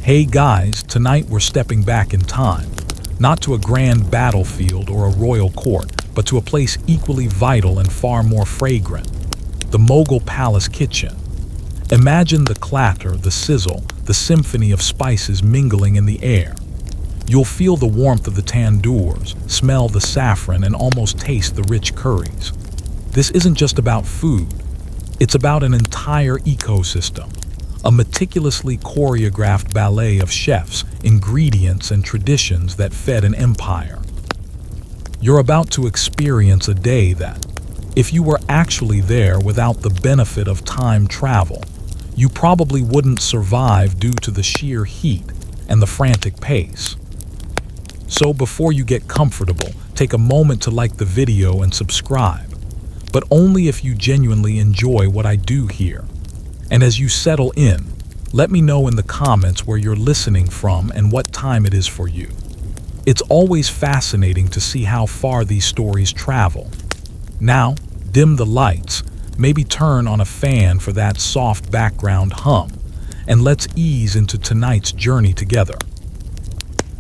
Hey guys, tonight we're stepping back in time. Not to a grand battlefield or a royal court, but to a place equally vital and far more fragrant. The Mughal palace kitchen. Imagine the clatter, the sizzle, the symphony of spices mingling in the air. You'll feel the warmth of the tandoors, smell the saffron, and almost taste the rich curries. This isn't just about food. It's about an entire ecosystem. A meticulously choreographed ballet of chefs, ingredients, and traditions that fed an empire. You're about to experience a day that, if you were actually there without the benefit of time travel, you probably wouldn't survive due to the sheer heat and the frantic pace. So before you get comfortable, take a moment to like the video and subscribe, but only if you genuinely enjoy what I do here. And as you settle in, let me know in the comments where you're listening from and what time it is for you. It's always fascinating to see how far these stories travel. Now, dim the lights, maybe turn on a fan for that soft background hum, and let's ease into tonight's journey together.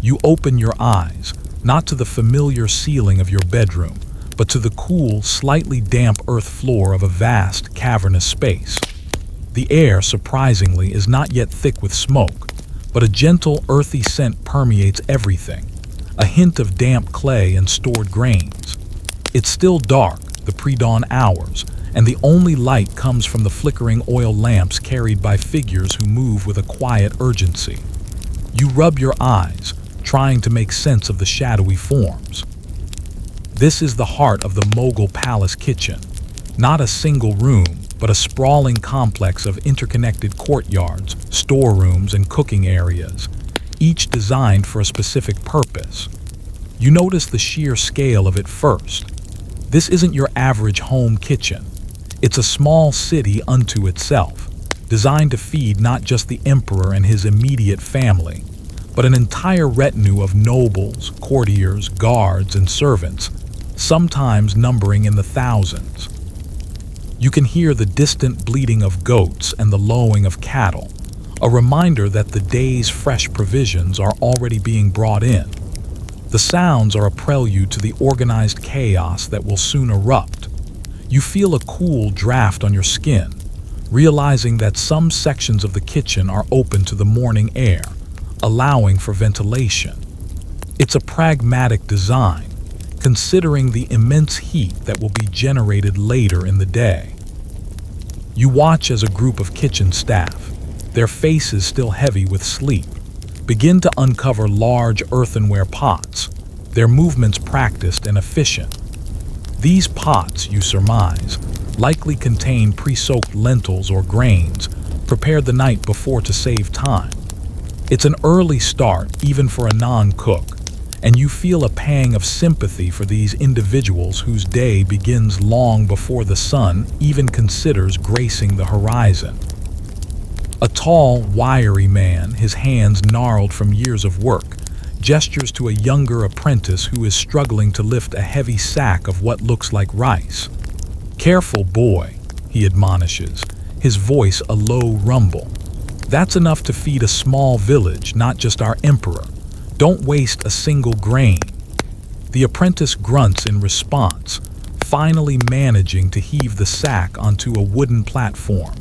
You open your eyes, not to the familiar ceiling of your bedroom, but to the cool, slightly damp earth floor of a vast, cavernous space. The air, surprisingly, is not yet thick with smoke, but a gentle, earthy scent permeates everything, a hint of damp clay and stored grains. It's still dark, the pre-dawn hours, and the only light comes from the flickering oil lamps carried by figures who move with a quiet urgency. You rub your eyes, trying to make sense of the shadowy forms. This is the heart of the Mughal palace kitchen, not a single room, but a sprawling complex of interconnected courtyards, storerooms, and cooking areas, each designed for a specific purpose. You notice the sheer scale of it first. This isn't your average home kitchen. It's a small city unto itself, designed to feed not just the emperor and his immediate family, but an entire retinue of nobles, courtiers, guards, and servants, sometimes numbering in the thousands. You can hear the distant bleating of goats and the lowing of cattle, a reminder that the day's fresh provisions are already being brought in. The sounds are a prelude to the organized chaos that will soon erupt. You feel a cool draft on your skin, realizing that some sections of the kitchen are open to the morning air, allowing for ventilation. It's a pragmatic design, considering the immense heat that will be generated later in the day. You watch as a group of kitchen staff, their faces still heavy with sleep, begin to uncover large earthenware pots, their movements practiced and efficient. These pots, you surmise, likely contain pre-soaked lentils or grains, prepared the night before to save time. It's an early start, even for a non-cook, and you feel a pang of sympathy for these individuals whose day begins long before the sun even considers gracing the horizon. A tall, wiry man, his hands gnarled from years of work, gestures to a younger apprentice who is struggling to lift a heavy sack of what looks like rice. "Careful, boy," he admonishes, his voice a low rumble. "That's enough to feed a small village, not just our emperor. Don't waste a single grain." The apprentice grunts in response, finally managing to heave the sack onto a wooden platform.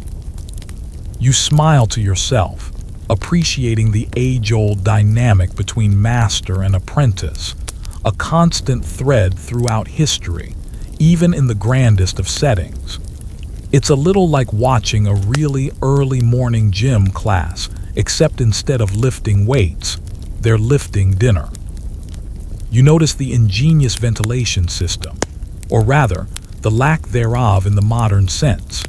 You smile to yourself, appreciating the age-old dynamic between master and apprentice, a constant thread throughout history, even in the grandest of settings. It's a little like watching a really early morning gym class, except instead of lifting weights, they're lifting dinner. You notice the ingenious ventilation system, or rather, the lack thereof in the modern sense.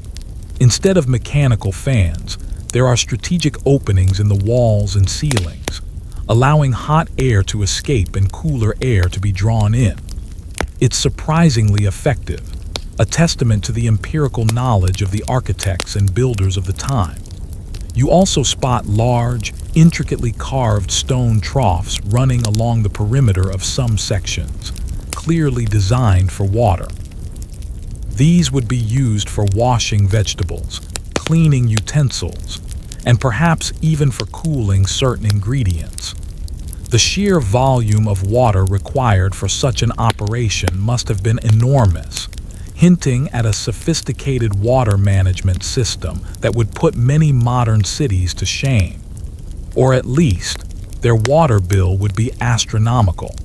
Instead of mechanical fans, there are strategic openings in the walls and ceilings, allowing hot air to escape and cooler air to be drawn in. It's surprisingly effective, a testament to the empirical knowledge of the architects and builders of the time. You also spot large, intricately carved stone troughs running along the perimeter of some sections, clearly designed for water. These would be used for washing vegetables, cleaning utensils, and perhaps even for cooling certain ingredients. The sheer volume of water required for such an operation must have been enormous, hinting at a sophisticated water management system that would put many modern cities to shame. Or at least, their water bill would be astronomical.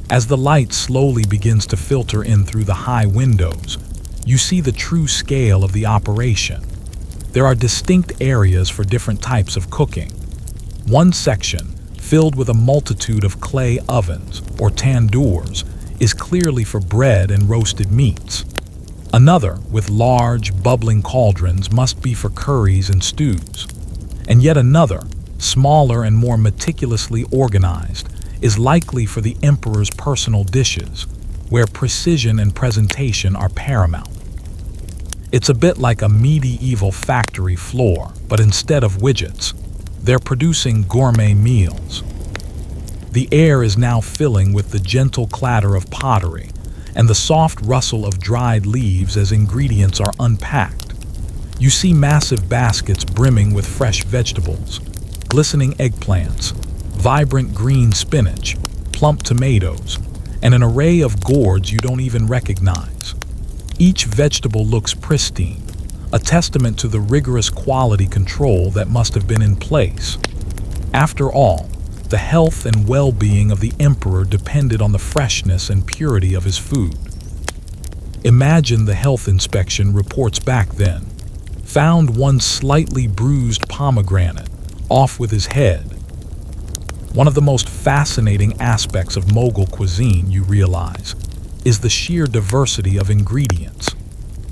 As the light slowly begins to filter in through the high windows, you see the true scale of the operation. There are distinct areas for different types of cooking. One section, filled with a multitude of clay ovens or tandoors, is clearly for bread and roasted meats. Another, with large, bubbling cauldrons, must be for curries and stews. And yet another, smaller and more meticulously organized, is likely for the emperor's personal dishes, where precision and presentation are paramount. It's a bit like a medieval factory floor, but instead of widgets, they're producing gourmet meals. The air is now filling with the gentle clatter of pottery and the soft rustle of dried leaves as ingredients are unpacked. You see massive baskets brimming with fresh vegetables, glistening eggplants, vibrant green spinach, plump tomatoes, and an array of gourds you don't even recognize. Each vegetable looks pristine, a testament to the rigorous quality control that must have been in place. After all, the health and well-being of the emperor depended on the freshness and purity of his food. Imagine the health inspection reports back then. Found one slightly bruised pomegranate, off with his head. One of the most fascinating aspects of Mughal cuisine, you realize, is the sheer diversity of ingredients.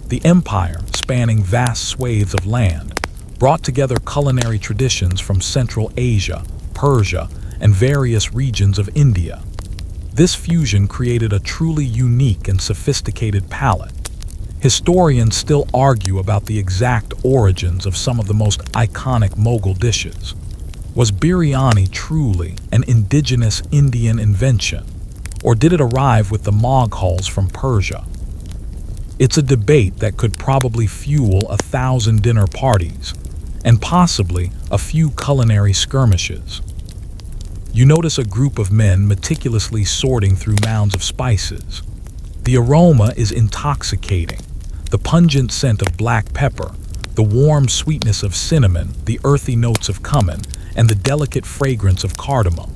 The empire, spanning vast swathes of land, brought together culinary traditions from Central Asia, Persia, and various regions of India. This fusion created a truly unique and sophisticated palate. Historians still argue about the exact origins of some of the most iconic Mughal dishes. Was biryani truly an indigenous Indian invention, or did it arrive with the Mughals from Persia? It's a debate that could probably fuel 1,000 dinner parties, and possibly a few culinary skirmishes. You notice a group of men meticulously sorting through mounds of spices. The aroma is intoxicating. The pungent scent of black pepper, the warm sweetness of cinnamon, the earthy notes of cumin, and the delicate fragrance of cardamom.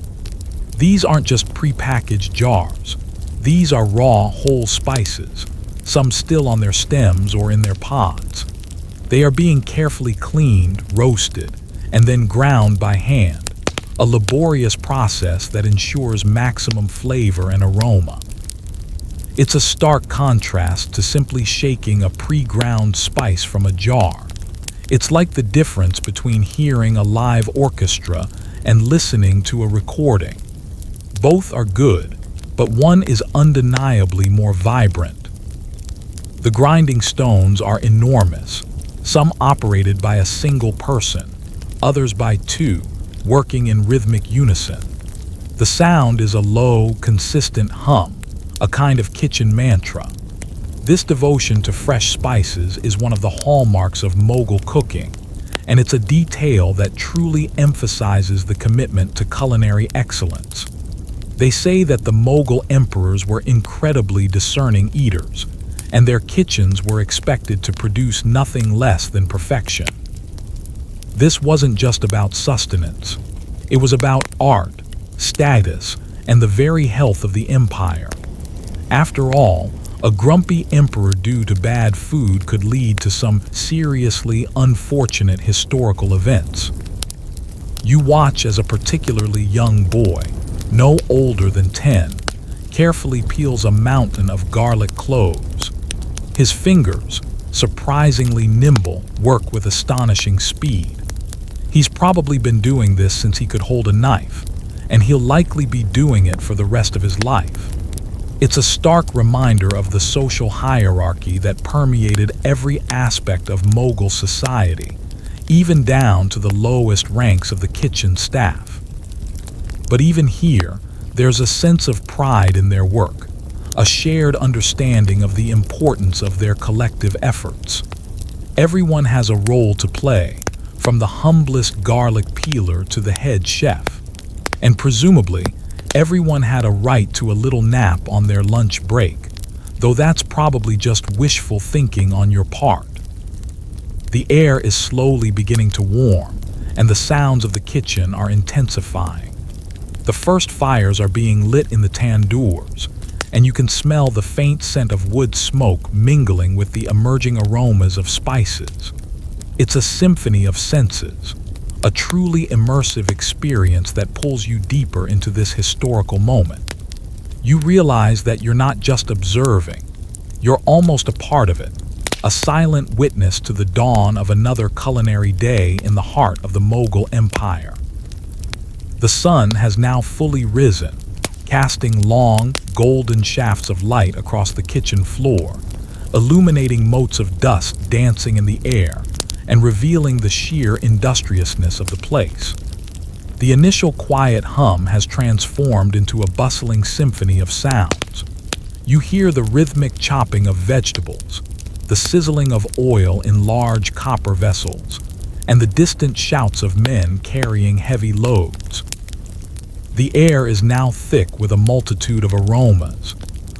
These aren't just prepackaged jars. These are raw, whole spices, some still on their stems or in their pods. They are being carefully cleaned, roasted, and then ground by hand, a laborious process that ensures maximum flavor and aroma. It's a stark contrast to simply shaking a pre-ground spice from a jar. It's like the difference between hearing a live orchestra and listening to a recording. Both are good, but one is undeniably more vibrant. The grinding stones are enormous, some operated by a single person, others by two, working in rhythmic unison. The sound is a low, consistent hum, a kind of kitchen mantra. This devotion to fresh spices is one of the hallmarks of Mughal cooking, and it's a detail that truly emphasizes the commitment to culinary excellence. They say that the Mughal emperors were incredibly discerning eaters, and their kitchens were expected to produce nothing less than perfection. This wasn't just about sustenance. It was about art, status, and the very health of the empire. After all, a grumpy emperor due to bad food could lead to some seriously unfortunate historical events. You watch as a particularly young boy, no older than 10, carefully peels a mountain of garlic cloves. His fingers, surprisingly nimble, work with astonishing speed. He's probably been doing this since he could hold a knife, and he'll likely be doing it for the rest of his life. It's a stark reminder of the social hierarchy that permeated every aspect of Mughal society, even down to the lowest ranks of the kitchen staff. But even here, there's a sense of pride in their work, a shared understanding of the importance of their collective efforts. Everyone has a role to play, from the humblest garlic peeler to the head chef. And presumably, everyone had a right to a little nap on their lunch break, though that's probably just wishful thinking on your part. The air is slowly beginning to warm, and the sounds of the kitchen are intensifying. The first fires are being lit in the tandoors, and you can smell the faint scent of wood smoke mingling with the emerging aromas of spices. It's a symphony of senses, a truly immersive experience that pulls you deeper into this historical moment. You realize that you're not just observing, you're almost a part of it, a silent witness to the dawn of another culinary day in the heart of the Mughal Empire. The sun has now fully risen, casting long, golden shafts of light across the kitchen floor, illuminating motes of dust dancing in the air and revealing the sheer industriousness of the place. The initial quiet hum has transformed into a bustling symphony of sounds. You hear the rhythmic chopping of vegetables, the sizzling of oil in large copper vessels, and the distant shouts of men carrying heavy loads. The air is now thick with a multitude of aromas,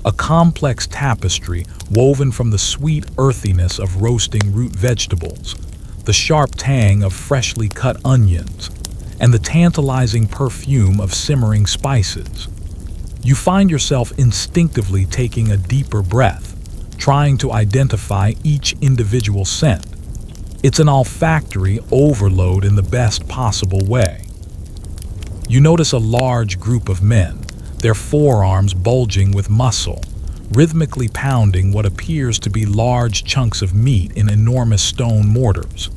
a complex tapestry woven from the sweet earthiness of roasting root vegetables, the sharp tang of freshly cut onions, and the tantalizing perfume of simmering spices. You find yourself instinctively taking a deeper breath, trying to identify each individual scent. It's an olfactory overload in the best possible way. You notice a large group of men, their forearms bulging with muscle, rhythmically pounding what appears to be large chunks of meat in enormous stone mortars.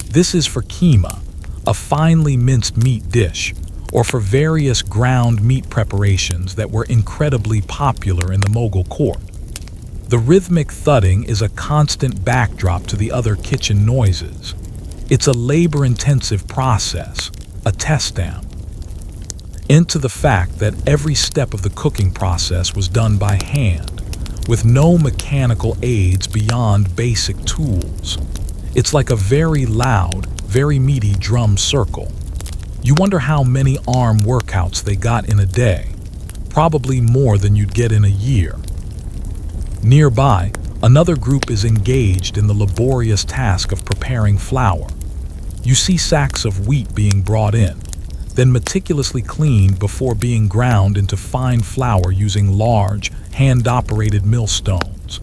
This is for keema, a finely minced meat dish, or for various ground meat preparations that were incredibly popular in the Mughal court. The rhythmic thudding is a constant backdrop to the other kitchen noises. It's a labor-intensive process, a test-down, into the fact that every step of the cooking process was done by hand, with no mechanical aids beyond basic tools. It's like a very loud, very meaty drum circle. You wonder how many arm workouts they got in a day, probably more than you'd get in a year. Nearby, another group is engaged in the laborious task of preparing flour. You see sacks of wheat being brought in, then meticulously cleaned before being ground into fine flour using large, hand-operated millstones.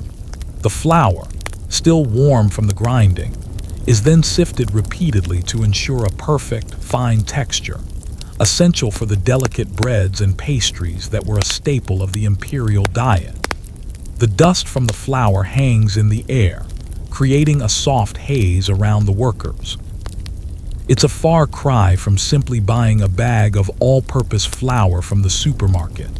The flour, still warm from the grinding, is then sifted repeatedly to ensure a perfect, fine texture, essential for the delicate breads and pastries that were a staple of the imperial diet. The dust from the flour hangs in the air, creating a soft haze around the workers. It's a far cry from simply buying a bag of all-purpose flour from the supermarket.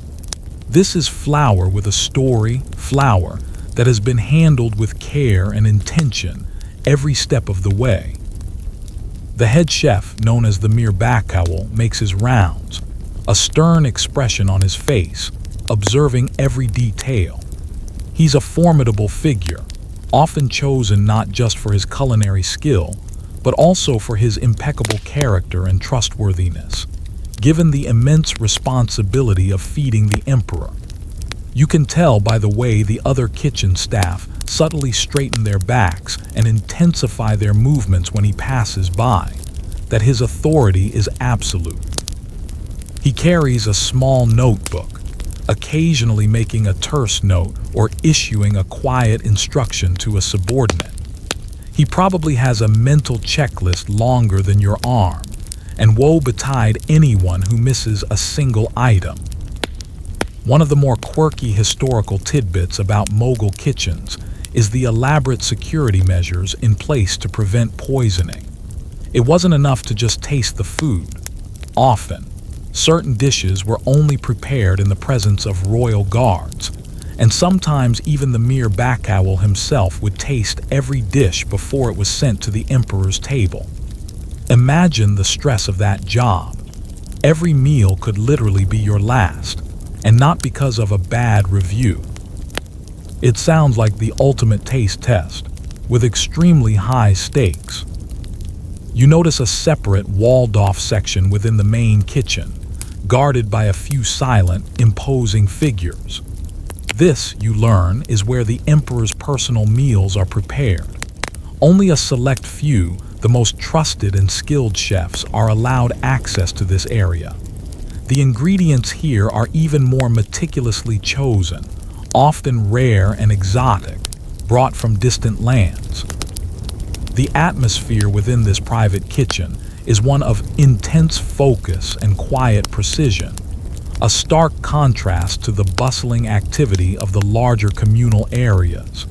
This is flour with a story, flour that has been handled with care and intention every step of the way. The head chef, known as the Mir Bakowl, makes his rounds, a stern expression on his face, observing every detail. He's a formidable figure, often chosen not just for his culinary skill, but also for his impeccable character and trustworthiness, given the immense responsibility of feeding the emperor. You can tell by the way the other kitchen staff subtly straighten their backs and intensify their movements when he passes by, that his authority is absolute. He carries a small notebook, occasionally making a terse note or issuing a quiet instruction to a subordinate. He probably has a mental checklist longer than your arm, and woe betide anyone who misses a single item. One of the more quirky historical tidbits about Mughal kitchens is the elaborate security measures in place to prevent poisoning. It wasn't enough to just taste the food. Often, certain dishes were only prepared in the presence of royal guards, and sometimes even the Mir Bakowl himself would taste every dish before it was sent to the emperor's table. Imagine the stress of that job. Every meal could literally be your last, and not because of a bad review. It sounds like the ultimate taste test, with extremely high stakes. You notice a separate, walled-off section within the main kitchen, guarded by a few silent, imposing figures. This, you learn, is where the emperor's personal meals are prepared. Only a select few, the most trusted and skilled chefs, are allowed access to this area. The ingredients here are even more meticulously chosen, often rare and exotic, brought from distant lands. The atmosphere within this private kitchen is one of intense focus and quiet precision, a stark contrast to the bustling activity of the larger communal areas.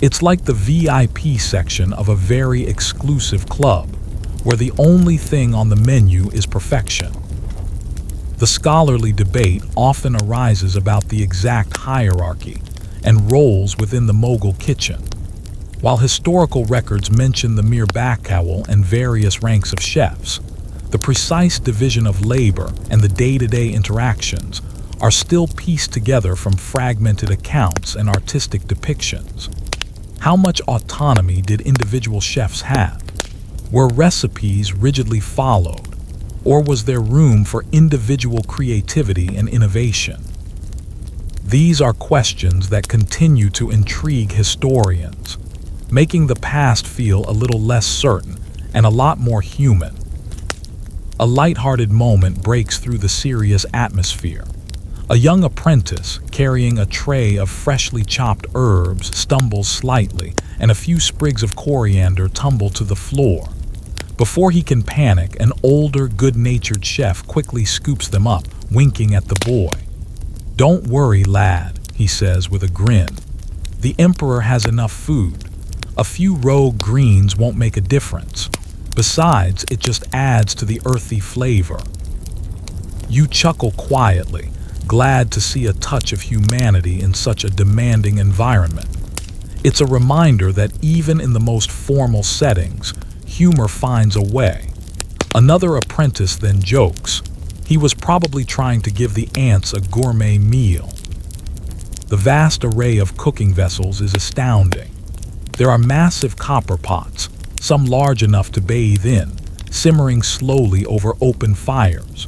It's like the VIP section of a very exclusive club, where the only thing on the menu is perfection. The scholarly debate often arises about the exact hierarchy and roles within the Mughal kitchen. While historical records mention the mere backhowl and various ranks of chefs, the precise division of labor and the day-to-day interactions are still pieced together from fragmented accounts and artistic depictions. How much autonomy did individual chefs have? Were recipes rigidly followed, or was there room for individual creativity and innovation? These are questions that continue to intrigue historians, making the past feel a little less certain and a lot more human. A light-hearted moment breaks through the serious atmosphere. A young apprentice, carrying a tray of freshly chopped herbs, stumbles slightly, and a few sprigs of coriander tumble to the floor. Before he can panic, an older, good-natured chef quickly scoops them up, winking at the boy. "Don't worry, lad," he says with a grin. "The emperor has enough food. A few rogue greens won't make a difference. Besides, it just adds to the earthy flavor." You chuckle quietly, glad to see a touch of humanity in such a demanding environment. It's a reminder that even in the most formal settings, humor finds a way. Another apprentice then jokes. He was probably trying to give the ants a gourmet meal. The vast array of cooking vessels is astounding. There are massive copper pots, some large enough to bathe in, simmering slowly over open fires.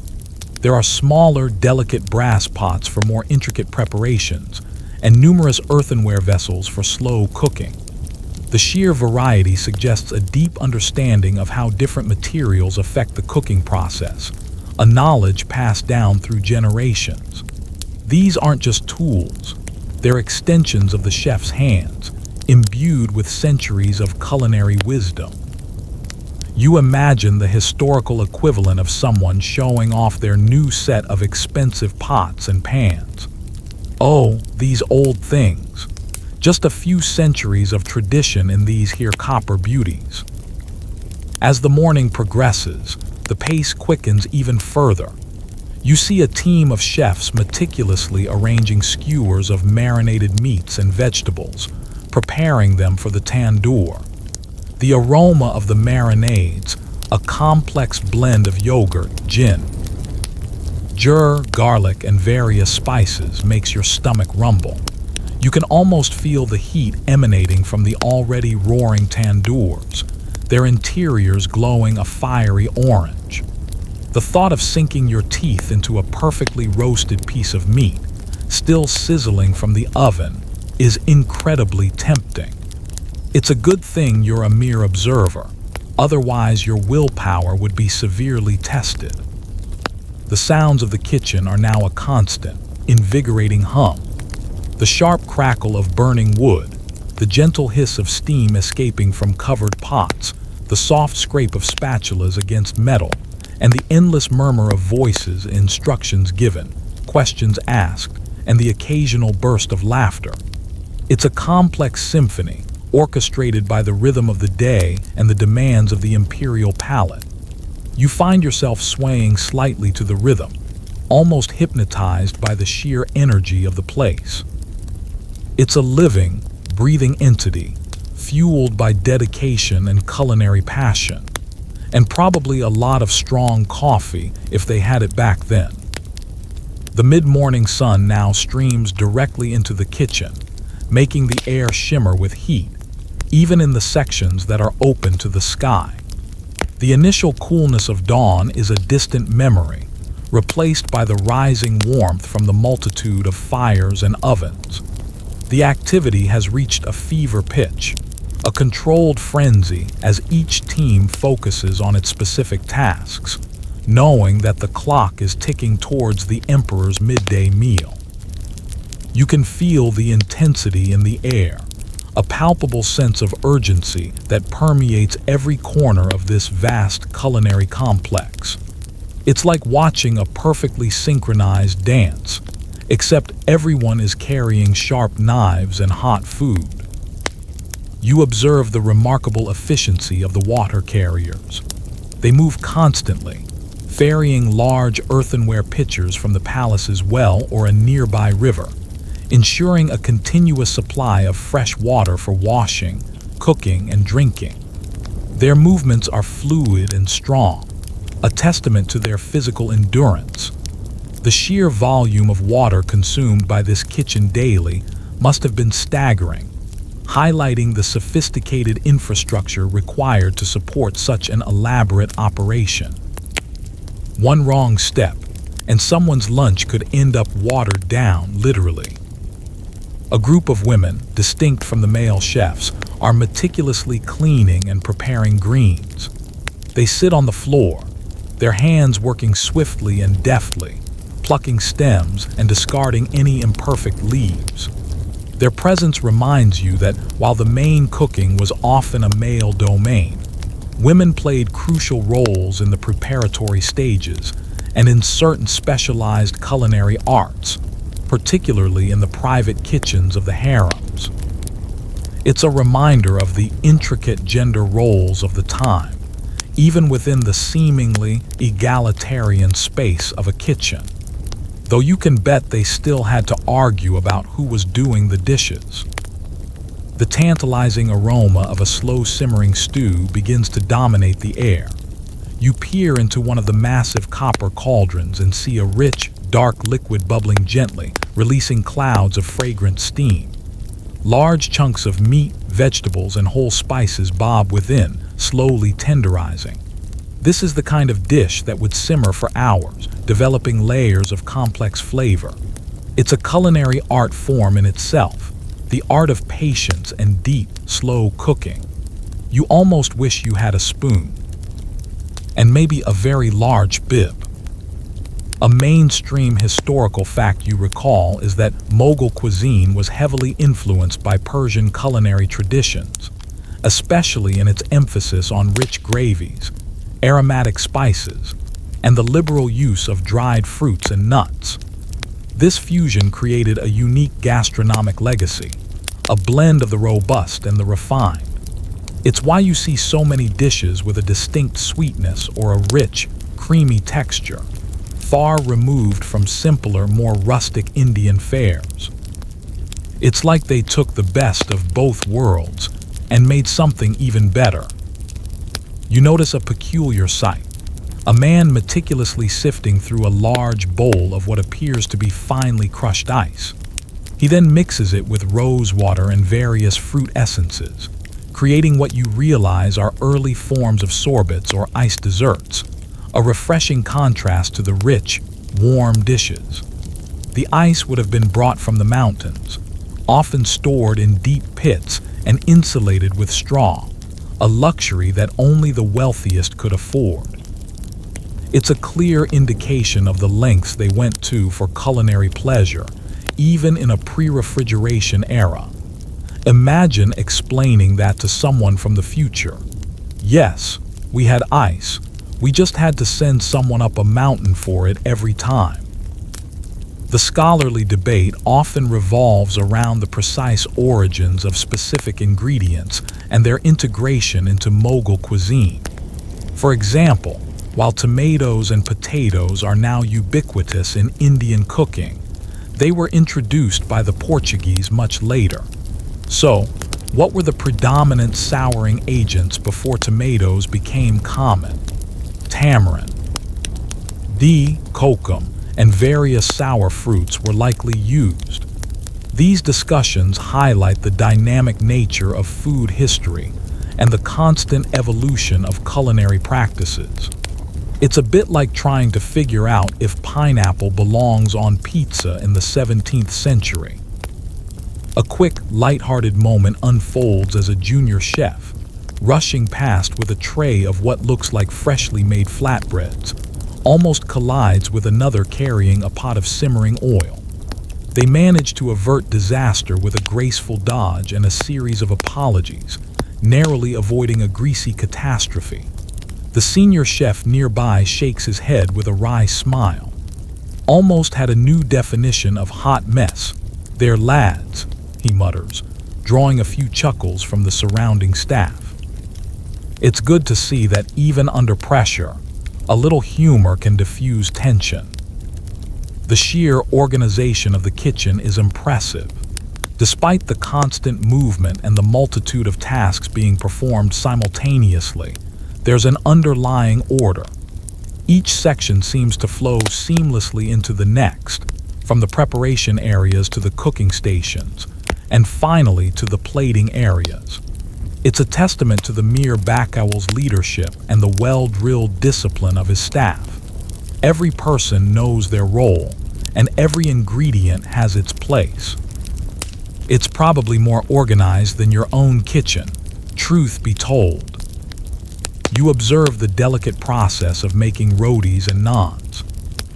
There are smaller, delicate brass pots for more intricate preparations, and numerous earthenware vessels for slow cooking. The sheer variety suggests a deep understanding of how different materials affect the cooking process, a knowledge passed down through generations. These aren't just tools, they're extensions of the chef's hands, imbued with centuries of culinary wisdom. You imagine the historical equivalent of someone showing off their new set of expensive pots and pans. Oh, these old things. Just a few centuries of tradition in these here copper beauties. As the morning progresses, the pace quickens even further. You see a team of chefs meticulously arranging skewers of marinated meats and vegetables, preparing them for the tandoor. The aroma of the marinades, a complex blend of yogurt, gin, garlic, and various spices, makes your stomach rumble. You can almost feel the heat emanating from the already roaring tandoors, their interiors glowing a fiery orange. The thought of sinking your teeth into a perfectly roasted piece of meat, still sizzling from the oven, is incredibly tempting. It's a good thing you're a mere observer, otherwise your willpower would be severely tested. The sounds of the kitchen are now a constant, invigorating hum. The sharp crackle of burning wood, the gentle hiss of steam escaping from covered pots, the soft scrape of spatulas against metal, and the endless murmur of voices, instructions given, questions asked, and the occasional burst of laughter. It's a complex symphony, orchestrated by the rhythm of the day and the demands of the imperial palate. You find yourself swaying slightly to the rhythm, almost hypnotized by the sheer energy of the place. It's a living, breathing entity, fueled by dedication and culinary passion, and probably a lot of strong coffee if they had it back then. The mid-morning sun now streams directly into the kitchen, making the air shimmer with heat, even in the sections that are open to the sky. The initial coolness of dawn is a distant memory, replaced by the rising warmth from the multitude of fires and ovens. The activity has reached a fever pitch, a controlled frenzy as each team focuses on its specific tasks, knowing that the clock is ticking towards the emperor's midday meal. You can feel the intensity in the air, a palpable sense of urgency that permeates every corner of this vast culinary complex. It's like watching a perfectly synchronized dance, except everyone is carrying sharp knives and hot food. You observe the remarkable efficiency of the water carriers. They move constantly, ferrying large earthenware pitchers from the palace's well or a nearby river, ensuring a continuous supply of fresh water for washing, cooking, and drinking. Their movements are fluid and strong, a testament to their physical endurance. The sheer volume of water consumed by this kitchen daily must have been staggering, highlighting the sophisticated infrastructure required to support such an elaborate operation. One wrong step, and someone's lunch could end up watered down, literally. A group of women, distinct from the male chefs, are meticulously cleaning and preparing greens. They sit on the floor, their hands working swiftly and deftly, plucking stems and discarding any imperfect leaves. Their presence reminds you that while the main cooking was often a male domain, women played crucial roles in the preparatory stages and in certain specialized culinary arts, particularly in the private kitchens of the harems. It's a reminder of the intricate gender roles of the time, even within the seemingly egalitarian space of a kitchen. Though you can bet they still had to argue about who was doing the dishes. The tantalizing aroma of a slow-simmering stew begins to dominate the air. You peer into one of the massive copper cauldrons and see a rich, dark liquid bubbling gently, releasing clouds of fragrant steam. Large chunks of meat, vegetables, and whole spices bob within, slowly tenderizing. This is the kind of dish that would simmer for hours, developing layers of complex flavor. It's a culinary art form in itself, the art of patience and deep, slow cooking. You almost wish you had a spoon. And maybe a very large bib. A mainstream historical fact you recall is that Mughal cuisine was heavily influenced by Persian culinary traditions, especially in its emphasis on rich gravies, aromatic spices, and the liberal use of dried fruits and nuts. This fusion created a unique gastronomic legacy, a blend of the robust and the refined. It's why you see so many dishes with a distinct sweetness or a rich, creamy texture, far removed from simpler, more rustic Indian fares. It's like they took the best of both worlds and made something even better. You notice a peculiar sight. A man meticulously sifting through a large bowl of what appears to be finely crushed ice. He then mixes it with rose water and various fruit essences, creating what you realize are early forms of sorbets or iced desserts, a refreshing contrast to the rich, warm dishes. The ice would have been brought from the mountains, often stored in deep pits and insulated with straw, a luxury that only the wealthiest could afford. It's a clear indication of the lengths they went to for culinary pleasure, even in a pre-refrigeration era. Imagine explaining that to someone from the future. Yes, we had ice. We just had to send someone up a mountain for it every time. The scholarly debate often revolves around the precise origins of specific ingredients and their integration into Mughal cuisine. For example, while tomatoes and potatoes are now ubiquitous in Indian cooking, they were introduced by the Portuguese much later. So, what were the predominant souring agents before tomatoes became common? Tamarind, kokum, and various sour fruits were likely used. These discussions highlight the dynamic nature of food history and the constant evolution of culinary practices. It's a bit like trying to figure out if pineapple belongs on pizza in the 17th century. A quick, light-hearted moment unfolds as a junior chef, rushing past with a tray of what looks like freshly made flatbreads, almost collides with another carrying a pot of simmering oil. They manage to avert disaster with a graceful dodge and a series of apologies, narrowly avoiding a greasy catastrophe. The senior chef nearby shakes his head with a wry smile. Almost had a new definition of hot mess. "They're lads," he mutters, drawing a few chuckles from the surrounding staff. It's good to see that even under pressure, a little humor can diffuse tension. The sheer organization of the kitchen is impressive. Despite the constant movement and the multitude of tasks being performed simultaneously, there's an underlying order. Each section seems to flow seamlessly into the next, from the preparation areas to the cooking stations, and finally to the plating areas. It's a testament to the Mir Bakawal's leadership and the well-drilled discipline of his staff. Every person knows their role, and every ingredient has its place. It's probably more organized than your own kitchen, truth be told. You observe the delicate process of making rotis and naans.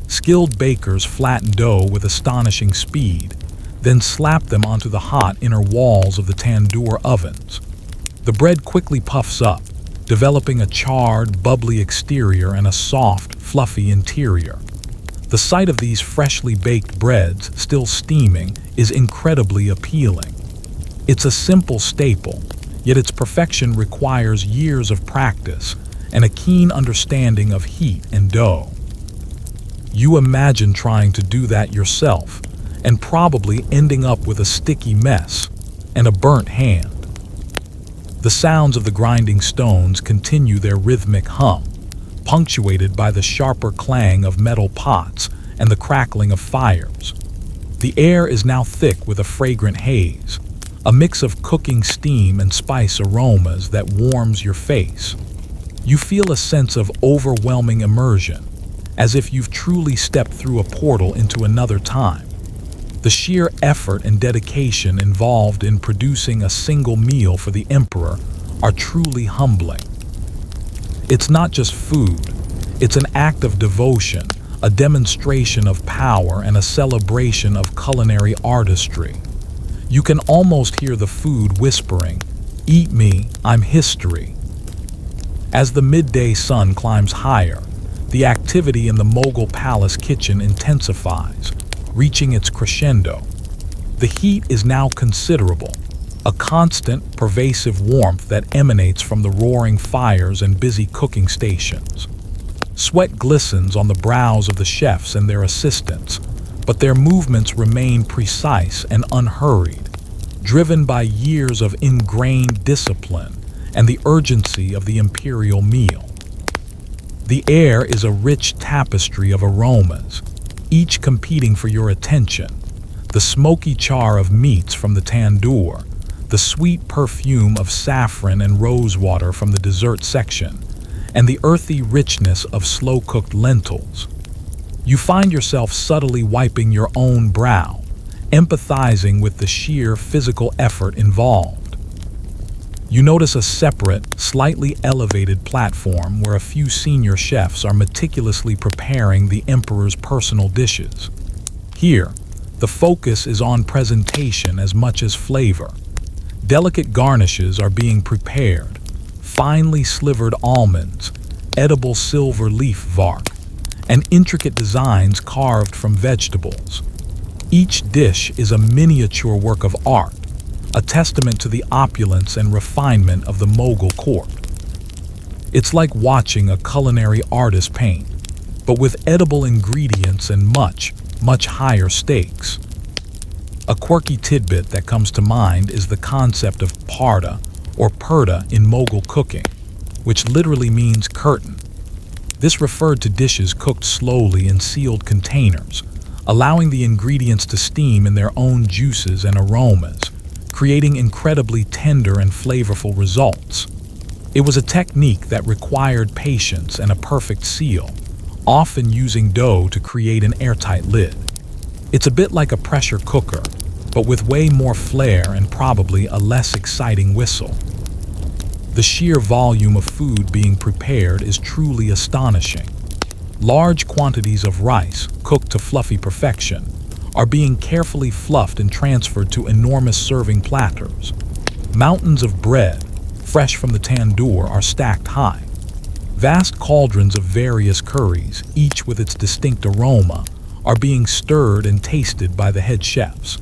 Skilled bakers flatten dough with astonishing speed, then slap them onto the hot inner walls of the tandoor ovens. The bread quickly puffs up, developing a charred, bubbly exterior and a soft, fluffy interior. The sight of these freshly baked breads, still steaming, is incredibly appealing. It's a simple staple, yet its perfection requires years of practice and a keen understanding of heat and dough. You imagine trying to do that yourself, and probably ending up with a sticky mess and a burnt hand. The sounds of the grinding stones continue their rhythmic hum, punctuated by the sharper clang of metal pots and the crackling of fires. The air is now thick with a fragrant haze, a mix of cooking steam and spice aromas that warms your face. You feel a sense of overwhelming immersion, as if you've truly stepped through a portal into another time. The sheer effort and dedication involved in producing a single meal for the emperor are truly humbling. It's not just food, it's an act of devotion, a demonstration of power, and a celebration of culinary artistry. You can almost hear the food whispering, "Eat me, I'm history." As the midday sun climbs higher, the activity in the Mughal palace kitchen intensifies, reaching its crescendo. The heat is now considerable, a constant, pervasive warmth that emanates from the roaring fires and busy cooking stations. Sweat glistens on the brows of the chefs and their assistants, but their movements remain precise and unhurried, driven by years of ingrained discipline and the urgency of the imperial meal. The air is a rich tapestry of aromas, each competing for your attention. The smoky char of meats from the tandoor, the sweet perfume of saffron and rosewater from the dessert section, and the earthy richness of slow-cooked lentils. You find yourself subtly wiping your own brow, empathizing with the sheer physical effort involved. You notice a separate, slightly elevated platform where a few senior chefs are meticulously preparing the emperor's personal dishes. Here, the focus is on presentation as much as flavor. Delicate garnishes are being prepared, finely slivered almonds, edible silver leaf vark, and intricate designs carved from vegetables. Each dish is a miniature work of art, a testament to the opulence and refinement of the Mughal court. It's like watching a culinary artist paint, but with edible ingredients and much, much higher stakes. A quirky tidbit that comes to mind is the concept of parda, or purda in Mughal cooking, which literally means curtain. This referred to dishes cooked slowly in sealed containers, allowing the ingredients to steam in their own juices and aromas, creating incredibly tender and flavorful results. It was a technique that required patience and a perfect seal, often using dough to create an airtight lid. It's a bit like a pressure cooker, but with way more flair and probably a less exciting whistle. The sheer volume of food being prepared is truly astonishing. Large quantities of rice, cooked to fluffy perfection, are being carefully fluffed and transferred to enormous serving platters. Mountains of bread, fresh from the tandoor, are stacked high. Vast cauldrons of various curries, each with its distinct aroma, are being stirred and tasted by the head chefs.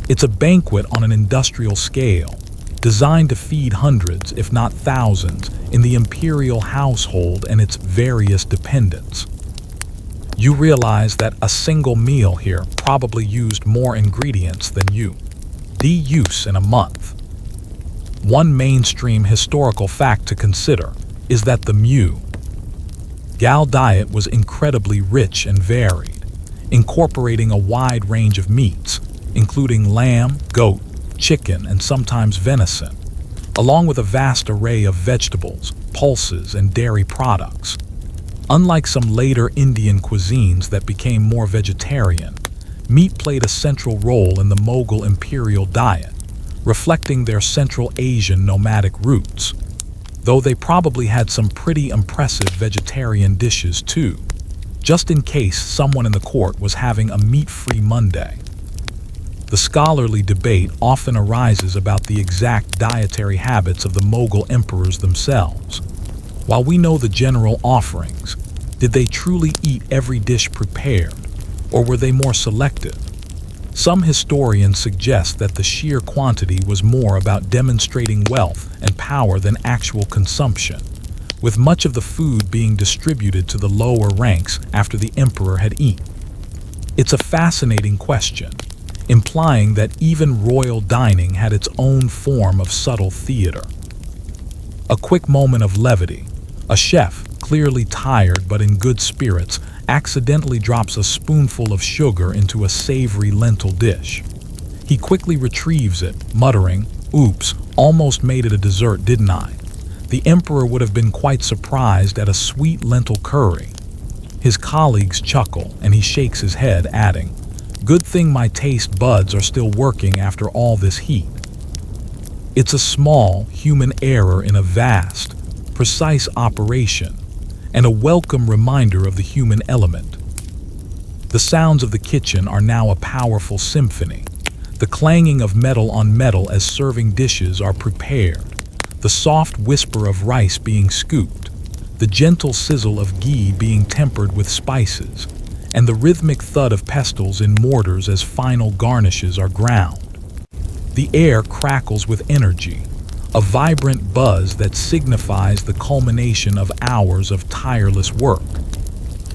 It's a banquet on an industrial scale, designed to feed hundreds, if not thousands, in the imperial household and its various dependents. You realize that a single meal here probably used more ingredients than you use in a month. One mainstream historical fact to consider is that the Mughal diet was incredibly rich and varied, incorporating a wide range of meats, including lamb, goat, chicken, and sometimes venison, along with a vast array of vegetables, pulses, and dairy products. Unlike some later Indian cuisines that became more vegetarian, meat played a central role in the Mughal imperial diet, reflecting their Central Asian nomadic roots, though they probably had some pretty impressive vegetarian dishes too, just in case someone in the court was having a meat-free Monday. The scholarly debate often arises about the exact dietary habits of the Mughal emperors themselves. While we know the general offerings, did they truly eat every dish prepared, or were they more selective? Some historians suggest that the sheer quantity was more about demonstrating wealth and power than actual consumption, with much of the food being distributed to the lower ranks after the emperor had eaten. It's a fascinating question, implying that even royal dining had its own form of subtle theater. A quick moment of levity. A chef, clearly tired but in good spirits, accidentally drops a spoonful of sugar into a savory lentil dish. He quickly retrieves it, muttering, "Oops, almost made it a dessert, didn't I?" The emperor would have been quite surprised at a sweet lentil curry. His colleagues chuckle, and he shakes his head, adding, "Good thing my taste buds are still working after all this heat." It's a small, human error in a vast, precise operation, and a welcome reminder of the human element. The sounds of the kitchen are now a powerful symphony. The clanging of metal on metal as serving dishes are prepared, the soft whisper of rice being scooped, the gentle sizzle of ghee being tempered with spices, and the rhythmic thud of pestles in mortars as final garnishes are ground. The air crackles with energy, a vibrant buzz that signifies the culmination of hours of tireless work.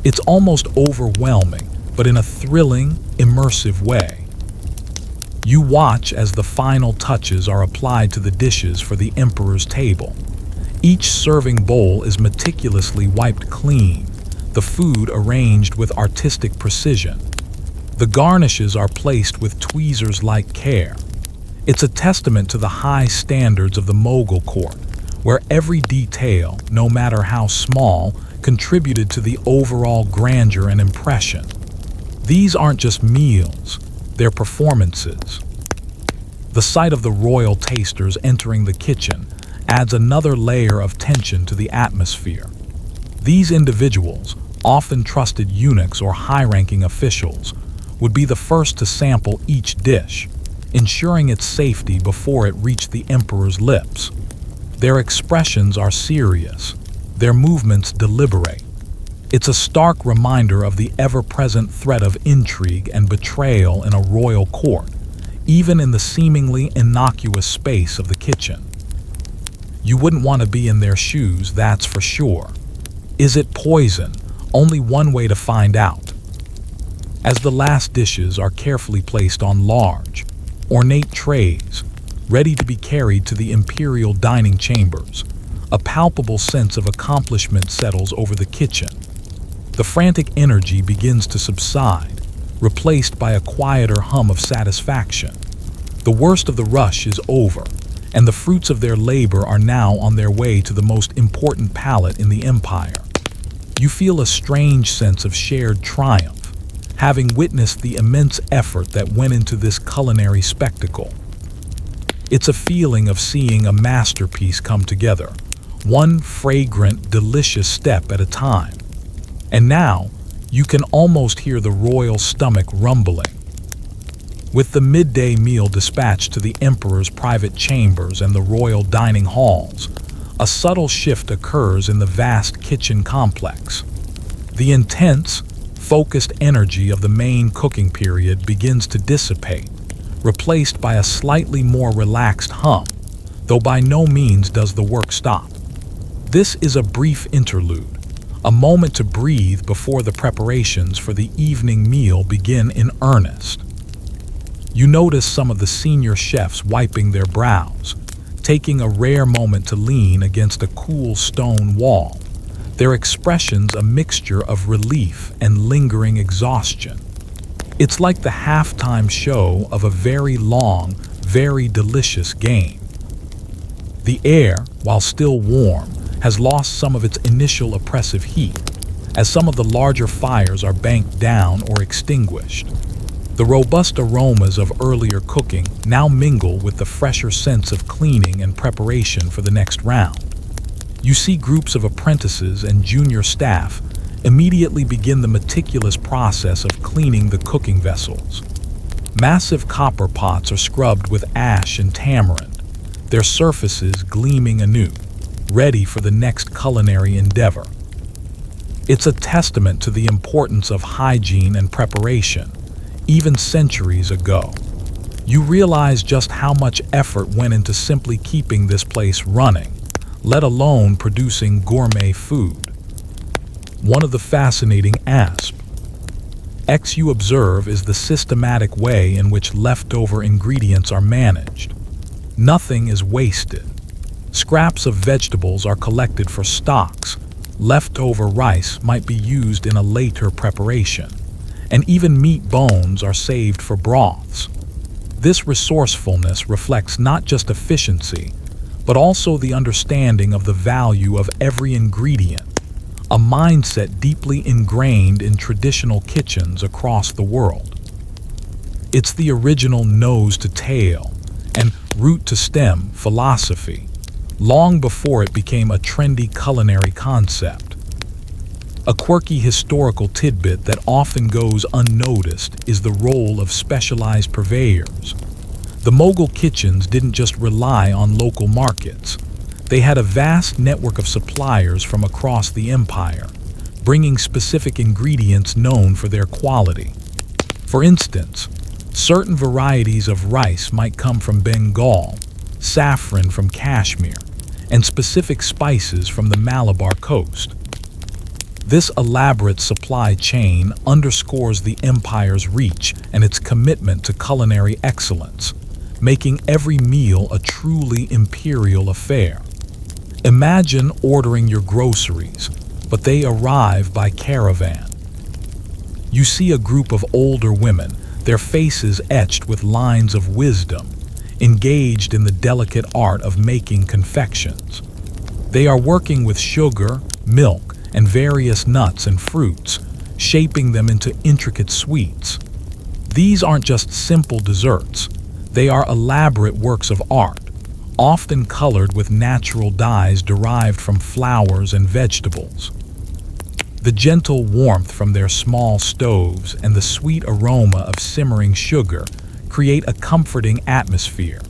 It's almost overwhelming, but in a thrilling, immersive way. You watch as the final touches are applied to the dishes for the emperor's table. Each serving bowl is meticulously wiped clean, the food arranged with artistic precision. The garnishes are placed with tweezers-like care. It's a testament to the high standards of the Mughal court, where every detail, no matter how small, contributed to the overall grandeur and impression. These aren't just meals, they're performances. The sight of the royal tasters entering the kitchen adds another layer of tension to the atmosphere. These individuals, often trusted eunuchs or high-ranking officials, would be the first to sample each dish, ensuring its safety before it reached the emperor's lips. Their expressions are serious, their movements deliberate. It's a stark reminder of the ever-present threat of intrigue and betrayal in a royal court, even in the seemingly innocuous space of the kitchen. You wouldn't want to be in their shoes, that's for sure. Is it poison? Only one way to find out. As the last dishes are carefully placed on large, ornate trays, ready to be carried to the imperial dining chambers, a palpable sense of accomplishment settles over the kitchen. The frantic energy begins to subside, replaced by a quieter hum of satisfaction. The worst of the rush is over, and the fruits of their labor are now on their way to the most important palate in the empire. You feel a strange sense of shared triumph, having witnessed the immense effort that went into this culinary spectacle. It's a feeling of seeing a masterpiece come together, one fragrant, delicious step at a time. And now, you can almost hear the royal stomach rumbling. With the midday meal dispatched to the emperor's private chambers and the royal dining halls, a subtle shift occurs in the vast kitchen complex. The intense, focused energy of the main cooking period begins to dissipate, replaced by a slightly more relaxed hum, though by no means does the work stop. This is a brief interlude, a moment to breathe before the preparations for the evening meal begin in earnest. You notice some of the senior chefs wiping their brows, taking a rare moment to lean against a cool stone wall, their expressions a mixture of relief and lingering exhaustion. It's like the halftime show of a very long, very delicious game. The air, while still warm, has lost some of its initial oppressive heat, as some of the larger fires are banked down or extinguished. The robust aromas of earlier cooking now mingle with the fresher sense of cleaning and preparation for the next round. You see groups of apprentices and junior staff immediately begin the meticulous process of cleaning the cooking vessels. Massive copper pots are scrubbed with ash and tamarind, their surfaces gleaming anew, ready for the next culinary endeavor. It's a testament to the importance of hygiene and preparation, even centuries ago. You realize just how much effort went into simply keeping this place running, let alone producing gourmet food. One of the fascinating aspects you observe is the systematic way in which leftover ingredients are managed. Nothing is wasted. Scraps of vegetables are collected for stocks, leftover rice might be used in a later preparation, and even meat bones are saved for broths. This resourcefulness reflects not just efficiency, but also the understanding of the value of every ingredient, a mindset deeply ingrained in traditional kitchens across the world. It's the original nose to tail and root to stem philosophy, long before it became a trendy culinary concept. A quirky historical tidbit that often goes unnoticed is the role of specialized purveyors. The Mughal kitchens didn't just rely on local markets. They had a vast network of suppliers from across the empire, bringing specific ingredients known for their quality. For instance, certain varieties of rice might come from Bengal, saffron from Kashmir, and specific spices from the Malabar coast. This elaborate supply chain underscores the empire's reach and its commitment to culinary excellence, making every meal a truly imperial affair. Imagine ordering your groceries, but they arrive by caravan. You see a group of older women, their faces etched with lines of wisdom, engaged in the delicate art of making confections. They are working with sugar, milk, and various nuts and fruits, shaping them into intricate sweets. These aren't just simple desserts. They are elaborate works of art, often colored with natural dyes derived from flowers and vegetables. The gentle warmth from their small stoves and the sweet aroma of simmering sugar create a comforting atmosphere,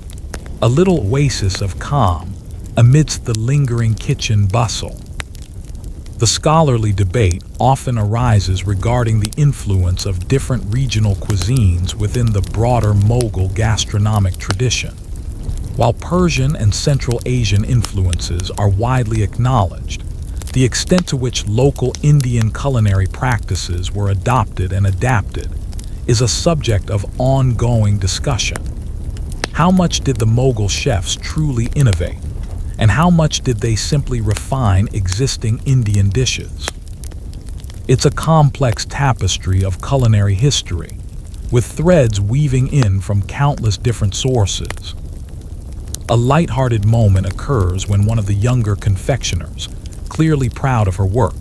a little oasis of calm amidst the lingering kitchen bustle. The scholarly debate often arises regarding the influence of different regional cuisines within the broader Mughal gastronomic tradition. While Persian and Central Asian influences are widely acknowledged, the extent to which local Indian culinary practices were adopted and adapted is a subject of ongoing discussion. How much did the Mughal chefs truly innovate? And how much did they simply refine existing Indian dishes? It's a complex tapestry of culinary history, with threads weaving in from countless different sources. A light-hearted moment occurs when one of the younger confectioners, clearly proud of her work,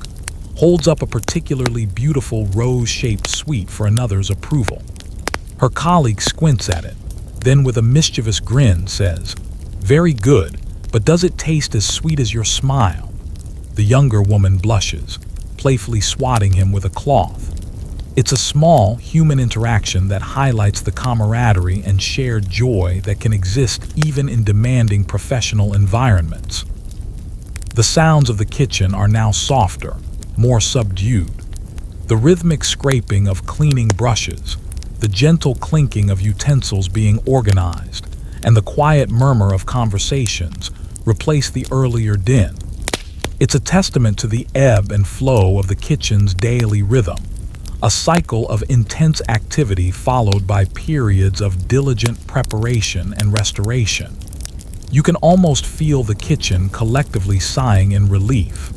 holds up a particularly beautiful rose-shaped sweet for another's approval. Her colleague squints at it, then with a mischievous grin says, "Very good, but does it taste as sweet as your smile?" The younger woman blushes, playfully swatting him with a cloth. It's a small, human interaction that highlights the camaraderie and shared joy that can exist even in demanding professional environments. The sounds of the kitchen are now softer, more subdued. The rhythmic scraping of cleaning brushes, the gentle clinking of utensils being organized, and the quiet murmur of conversations replace the earlier din. It's a testament to the ebb and flow of the kitchen's daily rhythm, a cycle of intense activity followed by periods of diligent preparation and restoration. You can almost feel the kitchen collectively sighing in relief.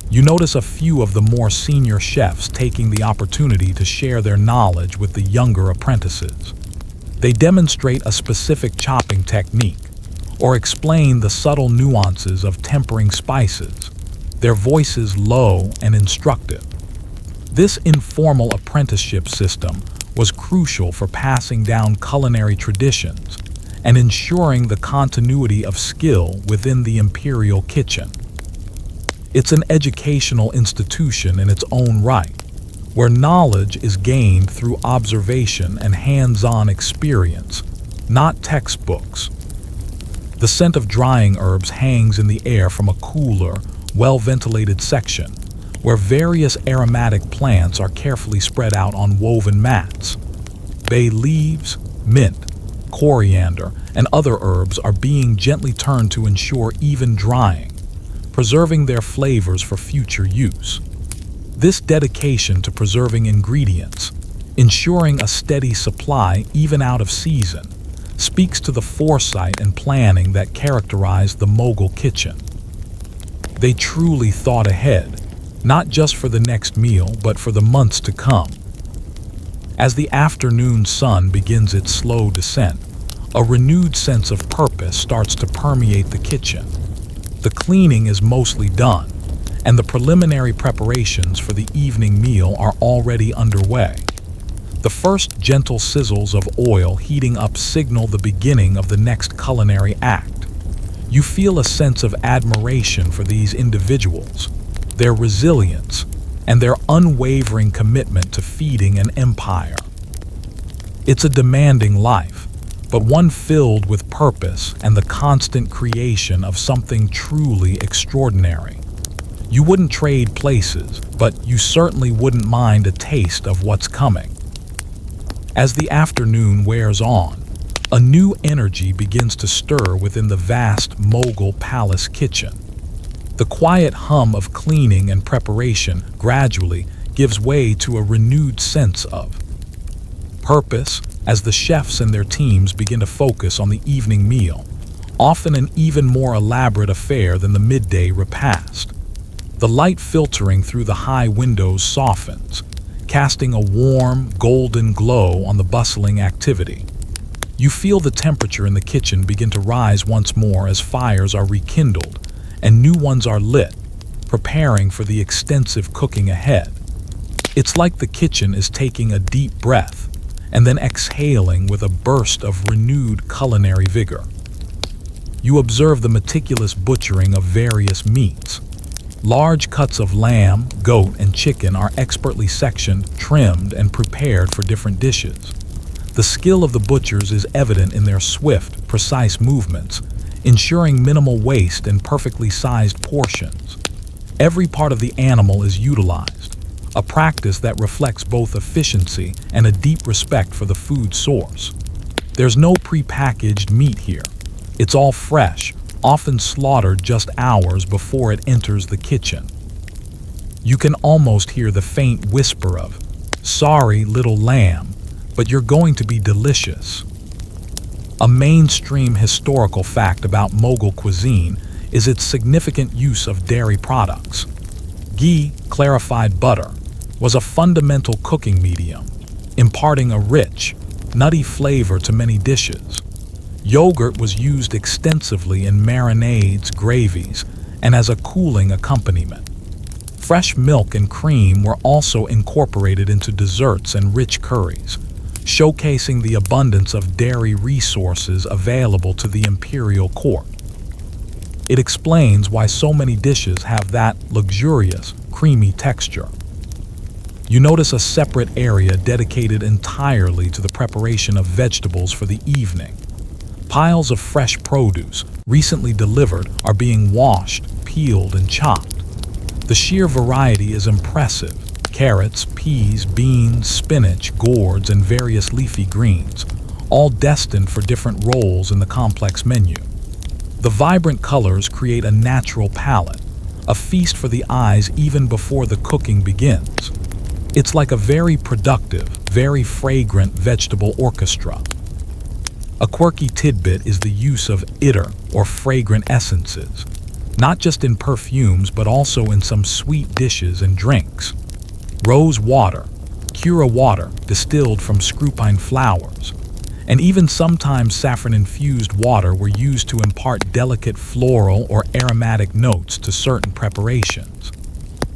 You notice a few of the more senior chefs taking the opportunity to share their knowledge with the younger apprentices. They demonstrate a specific chopping technique, or explain the subtle nuances of tempering spices, their voices low and instructive. This informal apprenticeship system was crucial for passing down culinary traditions and ensuring the continuity of skill within the imperial kitchen. It's an educational institution in its own right, where knowledge is gained through observation and hands-on experience, not textbooks. The scent of drying herbs hangs in the air from a cooler, well-ventilated section, where various aromatic plants are carefully spread out on woven mats. Bay leaves, mint, coriander, and other herbs are being gently turned to ensure even drying, preserving their flavors for future use. This dedication to preserving ingredients, ensuring a steady supply even out of season, speaks to the foresight and planning that characterized the Mughal kitchen. They truly thought ahead, not just for the next meal, but for the months to come. As the afternoon sun begins its slow descent, a renewed sense of purpose starts to permeate the kitchen. The cleaning is mostly done, and the preliminary preparations for the evening meal are already underway. The first gentle sizzles of oil heating up signal the beginning of the next culinary act. You feel a sense of admiration for these individuals, their resilience, and their unwavering commitment to feeding an empire. It's a demanding life, but one filled with purpose and the constant creation of something truly extraordinary. You wouldn't trade places, but you certainly wouldn't mind a taste of what's coming. As the afternoon wears on, a new energy begins to stir within the vast Mughal palace kitchen. The quiet hum of cleaning and preparation gradually gives way to a renewed sense of purpose as the chefs and their teams begin to focus on the evening meal, often an even more elaborate affair than the midday repast. The light filtering through the high windows softens, casting a warm, golden glow on the bustling activity. You feel the temperature in the kitchen begin to rise once more as fires are rekindled and new ones are lit, preparing for the extensive cooking ahead. It's like the kitchen is taking a deep breath and then exhaling with a burst of renewed culinary vigor. You observe the meticulous butchering of various meats. Large cuts of lamb, goat, and chicken are expertly sectioned, trimmed, and prepared for different dishes. The skill of the butchers is evident in their swift, precise movements, ensuring minimal waste and perfectly sized portions. Every part of the animal is utilized, a practice that reflects both efficiency and a deep respect for the food source. There's no prepackaged meat here. It's all fresh, often slaughtered just hours before it enters the kitchen. You can almost hear the faint whisper of, "Sorry, little lamb, but you're going to be delicious." A mainstream historical fact about Mughal cuisine is its significant use of dairy products. Ghee, clarified butter, was a fundamental cooking medium, imparting a rich, nutty flavor to many dishes. Yogurt was used extensively in marinades, gravies, and as a cooling accompaniment. Fresh milk and cream were also incorporated into desserts and rich curries, showcasing the abundance of dairy resources available to the imperial court. It explains why so many dishes have that luxurious, creamy texture. You notice a separate area dedicated entirely to the preparation of vegetables for the evening. Piles of fresh produce, recently delivered, are being washed, peeled, and chopped. The sheer variety is impressive. Carrots, peas, beans, spinach, gourds, and various leafy greens, all destined for different roles in the complex menu. The vibrant colors create a natural palette, a feast for the eyes even before the cooking begins. It's like a very productive, very fragrant vegetable orchestra. A quirky tidbit is the use of itter, or fragrant essences, not just in perfumes but also in some sweet dishes and drinks. Rose water, cura water distilled from scrupine flowers, and even sometimes saffron-infused water were used to impart delicate floral or aromatic notes to certain preparations.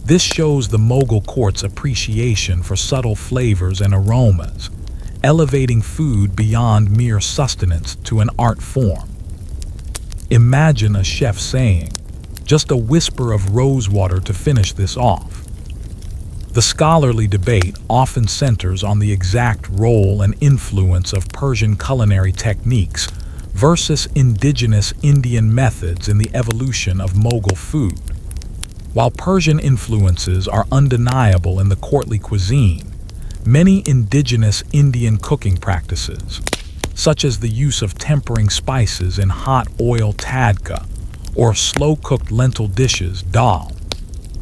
This shows the Mughal court's appreciation for subtle flavors and aromas, elevating food beyond mere sustenance to an art form. Imagine a chef saying, "Just a whisper of rose water to finish this off." The scholarly debate often centers on the exact role and influence of Persian culinary techniques versus indigenous Indian methods in the evolution of Mughal food. While Persian influences are undeniable in the courtly cuisine, many indigenous Indian cooking practices, such as the use of tempering spices in hot oil tadka or slow-cooked lentil dishes dal,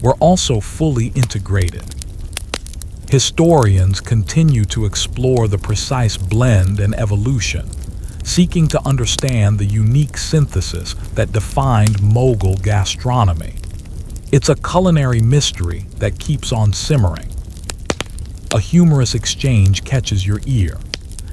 were also fully integrated. Historians continue to explore the precise blend and evolution, seeking to understand the unique synthesis that defined Mughal gastronomy. It's a culinary mystery that keeps on simmering. A humorous exchange catches your ear.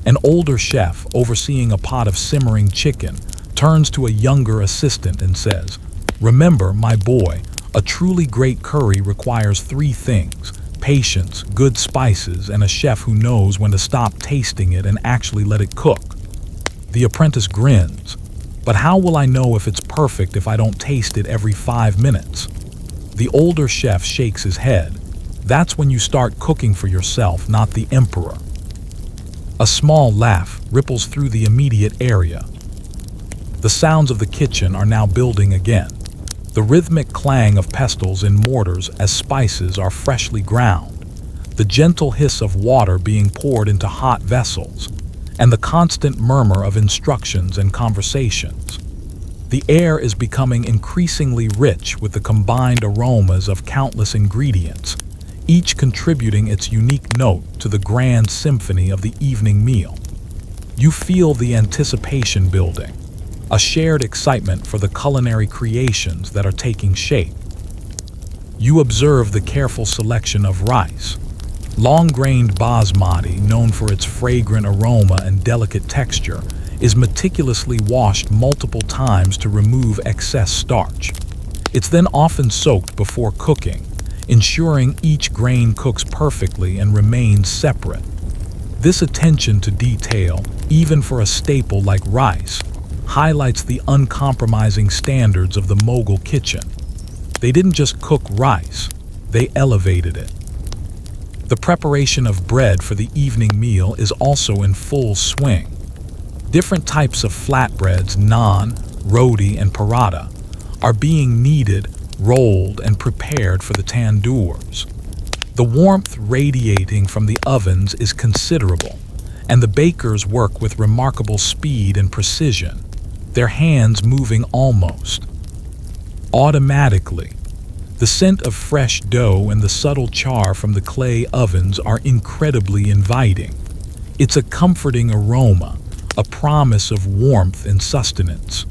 An older chef overseeing a pot of simmering chicken turns to a younger assistant and says, "Remember, my boy, a truly great curry requires 3 things: patience, good spices, and a chef who knows when to stop tasting it and actually let it cook." The apprentice grins, "But how will I know if it's perfect if I don't taste it every 5 minutes?" The older chef shakes his head. "That's when you start cooking for yourself, not the emperor." A small laugh ripples through the immediate area. The sounds of the kitchen are now building again. The rhythmic clang of pestles in mortars as spices are freshly ground, the gentle hiss of water being poured into hot vessels, and the constant murmur of instructions and conversations. The air is becoming increasingly rich with the combined aromas of countless ingredients, each contributing its unique note to the grand symphony of the evening meal. You feel the anticipation building, a shared excitement for the culinary creations that are taking shape. You observe the careful selection of rice. Long-grained basmati, known for its fragrant aroma and delicate texture, is meticulously washed multiple times to remove excess starch. It's then often soaked before cooking, ensuring each grain cooks perfectly and remains separate. This attention to detail, even for a staple like rice, highlights the uncompromising standards of the Mughal kitchen. They didn't just cook rice, they elevated it. The preparation of bread for the evening meal is also in full swing. Different types of flatbreads, naan, roti, and paratha, are being kneaded, rolled, and prepared for the tandoors. The warmth radiating from the ovens is considerable, and the bakers work with remarkable speed and precision, their hands moving almost automatically. The scent of fresh dough and the subtle char from the clay ovens are incredibly inviting. It's a comforting aroma, a promise of warmth and sustenance.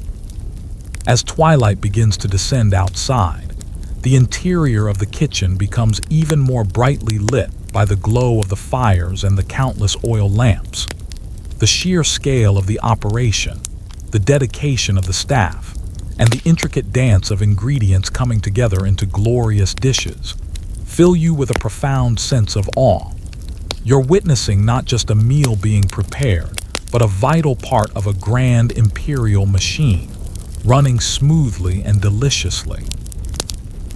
As twilight begins to descend outside, the interior of the kitchen becomes even more brightly lit by the glow of the fires and the countless oil lamps. The sheer scale of the operation, the dedication of the staff, and the intricate dance of ingredients coming together into glorious dishes fill you with a profound sense of awe. You're witnessing not just a meal being prepared, but a vital part of a grand imperial machine, running smoothly and deliciously.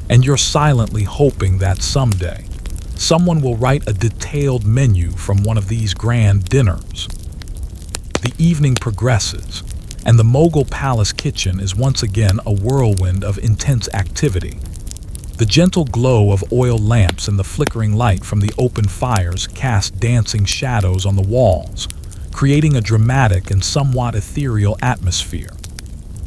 And you're silently hoping that someday, someone will write a detailed menu from one of these grand dinners. The evening progresses, and the Mughal palace kitchen is once again a whirlwind of intense activity. The gentle glow of oil lamps and the flickering light from the open fires cast dancing shadows on the walls, creating a dramatic and somewhat ethereal atmosphere.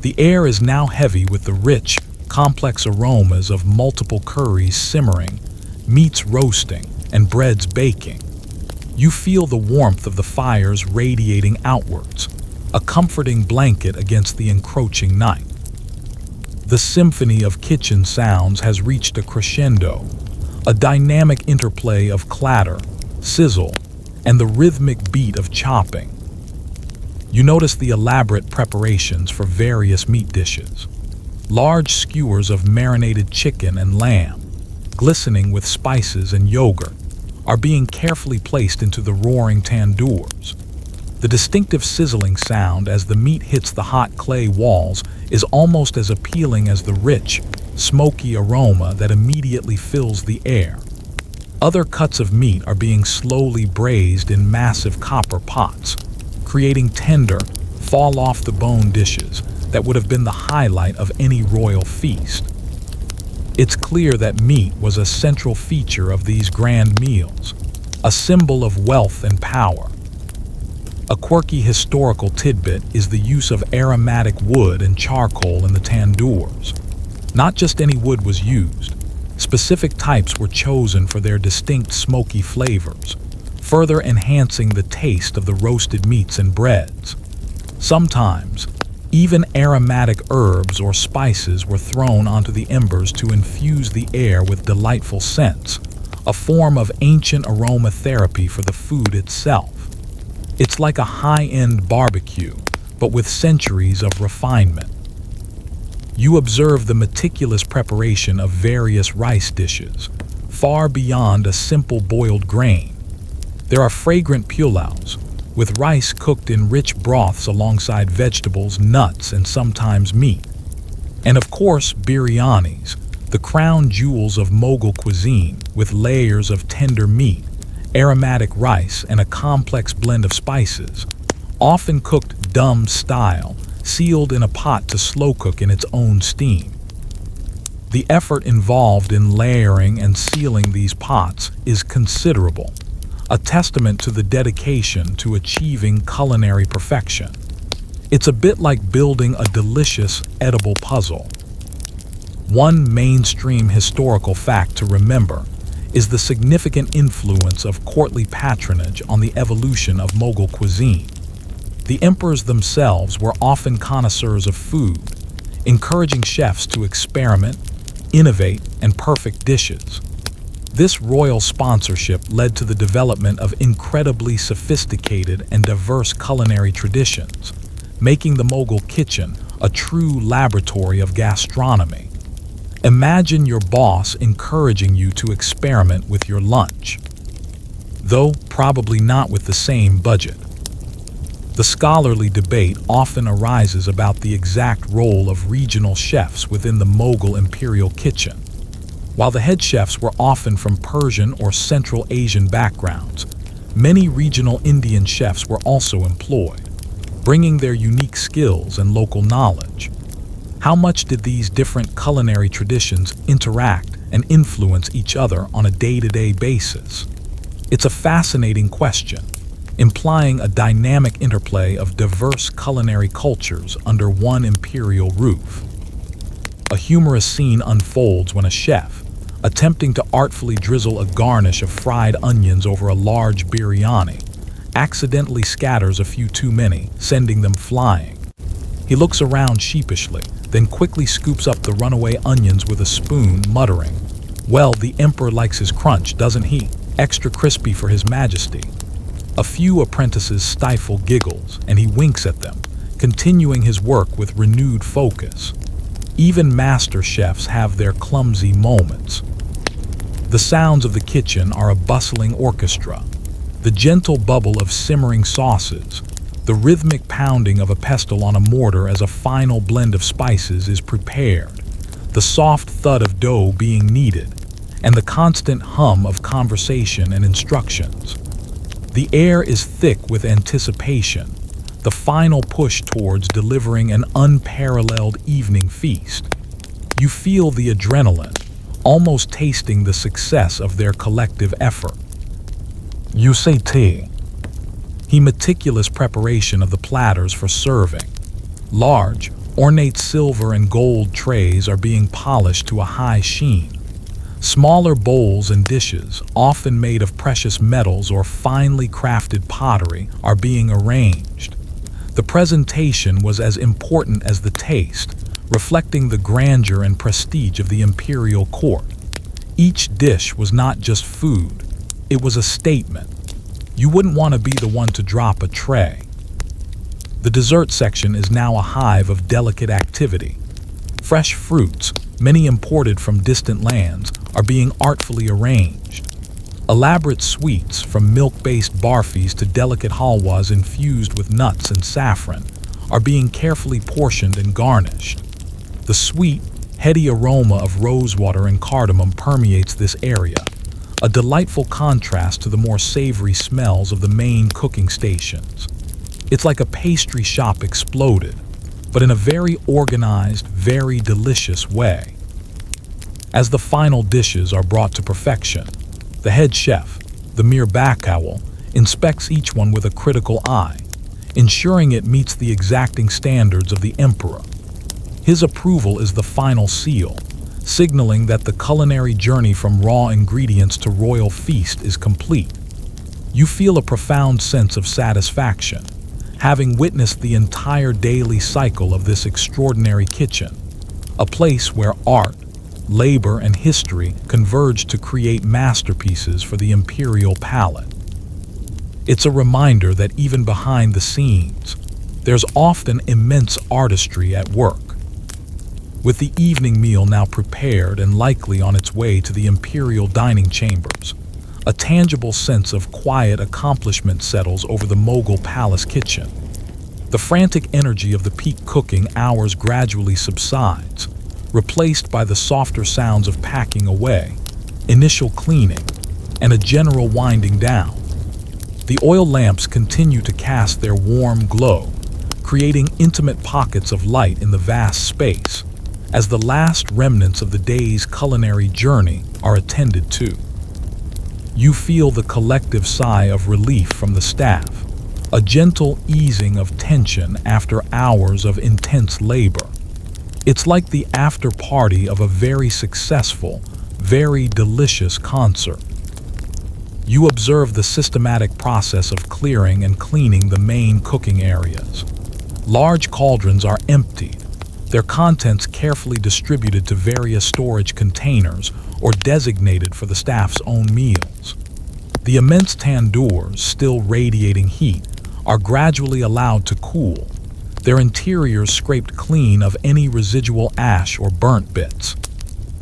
The air is now heavy with the rich, complex aromas of multiple curries simmering, meats roasting, and breads baking. You feel the warmth of the fires radiating outwards, a comforting blanket against the encroaching night. The symphony of kitchen sounds has reached a crescendo, a dynamic interplay of clatter, sizzle, and the rhythmic beat of chopping. You notice the elaborate preparations for various meat dishes. Large skewers of marinated chicken and lamb, glistening with spices and yogurt, are being carefully placed into the roaring tandoors. The distinctive sizzling sound as the meat hits the hot clay walls is almost as appealing as the rich, smoky aroma that immediately fills the air. Other cuts of meat are being slowly braised in massive copper pots, creating tender, fall-off-the-bone dishes that would have been the highlight of any royal feast. It's clear that meat was a central feature of these grand meals, a symbol of wealth and power. A quirky historical tidbit is the use of aromatic wood and charcoal in the tandoors. Not just any wood was used. Specific types were chosen for their distinct smoky flavors, further enhancing the taste of the roasted meats and breads. Sometimes, even aromatic herbs or spices were thrown onto the embers to infuse the air with delightful scents, a form of ancient aromatherapy for the food itself. It's like a high-end barbecue, but with centuries of refinement. You observe the meticulous preparation of various rice dishes, far beyond a simple boiled grain. There are fragrant pulaus, with rice cooked in rich broths alongside vegetables, nuts, and sometimes meat. And of course, biryanis, the crown jewels of Mughal cuisine, with layers of tender meat, aromatic rice, and a complex blend of spices, often cooked dum style, sealed in a pot to slow cook in its own steam. The effort involved in layering and sealing these pots is considerable, a testament to the dedication to achieving culinary perfection. It's a bit like building a delicious, edible puzzle. One mainstream historical fact to remember is the significant influence of courtly patronage on the evolution of Mughal cuisine. The emperors themselves were often connoisseurs of food, encouraging chefs to experiment, innovate, and perfect dishes. This royal sponsorship led to the development of incredibly sophisticated and diverse culinary traditions, making the Mughal kitchen a true laboratory of gastronomy. Imagine your boss encouraging you to experiment with your lunch, though probably not with the same budget. The scholarly debate often arises about the exact role of regional chefs within the Mughal imperial kitchen. While the head chefs were often from Persian or Central Asian backgrounds, many regional Indian chefs were also employed, bringing their unique skills and local knowledge. How much did these different culinary traditions interact and influence each other on a day-to-day basis? It's a fascinating question, implying a dynamic interplay of diverse culinary cultures under one imperial roof. A humorous scene unfolds when a chef, attempting to artfully drizzle a garnish of fried onions over a large biryani, accidentally scatters a few too many, sending them flying. He looks around sheepishly, then quickly scoops up the runaway onions with a spoon, muttering, "Well, the emperor likes his crunch, doesn't he? Extra crispy for his majesty." A few apprentices stifle giggles, and he winks at them, continuing his work with renewed focus. Even master chefs have their clumsy moments. The sounds of the kitchen are a bustling orchestra. The gentle bubble of simmering sauces, the rhythmic pounding of a pestle on a mortar as a final blend of spices is prepared, the soft thud of dough being kneaded, and the constant hum of conversation and instructions. The air is thick with anticipation, the final push towards delivering an unparalleled evening feast. You feel the adrenaline, almost tasting the success of their collective effort. You say tea. He meticulous preparation of the platters for serving. Large, ornate silver and gold trays are being polished to a high sheen. Smaller bowls and dishes, often made of precious metals or finely crafted pottery, are being arranged. The presentation was as important as the taste, reflecting the grandeur and prestige of the imperial court. Each dish was not just food, it was a statement. You wouldn't want to be the one to drop a tray. The dessert section is now a hive of delicate activity. Fresh fruits, many imported from distant lands, are being artfully arranged. Elaborate sweets, from milk-based barfis to delicate halwas infused with nuts and saffron, are being carefully portioned and garnished. The sweet, heady aroma of rosewater and cardamom permeates this area, a delightful contrast to the more savory smells of the main cooking stations. It's like a pastry shop exploded, but in a very organized, very delicious way. As the final dishes are brought to perfection, the head chef, the Mir Bakowl, inspects each one with a critical eye, ensuring it meets the exacting standards of the emperor. His approval is the final seal, signaling that the culinary journey from raw ingredients to royal feast is complete. You feel a profound sense of satisfaction, having witnessed the entire daily cycle of this extraordinary kitchen, a place where art, labor, and history converge to create masterpieces for the imperial palate. It's a reminder that even behind the scenes, there's often immense artistry at work. With the evening meal now prepared and likely on its way to the imperial dining chambers, a tangible sense of quiet accomplishment settles over the Mughal palace kitchen. The frantic energy of the peak cooking hours gradually subsides, replaced by the softer sounds of packing away, initial cleaning, and a general winding down. The oil lamps continue to cast their warm glow, creating intimate pockets of light in the vast space, as the last remnants of the day's culinary journey are attended to. You feel the collective sigh of relief from the staff, a gentle easing of tension after hours of intense labor. It's like the after party of a very successful, very delicious concert. You observe the systematic process of clearing and cleaning the main cooking areas. Large cauldrons are emptied, their contents carefully distributed to various storage containers or designated for the staff's own meals. The immense tandoors, still radiating heat, are gradually allowed to cool, their interiors scraped clean of any residual ash or burnt bits.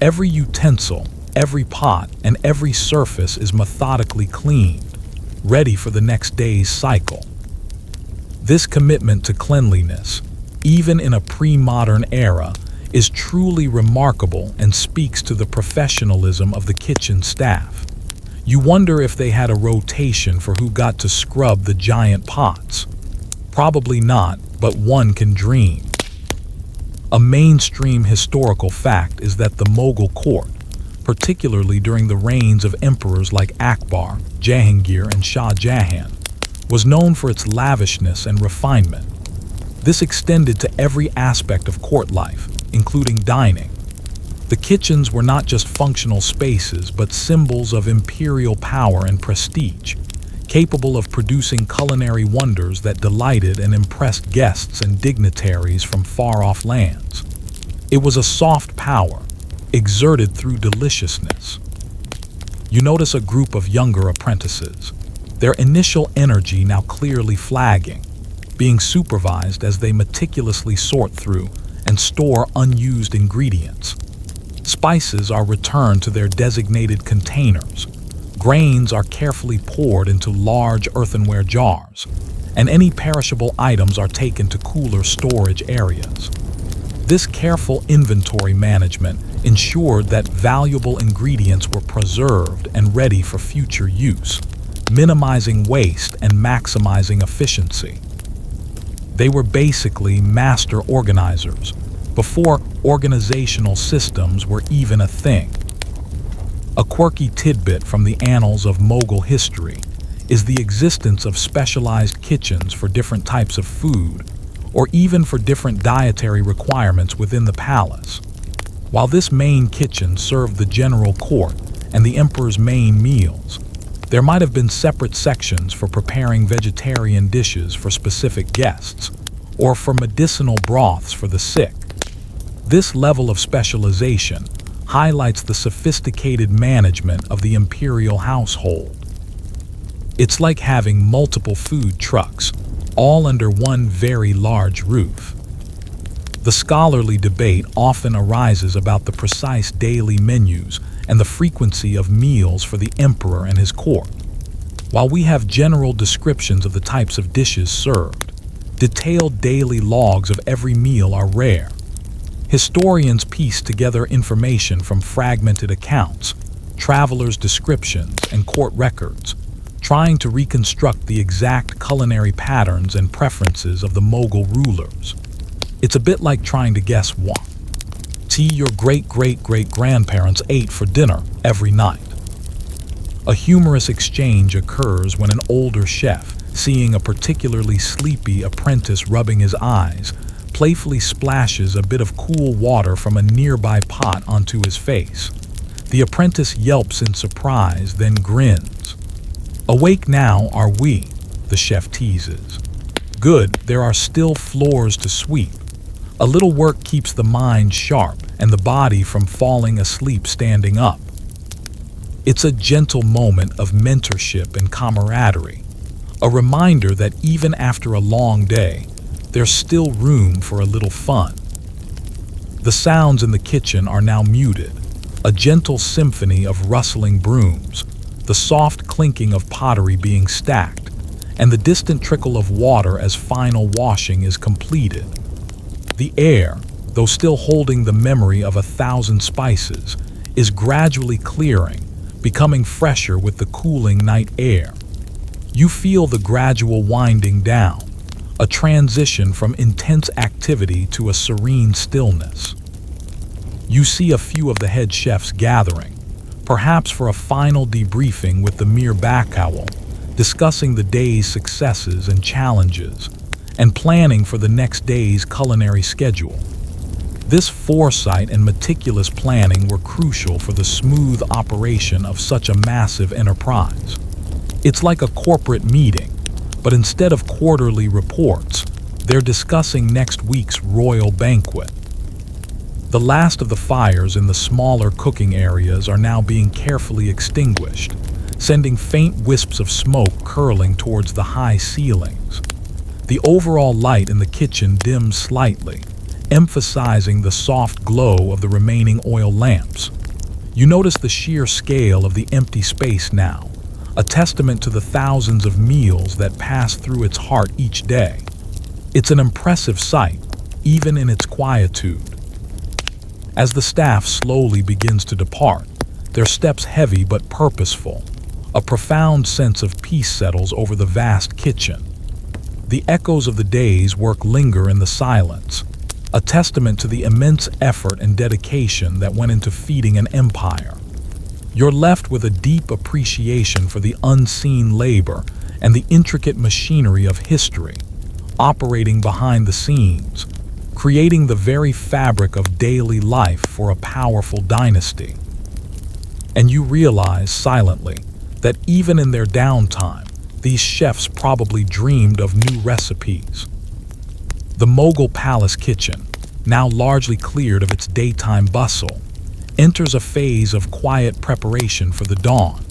Every utensil, every pot, and every surface is methodically cleaned, ready for the next day's cycle. This commitment to cleanliness, even in a pre-modern era, is truly remarkable and speaks to the professionalism of the kitchen staff. You wonder if they had a rotation for who got to scrub the giant pots. Probably not, but one can dream. A mainstream historical fact is that the Mughal court, particularly during the reigns of emperors like Akbar, Jahangir, and Shah Jahan, was known for its lavishness and refinement. This extended to every aspect of court life, including dining. The kitchens were not just functional spaces, but symbols of imperial power and prestige, capable of producing culinary wonders that delighted and impressed guests and dignitaries from far-off lands. It was a soft power, exerted through deliciousness. You notice a group of younger apprentices, their initial energy now clearly flagging. being supervised as they meticulously sort through and store unused ingredients. Spices are returned to their designated containers. Grains are carefully poured into large earthenware jars, and any perishable items are taken to cooler storage areas. This careful inventory management ensured that valuable ingredients were preserved and ready for future use, minimizing waste and maximizing efficiency. They were basically master organizers, before organizational systems were even a thing. A quirky tidbit from the annals of Mughal history is the existence of specialized kitchens for different types of food, or even for different dietary requirements within the palace. While this main kitchen served the general court and the emperor's main meals, there might have been separate sections for preparing vegetarian dishes for specific guests, or for medicinal broths for the sick. This level of specialization highlights the sophisticated management of the imperial household. It's like having multiple food trucks, all under one very large roof. The scholarly debate often arises about the precise daily menus and the frequency of meals for the emperor and his court. While we have general descriptions of the types of dishes served, detailed daily logs of every meal are rare. Historians piece together information from fragmented accounts, travelers' descriptions, and court records, trying to reconstruct the exact culinary patterns and preferences of the Mughal rulers. It's a bit like trying to guess what your great-great-great-grandparents ate for dinner every night. A humorous exchange occurs when an older chef, seeing a particularly sleepy apprentice rubbing his eyes, playfully splashes a bit of cool water from a nearby pot onto his face. The apprentice yelps in surprise, then grins. "Awake now, are we?" the chef teases. "Good, there are still floors to sweep. A little work keeps the mind sharp and the body from falling asleep standing up." It's a gentle moment of mentorship and camaraderie, a reminder that even after a long day, there's still room for a little fun. The sounds in the kitchen are now muted, a gentle symphony of rustling brooms, the soft clinking of pottery being stacked, and the distant trickle of water as final washing is completed. The air, though still holding the memory of 1,000 spices, is gradually clearing, becoming fresher with the cooling night air. You feel the gradual winding down, a transition from intense activity to a serene stillness. You see a few of the head chefs gathering, perhaps for a final debriefing with the Mir Bakowl, discussing the day's successes and challenges, and planning for the next day's culinary schedule. This foresight and meticulous planning were crucial for the smooth operation of such a massive enterprise. It's like a corporate meeting, but instead of quarterly reports, they're discussing next week's royal banquet. The last of the fires in the smaller cooking areas are now being carefully extinguished, sending faint wisps of smoke curling towards the high ceilings. The overall light in the kitchen dims slightly, emphasizing the soft glow of the remaining oil lamps. You notice the sheer scale of the empty space now, a testament to the thousands of meals that pass through its heart each day. It's an impressive sight, even in its quietude. As the staff slowly begins to depart, their steps heavy but purposeful, a profound sense of peace settles over the vast kitchen. The echoes of the day's work linger in the silence, a testament to the immense effort and dedication that went into feeding an empire. You're left with a deep appreciation for the unseen labor and the intricate machinery of history, operating behind the scenes, creating the very fabric of daily life for a powerful dynasty. And you realize silently that even in their downtime, these chefs probably dreamed of new recipes. The Mughal palace kitchen, now largely cleared of its daytime bustle, enters a phase of quiet preparation for the dawn.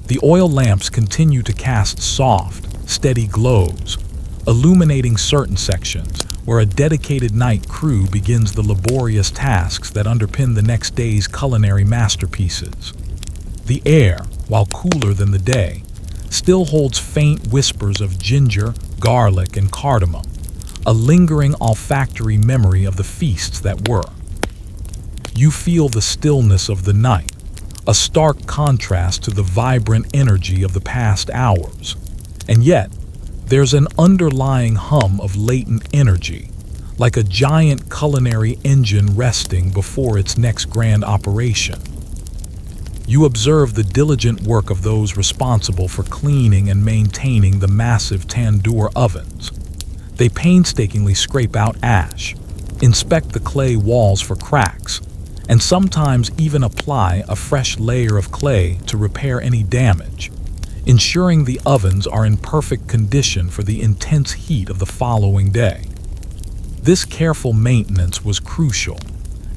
The oil lamps continue to cast soft, steady glows, illuminating certain sections where a dedicated night crew begins the laborious tasks that underpin the next day's culinary masterpieces. The air, while cooler than the day, still holds faint whispers of ginger, garlic, and cardamom, a lingering olfactory memory of the feasts that were. You feel the stillness of the night, a stark contrast to the vibrant energy of the past hours. And yet, there's an underlying hum of latent energy, like a giant culinary engine resting before its next grand operation. You observe the diligent work of those responsible for cleaning and maintaining the massive tandoor ovens. They painstakingly scrape out ash, inspect the clay walls for cracks, and sometimes even apply a fresh layer of clay to repair any damage, ensuring the ovens are in perfect condition for the intense heat of the following day. This careful maintenance was crucial,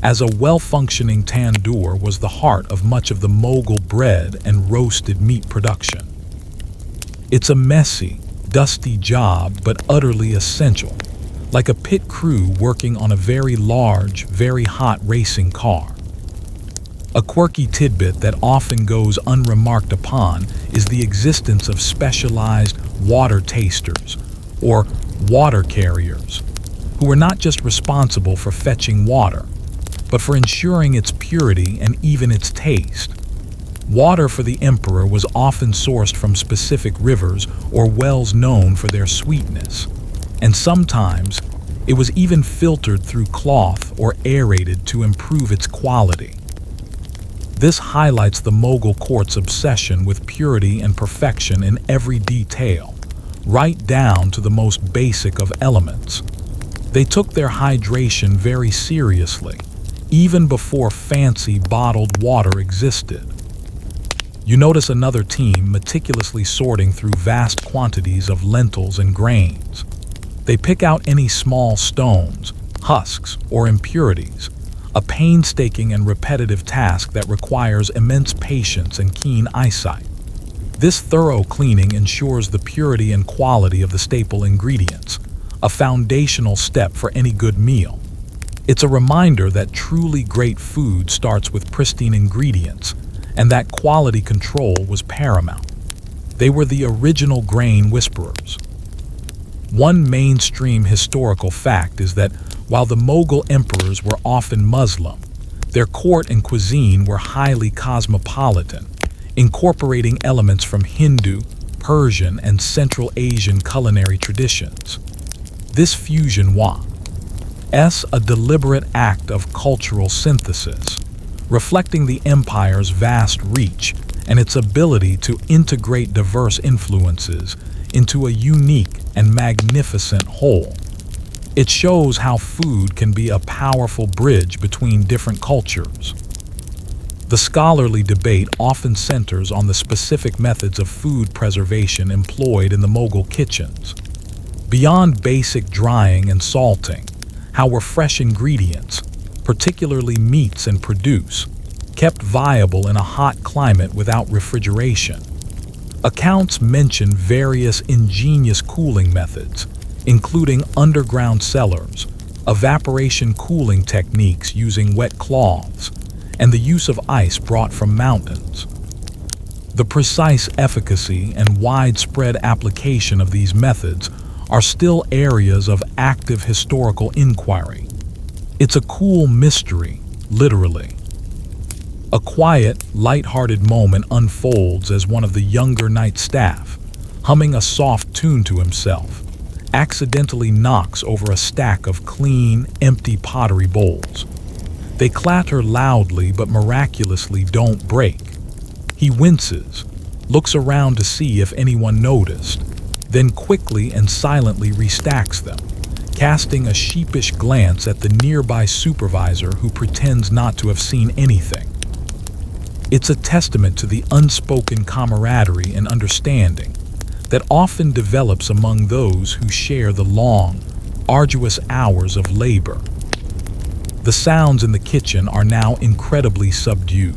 as a well-functioning tandoor was the heart of much of the Mughal bread and roasted meat production. It's a messy, dusty job, but utterly essential, like a pit crew working on a very large, very hot racing car. A quirky tidbit that often goes unremarked upon is the existence of specialized water tasters, or water carriers, who are not just responsible for fetching water, but for ensuring its purity and even its taste. Water for the emperor was often sourced from specific rivers or wells known for their sweetness, and sometimes it was even filtered through cloth or aerated to improve its quality. This highlights the Mughal court's obsession with purity and perfection in every detail, right down to the most basic of elements. They took their hydration very seriously, even before fancy bottled water existed. You notice another team meticulously sorting through vast quantities of lentils and grains. They pick out any small stones, husks, or impurities, a painstaking and repetitive task that requires immense patience and keen eyesight. This thorough cleaning ensures the purity and quality of the staple ingredients, a foundational step for any good meal. It's a reminder that truly great food starts with pristine ingredients, and that quality control was paramount. They were the original grain whisperers. One mainstream historical fact is that while the Mughal emperors were often Muslim, their court and cuisine were highly cosmopolitan, incorporating elements from Hindu, Persian, and Central Asian culinary traditions. This fusion was a deliberate act of cultural synthesis, reflecting the empire's vast reach and its ability to integrate diverse influences into a unique and magnificent whole. It shows how food can be a powerful bridge between different cultures. The scholarly debate often centers on the specific methods of food preservation employed in the Mughal kitchens. Beyond basic drying and salting, how were fresh ingredients, particularly meats and produce, kept viable in a hot climate without refrigeration? Accounts mention various ingenious cooling methods, including underground cellars, evaporation cooling techniques using wet cloths, and the use of ice brought from mountains. The precise efficacy and widespread application of these methods are still areas of active historical inquiry. It's a cool mystery, literally. A quiet, light-hearted moment unfolds as one of the younger night staff, humming a soft tune to himself, accidentally knocks over a stack of clean, empty pottery bowls. They clatter loudly but miraculously don't break. He winces, looks around to see if anyone noticed, then quickly and silently restacks them, casting a sheepish glance at the nearby supervisor who pretends not to have seen anything. It's a testament to the unspoken camaraderie and understanding that often develops among those who share the long, arduous hours of labor. The sounds in the kitchen are now incredibly subdued.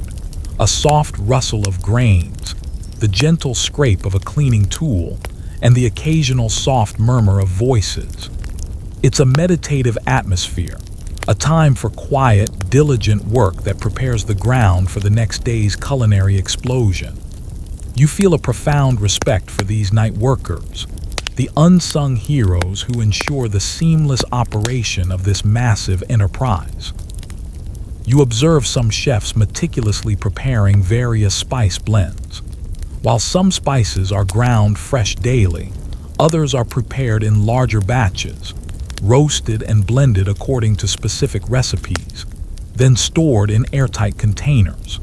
A soft rustle of grains, the gentle scrape of a cleaning tool, and the occasional soft murmur of voices. It's a meditative atmosphere, a time for quiet, diligent work that prepares the ground for the next day's culinary explosion. You feel a profound respect for these night workers, the unsung heroes who ensure the seamless operation of this massive enterprise. You observe some chefs meticulously preparing various spice blends. While some spices are ground fresh daily, others are prepared in larger batches, roasted and blended according to specific recipes, then stored in airtight containers.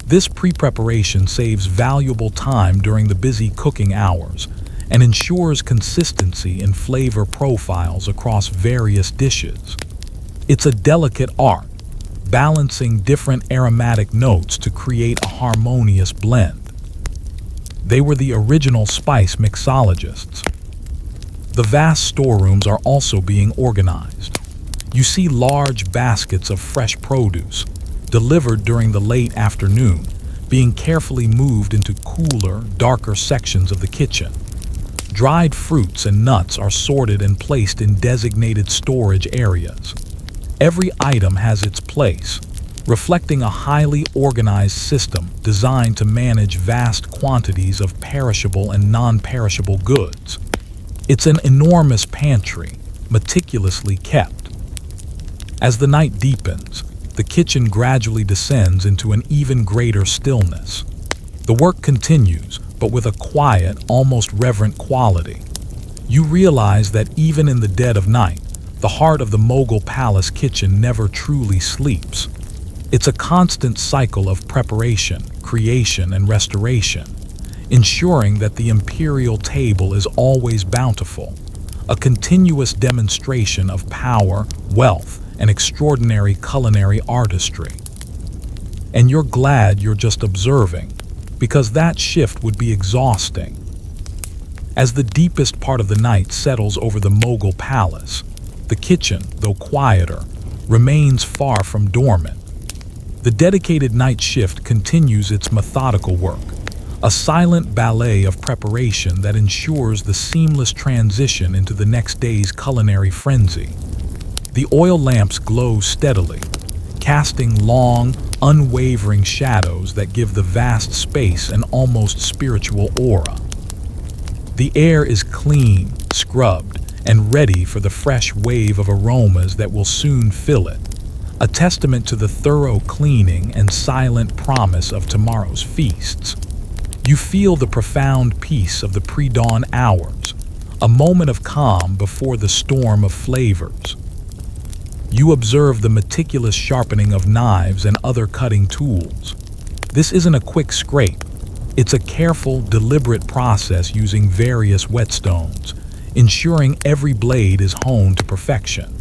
This pre-preparation saves valuable time during the busy cooking hours and ensures consistency in flavor profiles across various dishes. It's a delicate art, balancing different aromatic notes to create a harmonious blend. They were the original spice mixologists. The vast storerooms are also being organized. You see large baskets of fresh produce, delivered during the late afternoon, being carefully moved into cooler, darker sections of the kitchen. Dried fruits and nuts are sorted and placed in designated storage areas. Every item has its place, reflecting a highly organized system designed to manage vast quantities of perishable and non-perishable goods. It's an enormous pantry, meticulously kept. As the night deepens, the kitchen gradually descends into an even greater stillness. The work continues, but with a quiet, almost reverent quality. You realize that even in the dead of night, the heart of the Mughal palace kitchen never truly sleeps. It's a constant cycle of preparation, creation, and restoration, ensuring that the imperial table is always bountiful, a continuous demonstration of power, wealth, and extraordinary culinary artistry. And you're glad you're just observing, because that shift would be exhausting. As the deepest part of the night settles over the Mughal palace, the kitchen, though quieter, remains far from dormant. The dedicated night shift continues its methodical work, a silent ballet of preparation that ensures the seamless transition into the next day's culinary frenzy. The oil lamps glow steadily, casting long, unwavering shadows that give the vast space an almost spiritual aura. The air is clean, scrubbed, and ready for the fresh wave of aromas that will soon fill it, a testament to the thorough cleaning and silent promise of tomorrow's feasts. You feel the profound peace of the pre-dawn hours, a moment of calm before the storm of flavors. You observe the meticulous sharpening of knives and other cutting tools. This isn't a quick scrape. It's a careful, deliberate process using various whetstones, ensuring every blade is honed to perfection.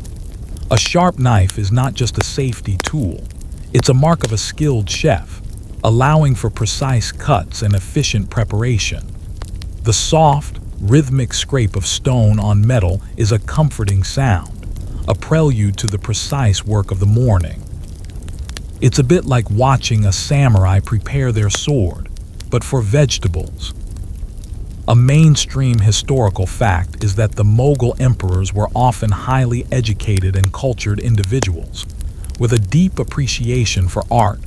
A sharp knife is not just a safety tool, it's a mark of a skilled chef, allowing for precise cuts and efficient preparation. The soft, rhythmic scrape of stone on metal is a comforting sound, a prelude to the precise work of the morning. It's a bit like watching a samurai prepare their sword, but for vegetables. A mainstream historical fact is that the Mughal emperors were often highly educated and cultured individuals, with a deep appreciation for art,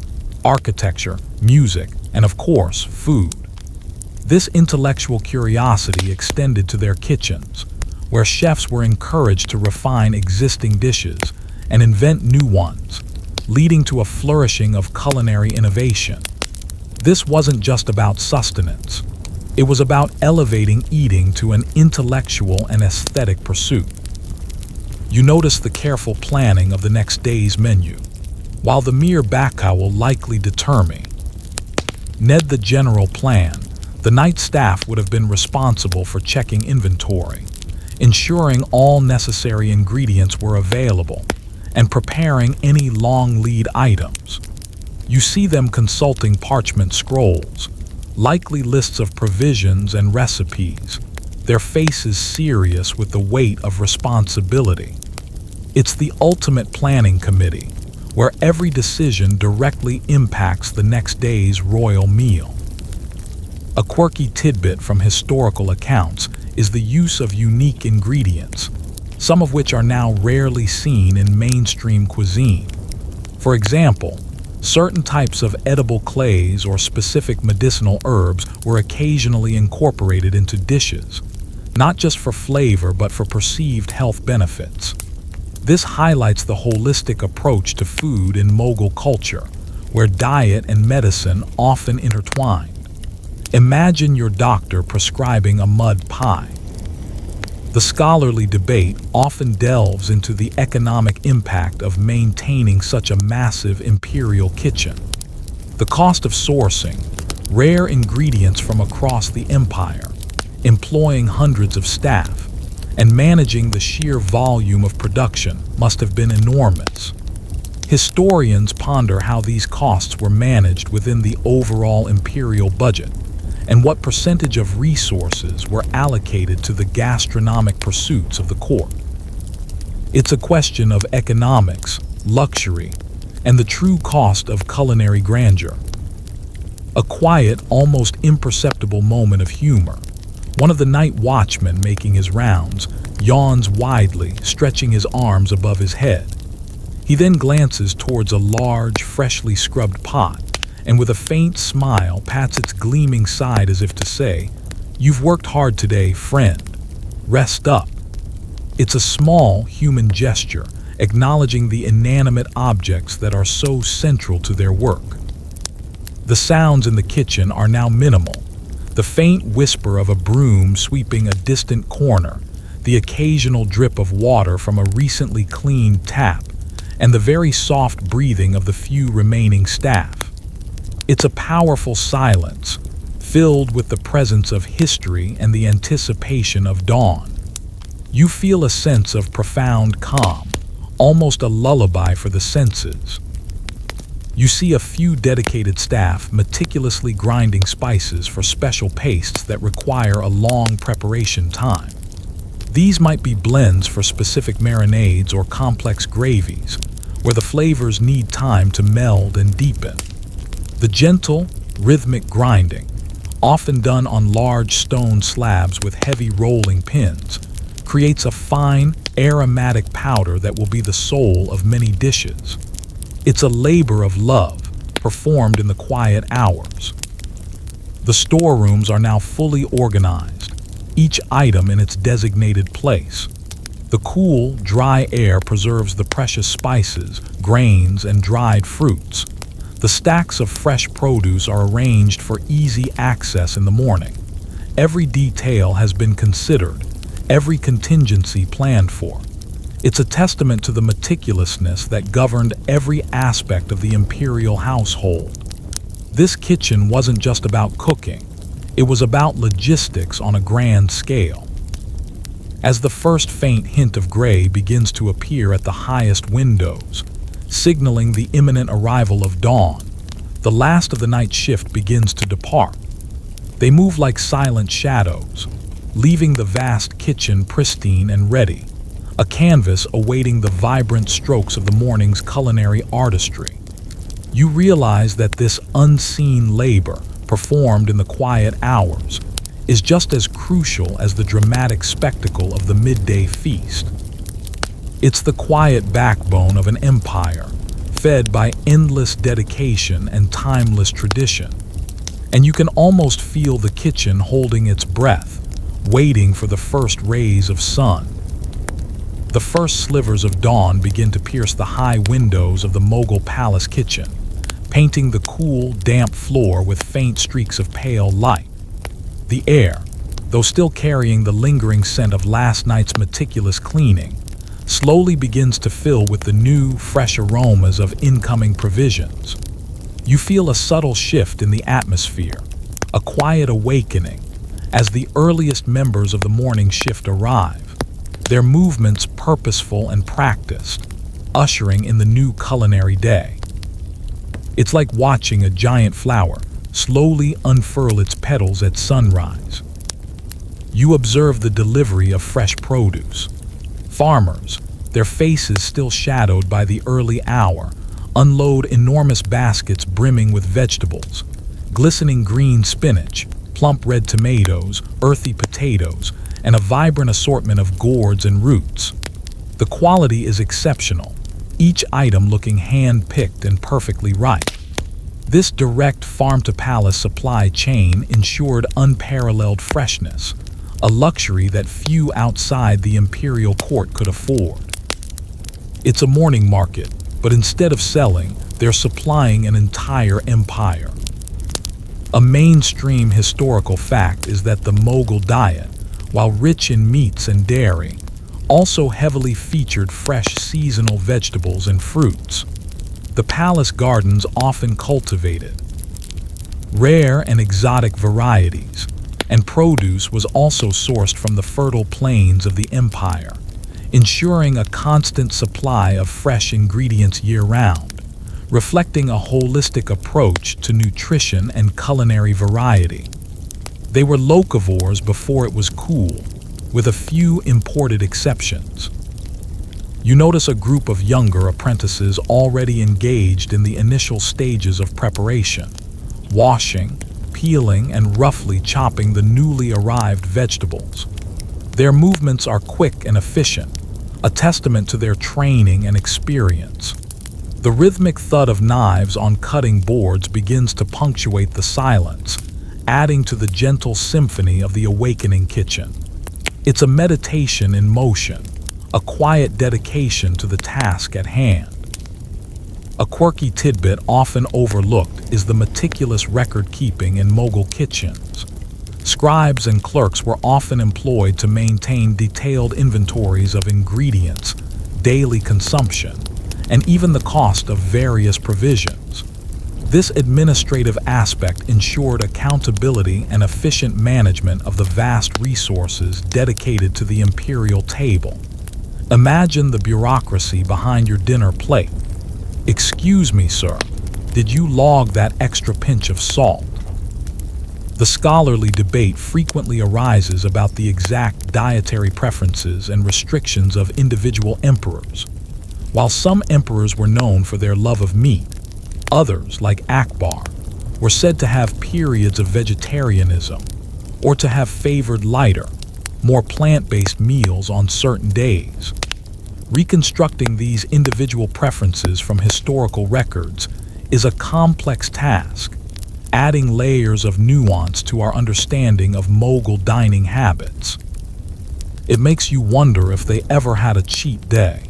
architecture, music, and of course, food. This intellectual curiosity extended to their kitchens, where chefs were encouraged to refine existing dishes and invent new ones, leading to a flourishing of culinary innovation. This wasn't just about sustenance. It was about elevating eating to an intellectual and aesthetic pursuit. You notice the careful planning of the next day's menu. While the mere backhoe will likely deter me, Ned the general plan, the night staff would have been responsible for checking inventory, ensuring all necessary ingredients were available, and preparing any long lead items. You see them consulting parchment scrolls, likely lists of provisions and recipes, their faces serious with the weight of responsibility. It's the ultimate planning committee, where every decision directly impacts the next day's royal meal. A quirky tidbit from historical accounts is the use of unique ingredients, some of which are now rarely seen in mainstream cuisine. For example, certain types of edible clays or specific medicinal herbs were occasionally incorporated into dishes, not just for flavor but for perceived health benefits. This highlights the holistic approach to food in Mughal culture, where diet and medicine often intertwined. Imagine your doctor prescribing a mud pie. The scholarly debate often delves into the economic impact of maintaining such a massive imperial kitchen. The cost of sourcing rare ingredients from across the empire, employing hundreds of staff, and managing the sheer volume of production must have been enormous. Historians ponder how these costs were managed within the overall imperial budget, and what percentage of resources were allocated to the gastronomic pursuits of the court. It's a question of economics, luxury, and the true cost of culinary grandeur. A quiet, almost imperceptible moment of humor. One of the night watchmen making his rounds yawns widely, stretching his arms above his head. He then glances towards a large, freshly scrubbed pot, and with a faint smile pats its gleaming side as if to say, "You've worked hard today, friend. Rest up." It's a small human gesture, acknowledging the inanimate objects that are so central to their work. The sounds in the kitchen are now minimal. The faint whisper of a broom sweeping a distant corner, the occasional drip of water from a recently cleaned tap, and the very soft breathing of the few remaining staff. It's a powerful silence, filled with the presence of history and the anticipation of dawn. You feel a sense of profound calm, almost a lullaby for the senses. You see a few dedicated staff meticulously grinding spices for special pastes that require a long preparation time. These might be blends for specific marinades or complex gravies, where the flavors need time to meld and deepen. The gentle, rhythmic grinding, often done on large stone slabs with heavy rolling pins, creates a fine, aromatic powder that will be the soul of many dishes. It's a labor of love, performed in the quiet hours. The storerooms are now fully organized, each item in its designated place. The cool, dry air preserves the precious spices, grains, and dried fruits. The stacks of fresh produce are arranged for easy access in the morning. Every detail has been considered, every contingency planned for. It's a testament to the meticulousness that governed every aspect of the imperial household. This kitchen wasn't just about cooking, it was about logistics on a grand scale. As the first faint hint of gray begins to appear at the highest windows, signaling the imminent arrival of dawn, the last of the night shift begins to depart. They move like silent shadows, leaving the vast kitchen pristine and ready, a canvas awaiting the vibrant strokes of the morning's culinary artistry. You realize that this unseen labor, performed in the quiet hours, is just as crucial as the dramatic spectacle of the midday feast. It's the quiet backbone of an empire, fed by endless dedication and timeless tradition. And you can almost feel the kitchen holding its breath, waiting for the first rays of sun. The first slivers of dawn begin to pierce the high windows of the Mughal palace kitchen, painting the cool, damp floor with faint streaks of pale light. The air, though still carrying the lingering scent of last night's meticulous cleaning, slowly begins to fill with the new, fresh aromas of incoming provisions. You feel a subtle shift in the atmosphere, a quiet awakening, as the earliest members of the morning shift arrive, their movements purposeful and practiced, ushering in the new culinary day. It's like watching a giant flower slowly unfurl its petals at sunrise. You observe the delivery of fresh produce. Farmers, their faces still shadowed by the early hour, unload enormous baskets brimming with vegetables, glistening green spinach, plump red tomatoes, earthy potatoes, and a vibrant assortment of gourds and roots. The quality is exceptional, each item looking hand-picked and perfectly ripe. This direct farm-to-palace supply chain ensured unparalleled freshness, a luxury that few outside the imperial court could afford. It's a morning market, but instead of selling, they're supplying an entire empire. A mainstream historical fact is that the Mughal diet, while rich in meats and dairy, also heavily featured fresh seasonal vegetables and fruits. The palace gardens often cultivated rare and exotic varieties, and produce was also sourced from the fertile plains of the empire, ensuring a constant supply of fresh ingredients year-round, reflecting a holistic approach to nutrition and culinary variety. They were locavores before it was cool, with a few imported exceptions. You notice a group of younger apprentices already engaged in the initial stages of preparation, washing, peeling, and roughly chopping the newly arrived vegetables. Their movements are quick and efficient, a testament to their training and experience. The rhythmic thud of knives on cutting boards begins to punctuate the silence, adding to the gentle symphony of the awakening kitchen. It's a meditation in motion, a quiet dedication to the task at hand. A quirky tidbit often overlooked is the meticulous record-keeping in Mughal kitchens. Scribes and clerks were often employed to maintain detailed inventories of ingredients, daily consumption, and even the cost of various provisions. This administrative aspect ensured accountability and efficient management of the vast resources dedicated to the imperial table. Imagine the bureaucracy behind your dinner plate. "Excuse me, sir, did you log that extra pinch of salt?" The scholarly debate frequently arises about the exact dietary preferences and restrictions of individual emperors. While some emperors were known for their love of meat, others, like Akbar, were said to have periods of vegetarianism, or to have favored lighter, more plant-based meals on certain days. Reconstructing these individual preferences from historical records is a complex task, adding layers of nuance to our understanding of Mughal dining habits. It makes you wonder if they ever had a cheat day.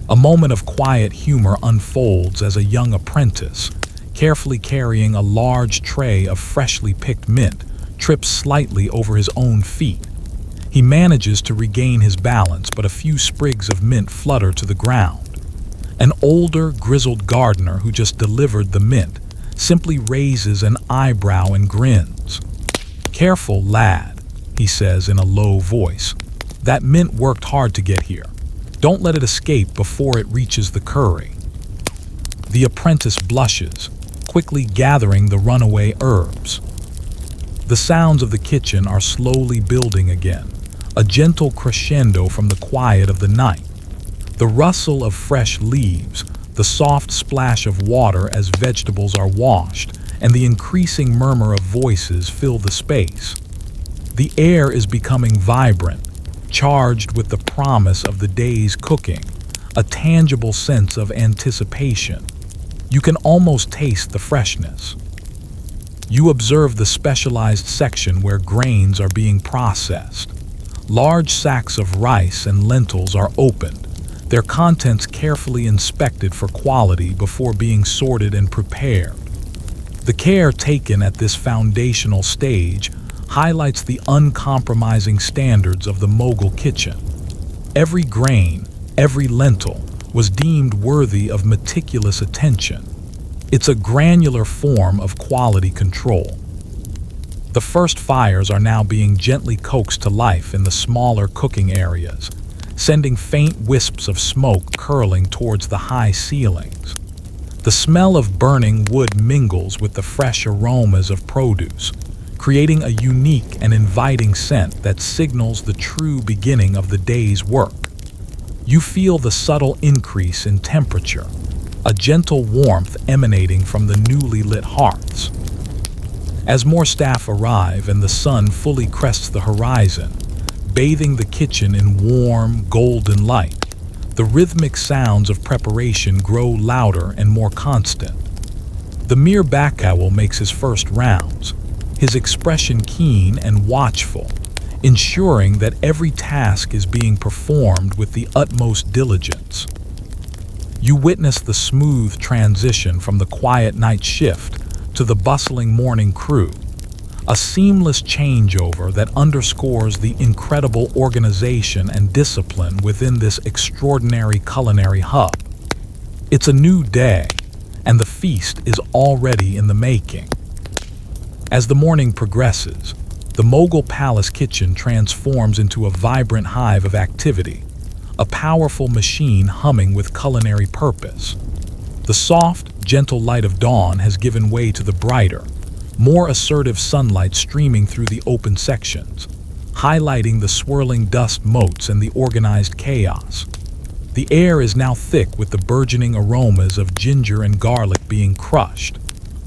A moment of quiet humor unfolds as a young apprentice, carefully carrying a large tray of freshly picked mint, trips slightly over his own feet. He manages to regain his balance, but a few sprigs of mint flutter to the ground. An older, grizzled gardener who just delivered the mint simply raises an eyebrow and grins. "Careful, lad," he says in a low voice. "That mint worked hard to get here. Don't let it escape before it reaches the curry." The apprentice blushes, quickly gathering the runaway herbs. The sounds of the kitchen are slowly building again, a gentle crescendo from the quiet of the night. The rustle of fresh leaves, the soft splash of water as vegetables are washed, and the increasing murmur of voices fill the space. The air is becoming vibrant, charged with the promise of the day's cooking, a tangible sense of anticipation. You can almost taste the freshness. You observe the specialized section where grains are being processed. Large sacks of rice and lentils are opened, their contents carefully inspected for quality before being sorted and prepared. The care taken at this foundational stage highlights the uncompromising standards of the Mughal kitchen. Every grain, every lentil, was deemed worthy of meticulous attention. It's a granular form of quality control. The first fires are now being gently coaxed to life in the smaller cooking areas, sending faint wisps of smoke curling towards the high ceilings. The smell of burning wood mingles with the fresh aromas of produce, creating a unique and inviting scent that signals the true beginning of the day's work. You feel the subtle increase in temperature, a gentle warmth emanating from the newly lit hearths. As more staff arrive and the sun fully crests the horizon, bathing the kitchen in warm, golden light, the rhythmic sounds of preparation grow louder and more constant. The mere Backowl makes his first rounds, his expression keen and watchful, ensuring that every task is being performed with the utmost diligence. You witness the smooth transition from the quiet night shift to the bustling morning crew, a seamless changeover that underscores the incredible organization and discipline within this extraordinary culinary hub. It's a new day, and the feast is already in the making. As the morning progresses, the Mughal palace kitchen transforms into a vibrant hive of activity, a powerful machine humming with culinary purpose. The soft, gentle light of dawn has given way to the brighter, more assertive sunlight streaming through the open sections, highlighting the swirling dust motes and the organized chaos. The air is now thick with the burgeoning aromas of ginger and garlic being crushed,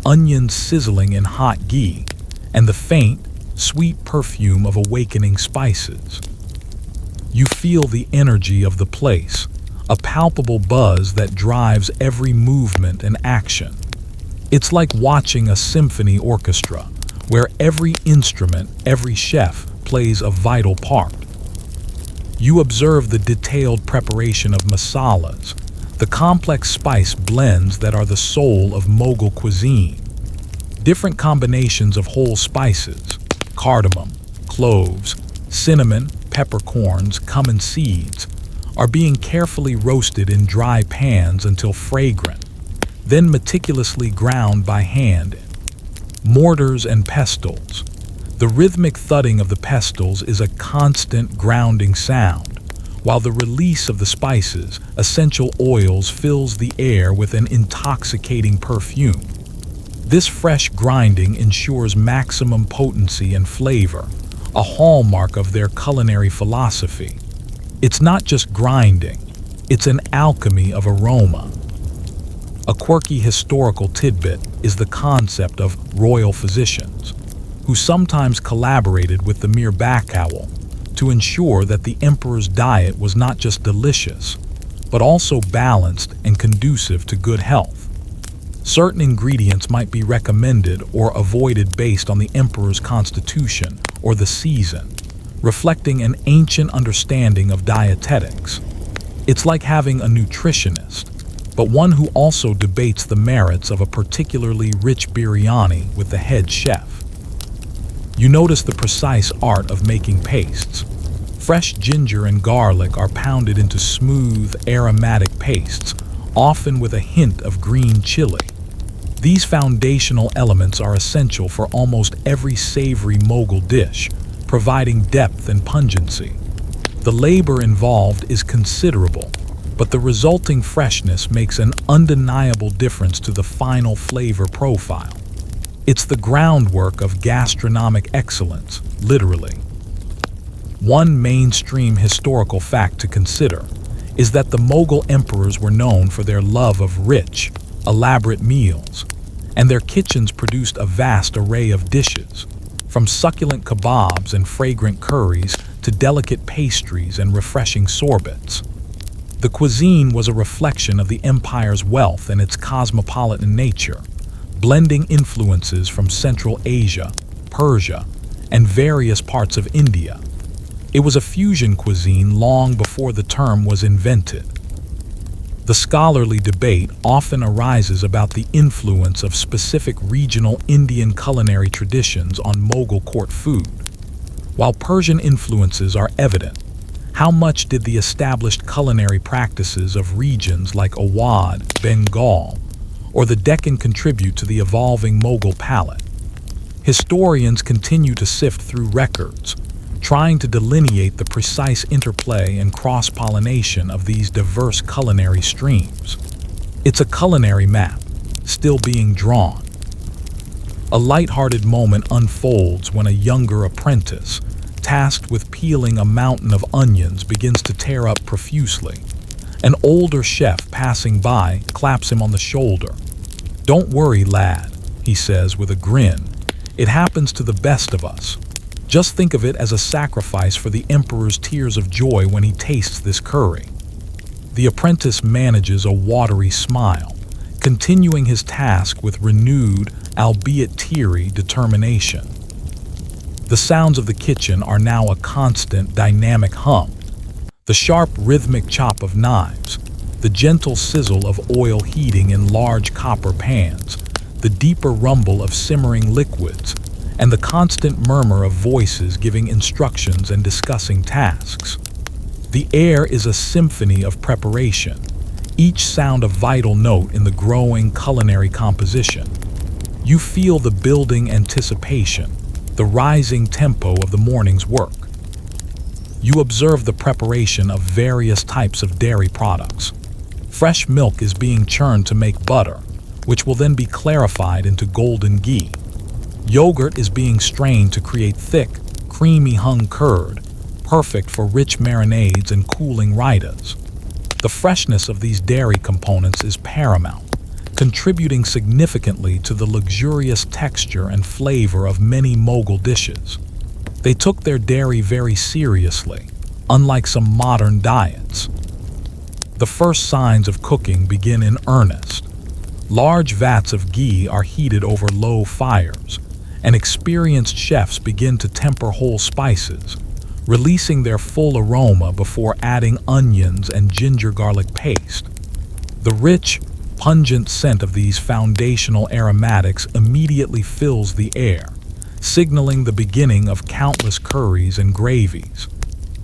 onions sizzling in hot ghee, and the faint, sweet perfume of awakening spices. You feel the energy of the place, a palpable buzz that drives every movement and action. It's like watching a symphony orchestra, where every instrument, every chef plays a vital part. You observe the detailed preparation of masalas, the complex spice blends that are the soul of Mughal cuisine. Different combinations of whole spices, cardamom, cloves, cinnamon, peppercorns, cumin seeds, are being carefully roasted in dry pans until fragrant, then meticulously ground by hand. Mortars and pestles. The rhythmic thudding of the pestles is a constant grounding sound, while the release of the spices, essential oils, fills the air with an intoxicating perfume. This fresh grinding ensures maximum potency and flavor, a hallmark of their culinary philosophy. It's not just grinding, it's an alchemy of aroma. A quirky historical tidbit is the concept of royal physicians, who sometimes collaborated with the Mir Backowl to ensure that the emperor's diet was not just delicious, but also balanced and conducive to good health. Certain ingredients might be recommended or avoided based on the emperor's constitution or the season, reflecting an ancient understanding of dietetics. It's like having a nutritionist, but one who also debates the merits of a particularly rich biryani with the head chef. You notice the precise art of making pastes. Fresh ginger and garlic are pounded into smooth, aromatic pastes, often with a hint of green chili. These foundational elements are essential for almost every savory Mughal dish, providing depth and pungency. The labor involved is considerable, but the resulting freshness makes an undeniable difference to the final flavor profile. It's the groundwork of gastronomic excellence, literally. One mainstream historical fact to consider is that the Mughal emperors were known for their love of rich, elaborate meals, and their kitchens produced a vast array of dishes, from succulent kebabs and fragrant curries to delicate pastries and refreshing sorbets. The cuisine was a reflection of the empire's wealth and its cosmopolitan nature, blending influences from Central Asia, Persia, and various parts of India. It was a fusion cuisine long before the term was invented. The scholarly debate often arises about the influence of specific regional Indian culinary traditions on Mughal court food. While Persian influences are evident, how much did the established culinary practices of regions like Awadh, Bengal, or the Deccan contribute to the evolving Mughal palate? Historians continue to sift through records, trying to delineate the precise interplay and cross-pollination of these diverse culinary streams. It's a culinary map, still being drawn. A light-hearted moment unfolds when a younger apprentice, tasked with peeling a mountain of onions, begins to tear up profusely. An older chef passing by claps him on the shoulder. "Don't worry, lad," he says with a grin. It happens to the best of us. Just think of it as a sacrifice for the emperor's tears of joy when he tastes this curry. The apprentice manages a watery smile, continuing his task with renewed, albeit teary, determination. The sounds of the kitchen are now a constant, dynamic hum. The sharp, rhythmic chop of knives, the gentle sizzle of oil heating in large copper pans, the deeper rumble of simmering liquids, and the constant murmur of voices giving instructions and discussing tasks. The air is a symphony of preparation, each sound a vital note in the growing culinary composition. You feel the building anticipation, the rising tempo of the morning's work. You observe the preparation of various types of dairy products. Fresh milk is being churned to make butter, which will then be clarified into golden ghee. Yogurt is being strained to create thick, creamy hung curd, perfect for rich marinades and cooling raitas. The freshness of these dairy components is paramount, contributing significantly to the luxurious texture and flavor of many Mughal dishes. They took their dairy very seriously, unlike some modern diets. The first signs of cooking begin in earnest. Large vats of ghee are heated over low fires, and experienced chefs begin to temper whole spices, releasing their full aroma before adding onions and ginger garlic paste. The rich, pungent scent of these foundational aromatics immediately fills the air, signaling the beginning of countless curries and gravies.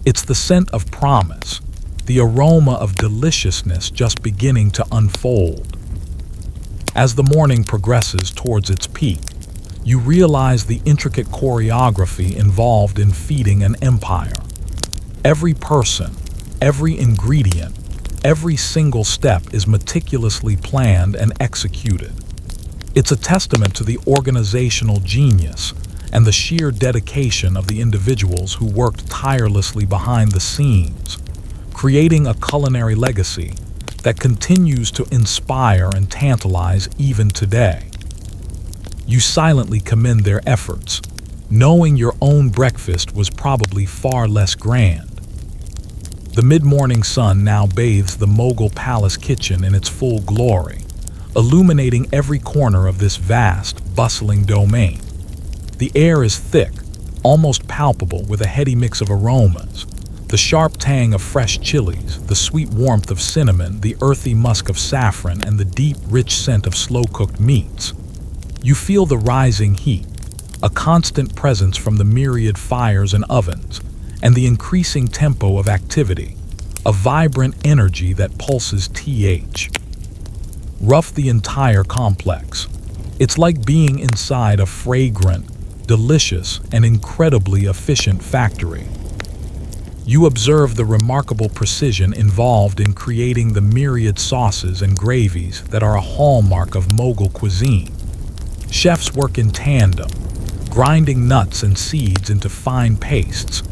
It's the scent of promise, the aroma of deliciousness just beginning to unfold. As the morning progresses towards its peak, you realize the intricate choreography involved in feeding an empire. Every person, every ingredient, every single step is meticulously planned and executed. It's a testament to the organizational genius and the sheer dedication of the individuals who worked tirelessly behind the scenes, creating a culinary legacy that continues to inspire and tantalize even today. You silently commend their efforts, knowing your own breakfast was probably far less grand. The mid-morning sun now bathes the Mughal palace kitchen in its full glory, illuminating every corner of this vast, bustling domain. The air is thick, almost palpable, with a heady mix of aromas. The sharp tang of fresh chilies, the sweet warmth of cinnamon, the earthy musk of saffron, and the deep, rich scent of slow-cooked meats. You feel the rising heat, a constant presence from the myriad fires and ovens, and the increasing tempo of activity, a vibrant energy that pulses rough the entire complex. It's like being inside a fragrant, delicious, and incredibly efficient factory. You observe the remarkable precision involved in creating the myriad sauces and gravies that are a hallmark of Mughal cuisine. Chefs work in tandem, grinding nuts and seeds into fine pastes,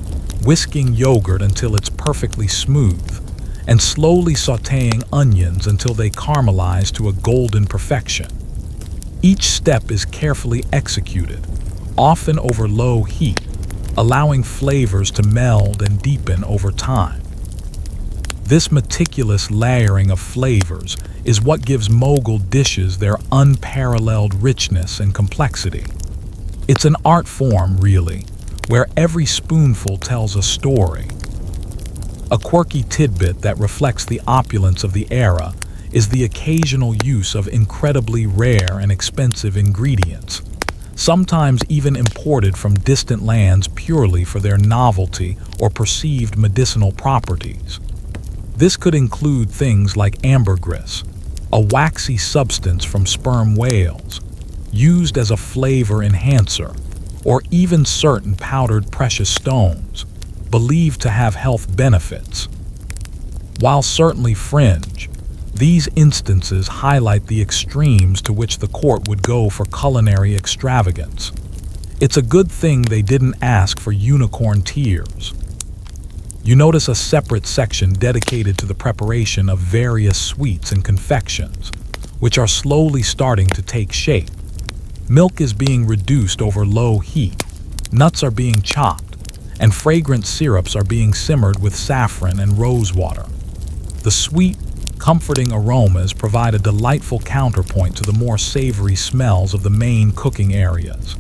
whisking yogurt until it's perfectly smooth, and slowly sautéing onions until they caramelize to a golden perfection. Each step is carefully executed, often over low heat, allowing flavors to meld and deepen over time. This meticulous layering of flavors is what gives Mughal dishes their unparalleled richness and complexity. It's an art form, really, where every spoonful tells a story. A quirky tidbit that reflects the opulence of the era is the occasional use of incredibly rare and expensive ingredients, sometimes even imported from distant lands purely for their novelty or perceived medicinal properties. This could include things like ambergris, a waxy substance from sperm whales, used as a flavor enhancer, or even certain powdered precious stones, believed to have health benefits. While certainly fringe, these instances highlight the extremes to which the court would go for culinary extravagance. It's a good thing they didn't ask for unicorn tears. You notice a separate section dedicated to the preparation of various sweets and confections, which are slowly starting to take shape. Milk is being reduced over low heat, nuts are being chopped, and fragrant syrups are being simmered with saffron and rose water. The sweet, comforting aromas provide a delightful counterpoint to the more savory smells of the main cooking areas.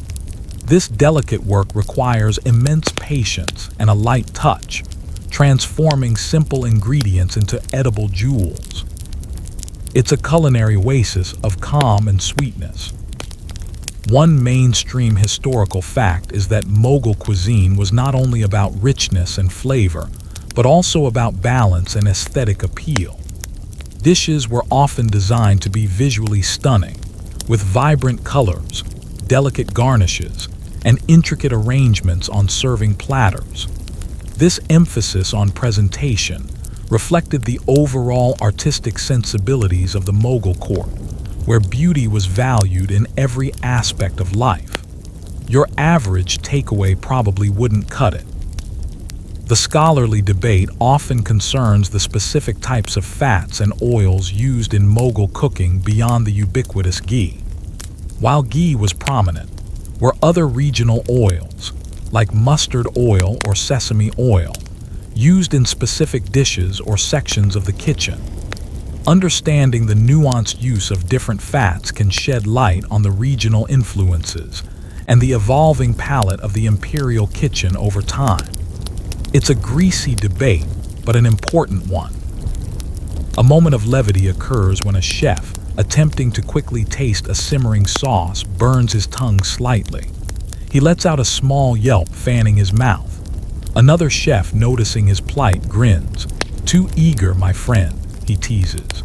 This delicate work requires immense patience and a light touch, transforming simple ingredients into edible jewels. It's a culinary oasis of calm and sweetness. One mainstream historical fact is that Mughal cuisine was not only about richness and flavor, but also about balance and aesthetic appeal. Dishes were often designed to be visually stunning, with vibrant colors, delicate garnishes, and intricate arrangements on serving platters. This emphasis on presentation reflected the overall artistic sensibilities of the Mughal court, where beauty was valued in every aspect of life. Your average takeaway probably wouldn't cut it. The scholarly debate often concerns the specific types of fats and oils used in Mughal cooking beyond the ubiquitous ghee. While ghee was prominent, were other regional oils, like mustard oil or sesame oil, used in specific dishes or sections of the kitchen. Understanding the nuanced use of different fats can shed light on the regional influences and the evolving palate of the imperial kitchen over time. It's a greasy debate, but an important one. A moment of levity occurs when a chef, attempting to quickly taste a simmering sauce, burns his tongue slightly. He lets out a small yelp, fanning his mouth. Another chef, noticing his plight, grins. "Too eager, my friend," he teases.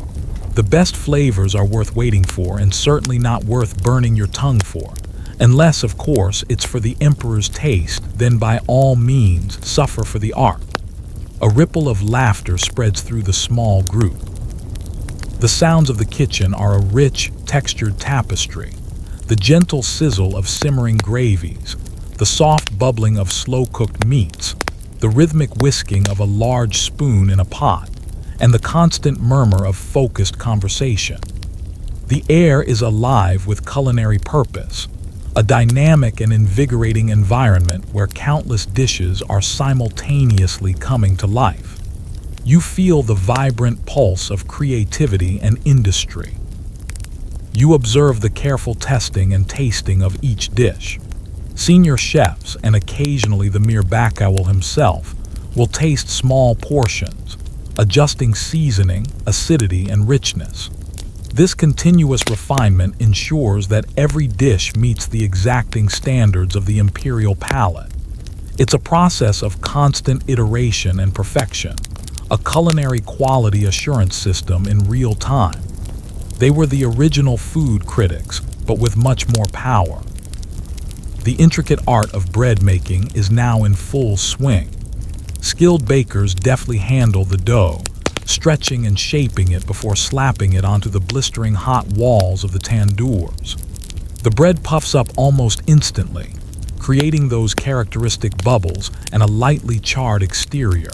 "The best flavors are worth waiting for and certainly not worth burning your tongue for. Unless, of course, it's for the emperor's taste, then by all means suffer for the art." A ripple of laughter spreads through the small group. The sounds of the kitchen are a rich, textured tapestry. The gentle sizzle of simmering gravies, the soft bubbling of slow-cooked meats, the rhythmic whisking of a large spoon in a pot, and the constant murmur of focused conversation. The air is alive with culinary purpose, a dynamic and invigorating environment where countless dishes are simultaneously coming to life. You feel the vibrant pulse of creativity and industry. You observe the careful testing and tasting of each dish. Senior chefs, and occasionally the mere backowl himself, will taste small portions, adjusting seasoning, acidity, and richness. This continuous refinement ensures that every dish meets the exacting standards of the imperial palate. It's a process of constant iteration and perfection, a culinary quality assurance system in real time. They were the original food critics, but with much more power. The intricate art of bread making is now in full swing. Skilled bakers deftly handle the dough, stretching and shaping it before slapping it onto the blistering hot walls of the tandoors. The bread puffs up almost instantly, creating those characteristic bubbles and a lightly charred exterior.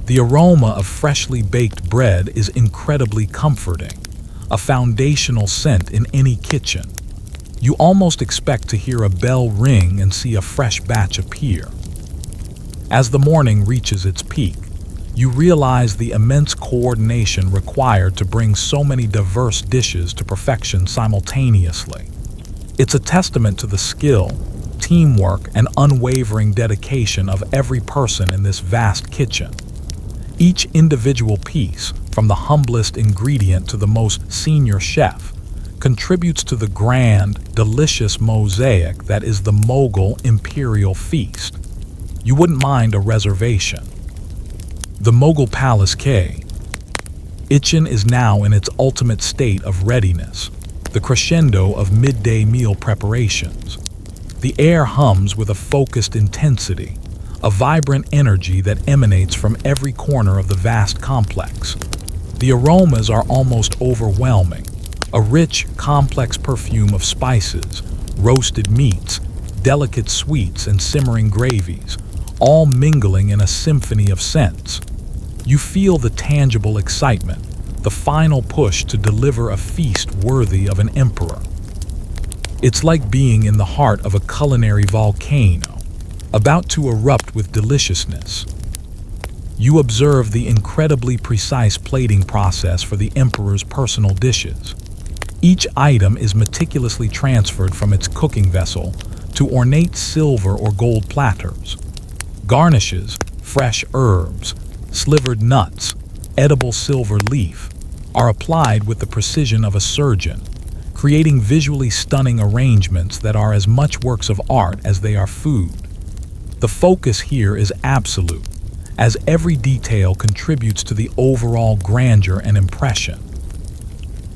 The aroma of freshly baked bread is incredibly comforting, a foundational scent in any kitchen. You almost expect to hear a bell ring and see a fresh batch appear. As the morning reaches its peak, you realize the immense coordination required to bring so many diverse dishes to perfection simultaneously. It's a testament to the skill, teamwork, and unwavering dedication of every person in this vast kitchen. Each individual piece, from the humblest ingredient to the most senior chef, contributes to the grand, delicious mosaic that is the Mughal imperial feast. You wouldn't mind a reservation. The Mughal Palace kitchen is now in its ultimate state of readiness, the crescendo of midday meal preparations. The air hums with a focused intensity, a vibrant energy that emanates from every corner of the vast complex. The aromas are almost overwhelming, a rich, complex perfume of spices, roasted meats, delicate sweets, and simmering gravies, all mingling in a symphony of scents. You feel the tangible excitement, the final push to deliver a feast worthy of an emperor. It's like being in the heart of a culinary volcano, about to erupt with deliciousness. You observe the incredibly precise plating process for the emperor's personal dishes. Each item is meticulously transferred from its cooking vessel to ornate silver or gold platters. Garnishes, fresh herbs, slivered nuts, edible silver leaf, are applied with the precision of a surgeon, creating visually stunning arrangements that are as much works of art as they are food. The focus here is absolute, as every detail contributes to the overall grandeur and impression.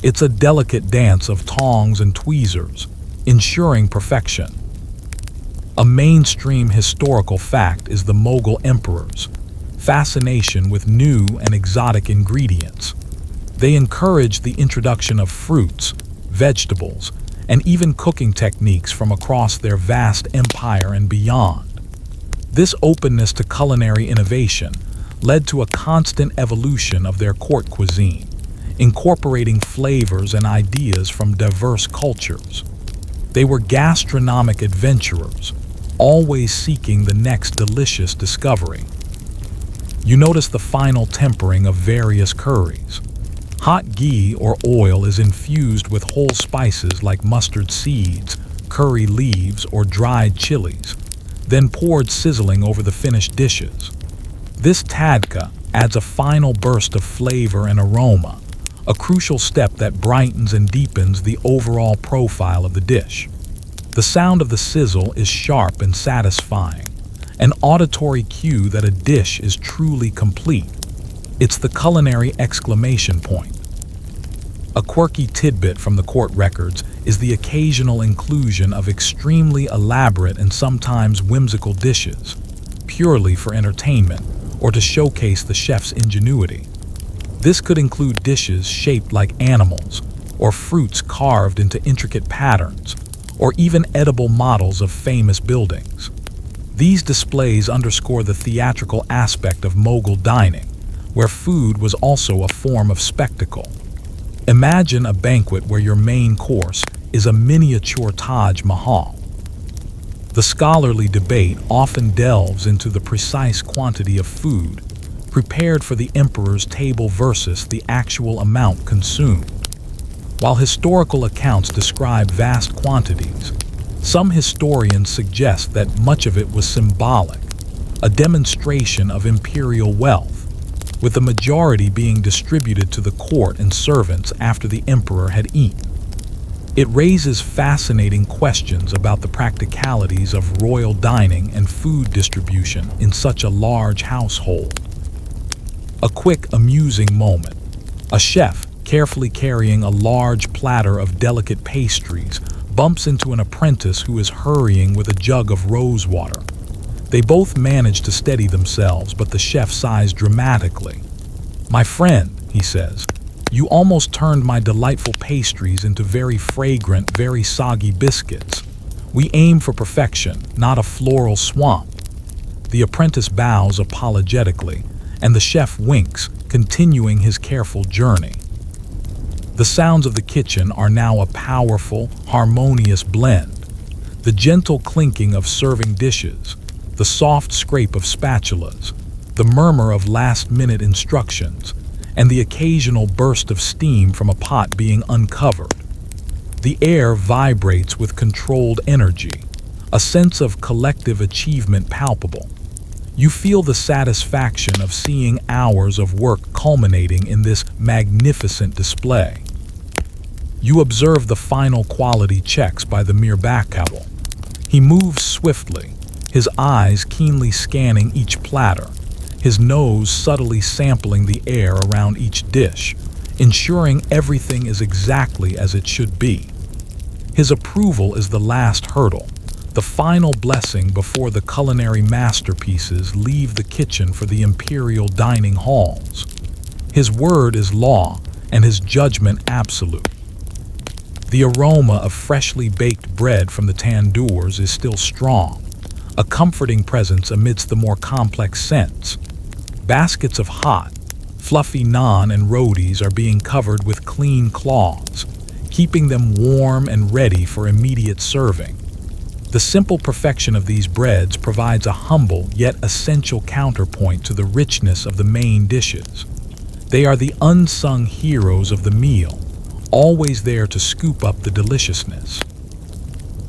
It's a delicate dance of tongs and tweezers, ensuring perfection. A mainstream historical fact is the Mughal emperors' fascination with new and exotic ingredients. They encouraged the introduction of fruits, vegetables, and even cooking techniques from across their vast empire and beyond. This openness to culinary innovation led to a constant evolution of their court cuisine, incorporating flavors and ideas from diverse cultures. They were gastronomic adventurers, always seeking the next delicious discovery. You notice the final tempering of various curries. Hot ghee or oil is infused with whole spices like mustard seeds, curry leaves, or dried chilies, then poured sizzling over the finished dishes. This tadka adds a final burst of flavor and aroma, a crucial step that brightens and deepens the overall profile of the dish. The sound of the sizzle is sharp and satisfying, an auditory cue that a dish is truly complete. It's the culinary exclamation point. A quirky tidbit from the court records is the occasional inclusion of extremely elaborate and sometimes whimsical dishes, purely for entertainment or to showcase the chef's ingenuity. This could include dishes shaped like animals, or fruits carved into intricate patterns, or even edible models of famous buildings. These displays underscore the theatrical aspect of Mughal dining, where food was also a form of spectacle. Imagine a banquet where your main course is a miniature Taj Mahal. The scholarly debate often delves into the precise quantity of food prepared for the emperor's table versus the actual amount consumed. While historical accounts describe vast quantities, some historians suggest that much of it was symbolic, a demonstration of imperial wealth, with the majority being distributed to the court and servants after the emperor had eaten. It raises fascinating questions about the practicalities of royal dining and food distribution in such a large household. A quick, amusing moment. A chef, carefully carrying a large platter of delicate pastries, bumps into an apprentice who is hurrying with a jug of rose water. They both manage to steady themselves, but the chef sighs dramatically. "My friend," he says, "you almost turned my delightful pastries into very fragrant, very soggy biscuits. We aim for perfection, not a floral swamp." The apprentice bows apologetically, and the chef winks, continuing his careful journey. The sounds of the kitchen are now a powerful, harmonious blend. The gentle clinking of serving dishes, the soft scrape of spatulas, the murmur of last-minute instructions, and the occasional burst of steam from a pot being uncovered. The air vibrates with controlled energy, a sense of collective achievement palpable. You feel the satisfaction of seeing hours of work culminating in this magnificent display. You observe the final quality checks by the Mirbakabal. He moves swiftly, his eyes keenly scanning each platter, his nose subtly sampling the air around each dish, ensuring everything is exactly as it should be. His approval is the last hurdle, the final blessing before the culinary masterpieces leave the kitchen for the imperial dining halls. His word is law, and his judgment absolute. The aroma of freshly baked bread from the tandoors is still strong, a comforting presence amidst the more complex scents. Baskets of hot, fluffy naan and rotis are being covered with clean cloths, keeping them warm and ready for immediate serving. The simple perfection of these breads provides a humble yet essential counterpoint to the richness of the main dishes. They are the unsung heroes of the meal, always there to scoop up the deliciousness.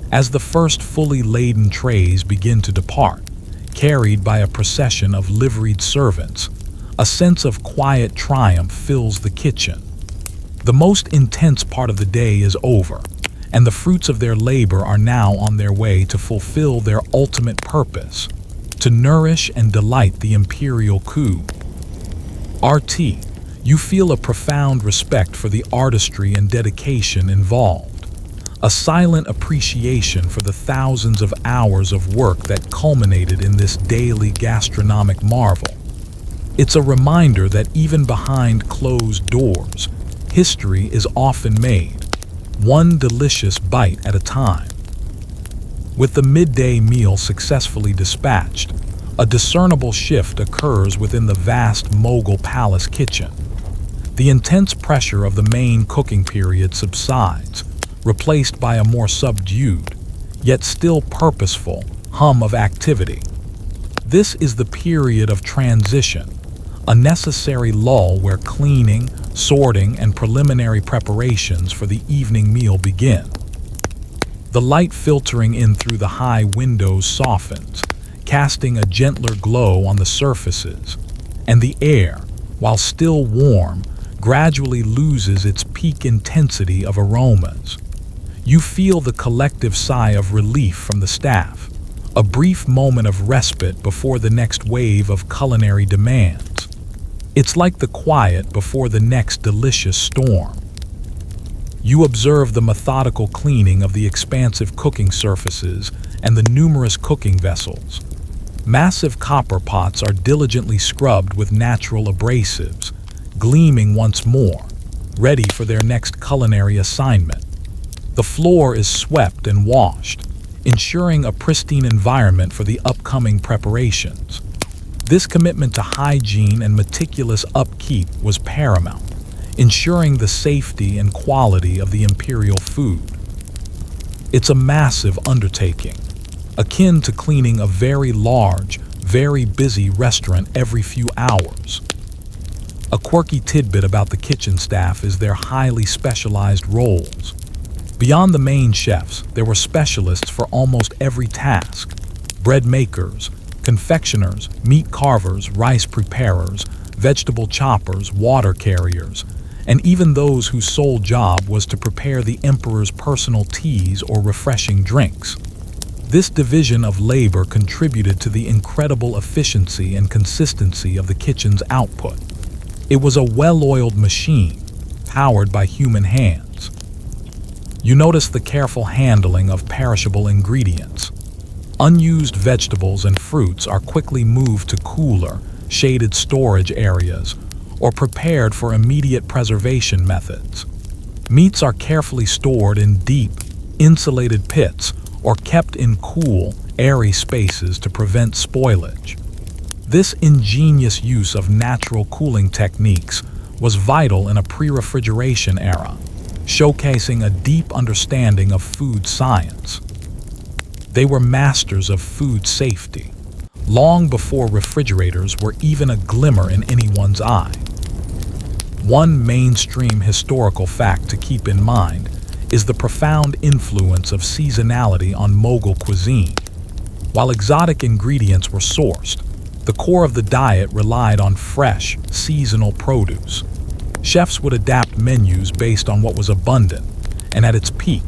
As the first fully laden trays begin to depart, carried by a procession of liveried servants, a sense of quiet triumph fills the kitchen. The most intense part of the day is over, and the fruits of their labor are now on their way to fulfill their ultimate purpose, to nourish and delight the imperial coup. RT, you feel a profound respect for the artistry and dedication involved, a silent appreciation for the thousands of hours of work that culminated in this daily gastronomic marvel. It's a reminder that even behind closed doors, history is often made, one delicious bite at a time. With the midday meal successfully dispatched, a discernible shift occurs within the vast Mughal palace kitchen. The intense pressure of the main cooking period subsides, replaced by a more subdued, yet still purposeful, hum of activity. This is the period of transition, a necessary lull where cleaning, sorting, and preliminary preparations for the evening meal begin. The light filtering in through the high windows softens, casting a gentler glow on the surfaces, and the air, while still warm, gradually loses its peak intensity of aromas. You feel the collective sigh of relief from the staff, a brief moment of respite before the next wave of culinary demands. It's like the quiet before the next delicious storm. You observe the methodical cleaning of the expansive cooking surfaces and the numerous cooking vessels. Massive copper pots are diligently scrubbed with natural abrasives, gleaming once more, ready for their next culinary assignment. The floor is swept and washed, ensuring a pristine environment for the upcoming preparations. This commitment to hygiene and meticulous upkeep was paramount, ensuring the safety and quality of the imperial food. It's a massive undertaking, akin to cleaning a very large, very busy restaurant every few hours. A quirky tidbit about the kitchen staff is their highly specialized roles. Beyond the main chefs, there were specialists for almost every task: bread makers, confectioners, meat carvers, rice preparers, vegetable choppers, water carriers, and even those whose sole job was to prepare the emperor's personal teas or refreshing drinks. This division of labor contributed to the incredible efficiency and consistency of the kitchen's output. It was a well-oiled machine, powered by human hands. You notice the careful handling of perishable ingredients. Unused vegetables and fruits are quickly moved to cooler, shaded storage areas or prepared for immediate preservation methods. Meats are carefully stored in deep, insulated pits or kept in cool, airy spaces to prevent spoilage. This ingenious use of natural cooling techniques was vital in a pre-refrigeration era, showcasing a deep understanding of food science. They were masters of food safety, long before refrigerators were even a glimmer in anyone's eye. One mainstream historical fact to keep in mind is the profound influence of seasonality on Mughal cuisine. While exotic ingredients were sourced, the core of the diet relied on fresh, seasonal produce. Chefs would adapt menus based on what was abundant, and at its peak,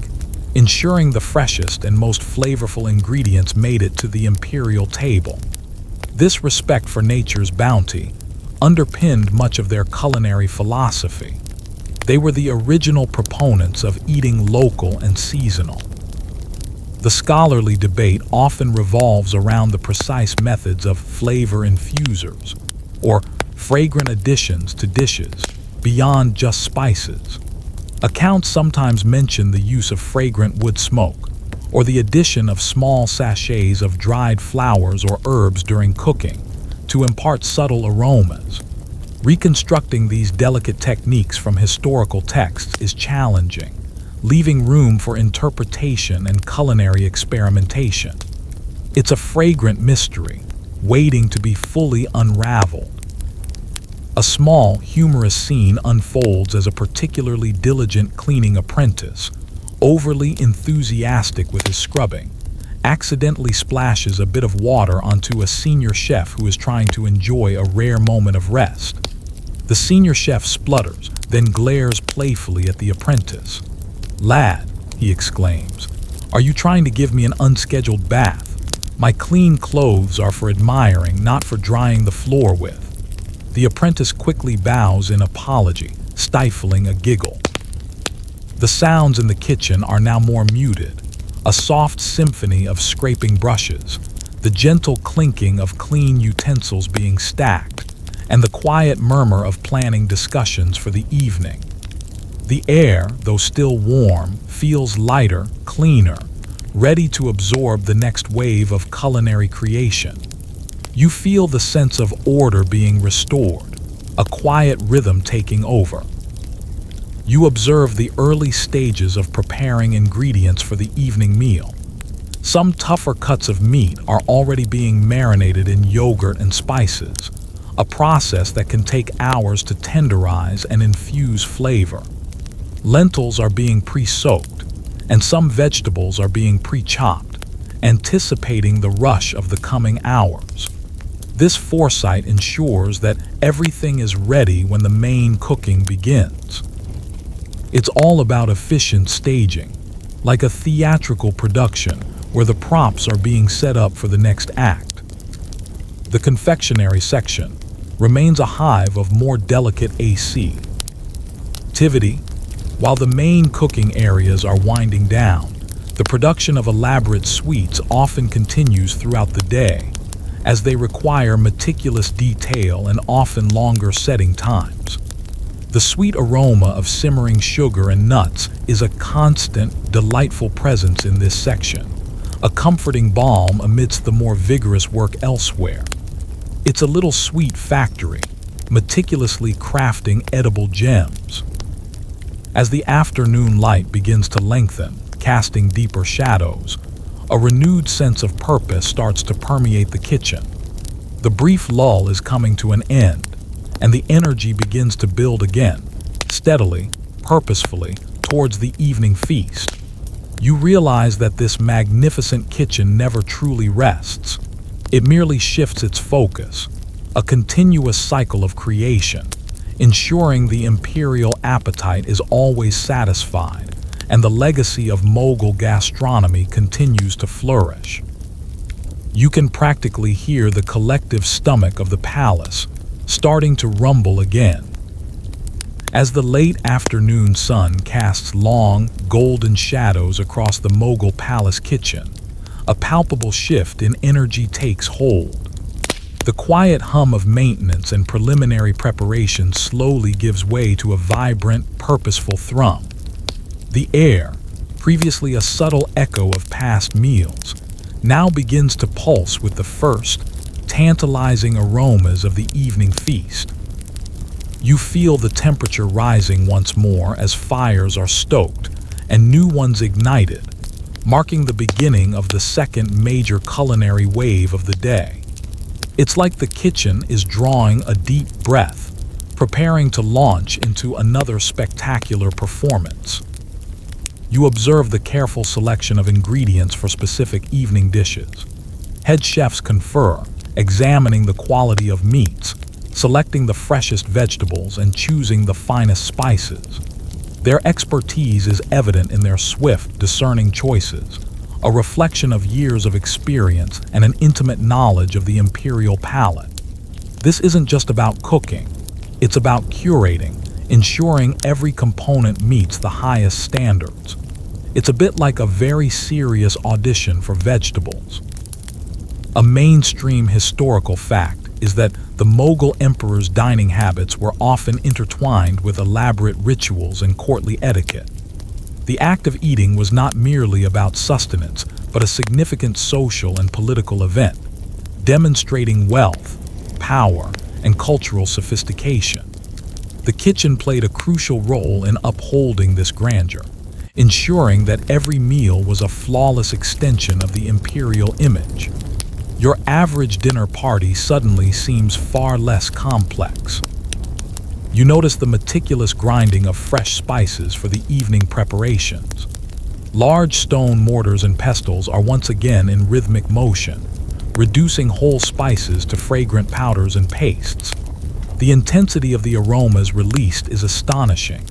ensuring the freshest and most flavorful ingredients made it to the imperial table. This respect for nature's bounty underpinned much of their culinary philosophy. They were the original proponents of eating local and seasonal. The scholarly debate often revolves around the precise methods of flavor infusers, or fragrant additions to dishes, beyond just spices. Accounts sometimes mention the use of fragrant wood smoke, or the addition of small sachets of dried flowers or herbs during cooking to impart subtle aromas. Reconstructing these delicate techniques from historical texts is challenging, leaving room for interpretation and culinary experimentation. It's a fragrant mystery, waiting to be fully unraveled. A small, humorous scene unfolds as a particularly diligent cleaning apprentice, overly enthusiastic with his scrubbing, accidentally splashes a bit of water onto a senior chef who is trying to enjoy a rare moment of rest. The senior chef splutters, then glares playfully at the apprentice. "Lad," he exclaims, "are you trying to give me an unscheduled bath? My clean clothes are for admiring, not for drying the floor with." The apprentice quickly bows in apology, stifling a giggle. The sounds in the kitchen are now more muted, a soft symphony of scraping brushes, the gentle clinking of clean utensils being stacked, and the quiet murmur of planning discussions for the evening. The air, though still warm, feels lighter, cleaner, ready to absorb the next wave of culinary creation. You feel the sense of order being restored, a quiet rhythm taking over. You observe the early stages of preparing ingredients for the evening meal. Some tougher cuts of meat are already being marinated in yogurt and spices, a process that can take hours to tenderize and infuse flavor. Lentils are being pre-soaked, and some vegetables are being pre-chopped, anticipating the rush of the coming hours. This foresight ensures that everything is ready when the main cooking begins. It's all about efficient staging, like a theatrical production where the props are being set up for the next act. The confectionery section remains a hive of more delicate activity. While the main cooking areas are winding down, the production of elaborate sweets often continues throughout the day, as they require meticulous detail and often longer setting times. The sweet aroma of simmering sugar and nuts is a constant, delightful presence in this section, a comforting balm amidst the more vigorous work elsewhere. It's a little sweet factory, meticulously crafting edible gems. As the afternoon light begins to lengthen, casting deeper shadows, a renewed sense of purpose starts to permeate the kitchen. The brief lull is coming to an end, and the energy begins to build again, steadily, purposefully, towards the evening feast. You realize that this magnificent kitchen never truly rests. It merely shifts its focus, a continuous cycle of creation, ensuring the imperial appetite is always satisfied and the legacy of Mughal gastronomy continues to flourish. You can practically hear the collective stomach of the palace starting to rumble again. As the late afternoon sun casts long, golden shadows across the Mughal palace kitchen, a palpable shift in energy takes hold. The quiet hum of maintenance and preliminary preparation slowly gives way to a vibrant, purposeful thrum. The air, previously a subtle echo of past meals, now begins to pulse with the first, tantalizing aromas of the evening feast. You feel the temperature rising once more as fires are stoked and new ones ignited, marking the beginning of the second major culinary wave of the day. It's like the kitchen is drawing a deep breath, preparing to launch into another spectacular performance. You observe the careful selection of ingredients for specific evening dishes. Head chefs confer, examining the quality of meats, selecting the freshest vegetables, and choosing the finest spices. Their expertise is evident in their swift, discerning choices, a reflection of years of experience and an intimate knowledge of the imperial palate. This isn't just about cooking, it's about curating, ensuring every component meets the highest standards. It's a bit like a very serious audition for vegetables. A mainstream historical fact is that the Mughal emperor's dining habits were often intertwined with elaborate rituals and courtly etiquette. The act of eating was not merely about sustenance, but a significant social and political event, demonstrating wealth, power, and cultural sophistication. The kitchen played a crucial role in upholding this grandeur, ensuring that every meal was a flawless extension of the imperial image. Your average dinner party suddenly seems far less complex. You notice the meticulous grinding of fresh spices for the evening preparations. Large stone mortars and pestles are once again in rhythmic motion, reducing whole spices to fragrant powders and pastes. The intensity of the aromas released is astonishing.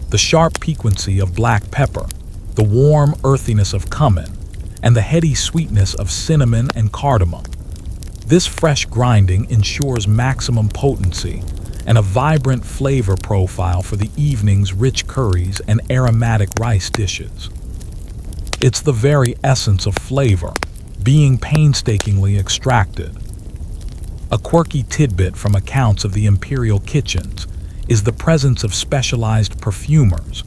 The sharp piquancy of black pepper, the warm earthiness of cumin, and the heady sweetness of cinnamon and cardamom. This fresh grinding ensures maximum potency and a vibrant flavor profile for the evening's rich curries and aromatic rice dishes. It's the very essence of flavor, being painstakingly extracted. A quirky tidbit from accounts of the imperial kitchens is the presence of specialized perfumers,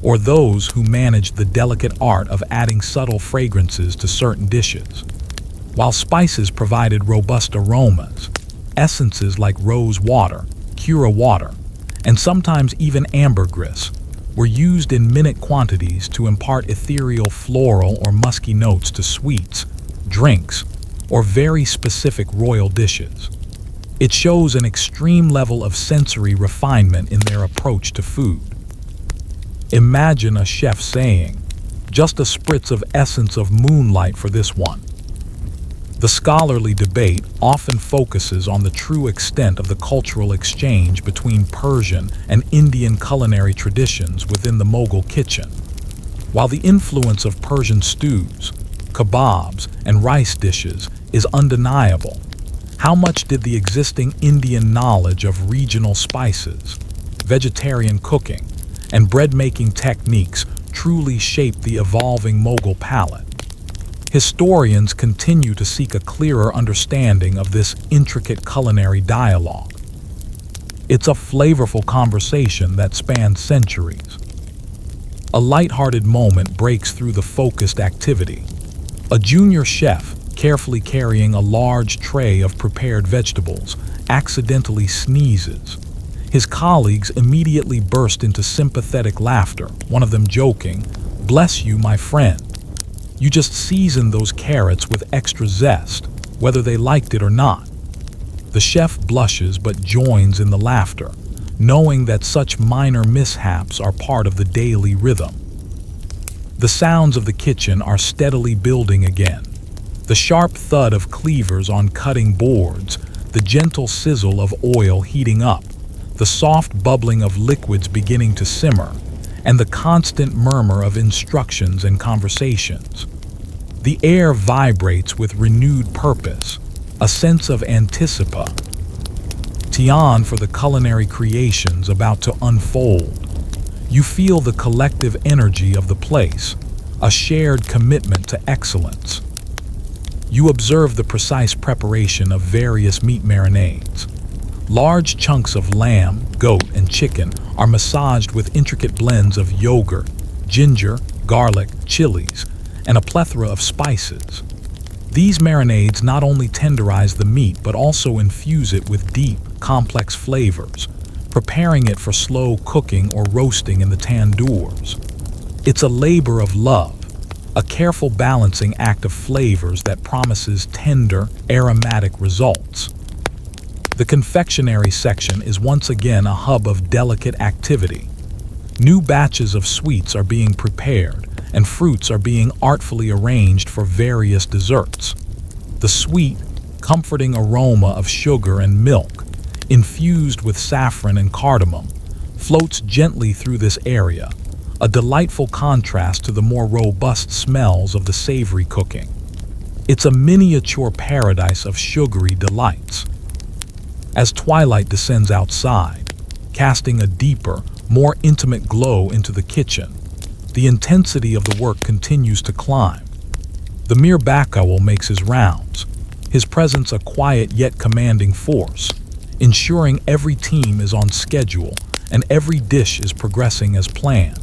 or those who manage the delicate art of adding subtle fragrances to certain dishes. While spices provided robust aromas, essences like rose water, cura water, and sometimes even ambergris were used in minute quantities to impart ethereal floral or musky notes to sweets, drinks, or very specific royal dishes. It shows an extreme level of sensory refinement in their approach to food. Imagine a chef saying, "Just a spritz of essence of moonlight for this one." The scholarly debate often focuses on the true extent of the cultural exchange between Persian and Indian culinary traditions within the Mughal kitchen. While the influence of Persian stews, kebabs, and rice dishes is undeniable, how much did the existing Indian knowledge of regional spices, vegetarian cooking, and bread-making techniques truly shape the evolving Mughal palate? Historians continue to seek a clearer understanding of this intricate culinary dialogue. It's a flavorful conversation that spans centuries. A light-hearted moment breaks through the focused activity. A junior chef, carefully carrying a large tray of prepared vegetables, accidentally sneezes. His colleagues immediately burst into sympathetic laughter, one of them joking, "Bless you, my friend. You just seasoned those carrots with extra zest, whether they liked it or not." The chef blushes but joins in the laughter, knowing that such minor mishaps are part of the daily rhythm. The sounds of the kitchen are steadily building again. The sharp thud of cleavers on cutting boards, the gentle sizzle of oil heating up, the soft bubbling of liquids beginning to simmer, and the constant murmur of instructions and conversations. The air vibrates with renewed purpose, a sense of anticipation for the culinary creations about to unfold. You feel the collective energy of the place, a shared commitment to excellence. You observe the precise preparation of various meat marinades. Large chunks of lamb, goat, and chicken are massaged with intricate blends of yogurt, ginger, garlic, chilies, and a plethora of spices. These marinades not only tenderize the meat but also infuse it with deep, complex flavors, preparing it for slow cooking or roasting in the tandoors. It's a labor of love, a careful balancing act of flavors that promises tender, aromatic results. The confectionery section is once again a hub of delicate activity. New batches of sweets are being prepared, and fruits are being artfully arranged for various desserts. The sweet, comforting aroma of sugar and milk, infused with saffron and cardamom, floats gently through this area, a delightful contrast to the more robust smells of the savory cooking. It's a miniature paradise of sugary delights. As twilight descends outside, casting a deeper, more intimate glow into the kitchen, the intensity of the work continues to climb. The Mir Bakawal makes his rounds, his presence a quiet yet commanding force, ensuring every team is on schedule and every dish is progressing as planned.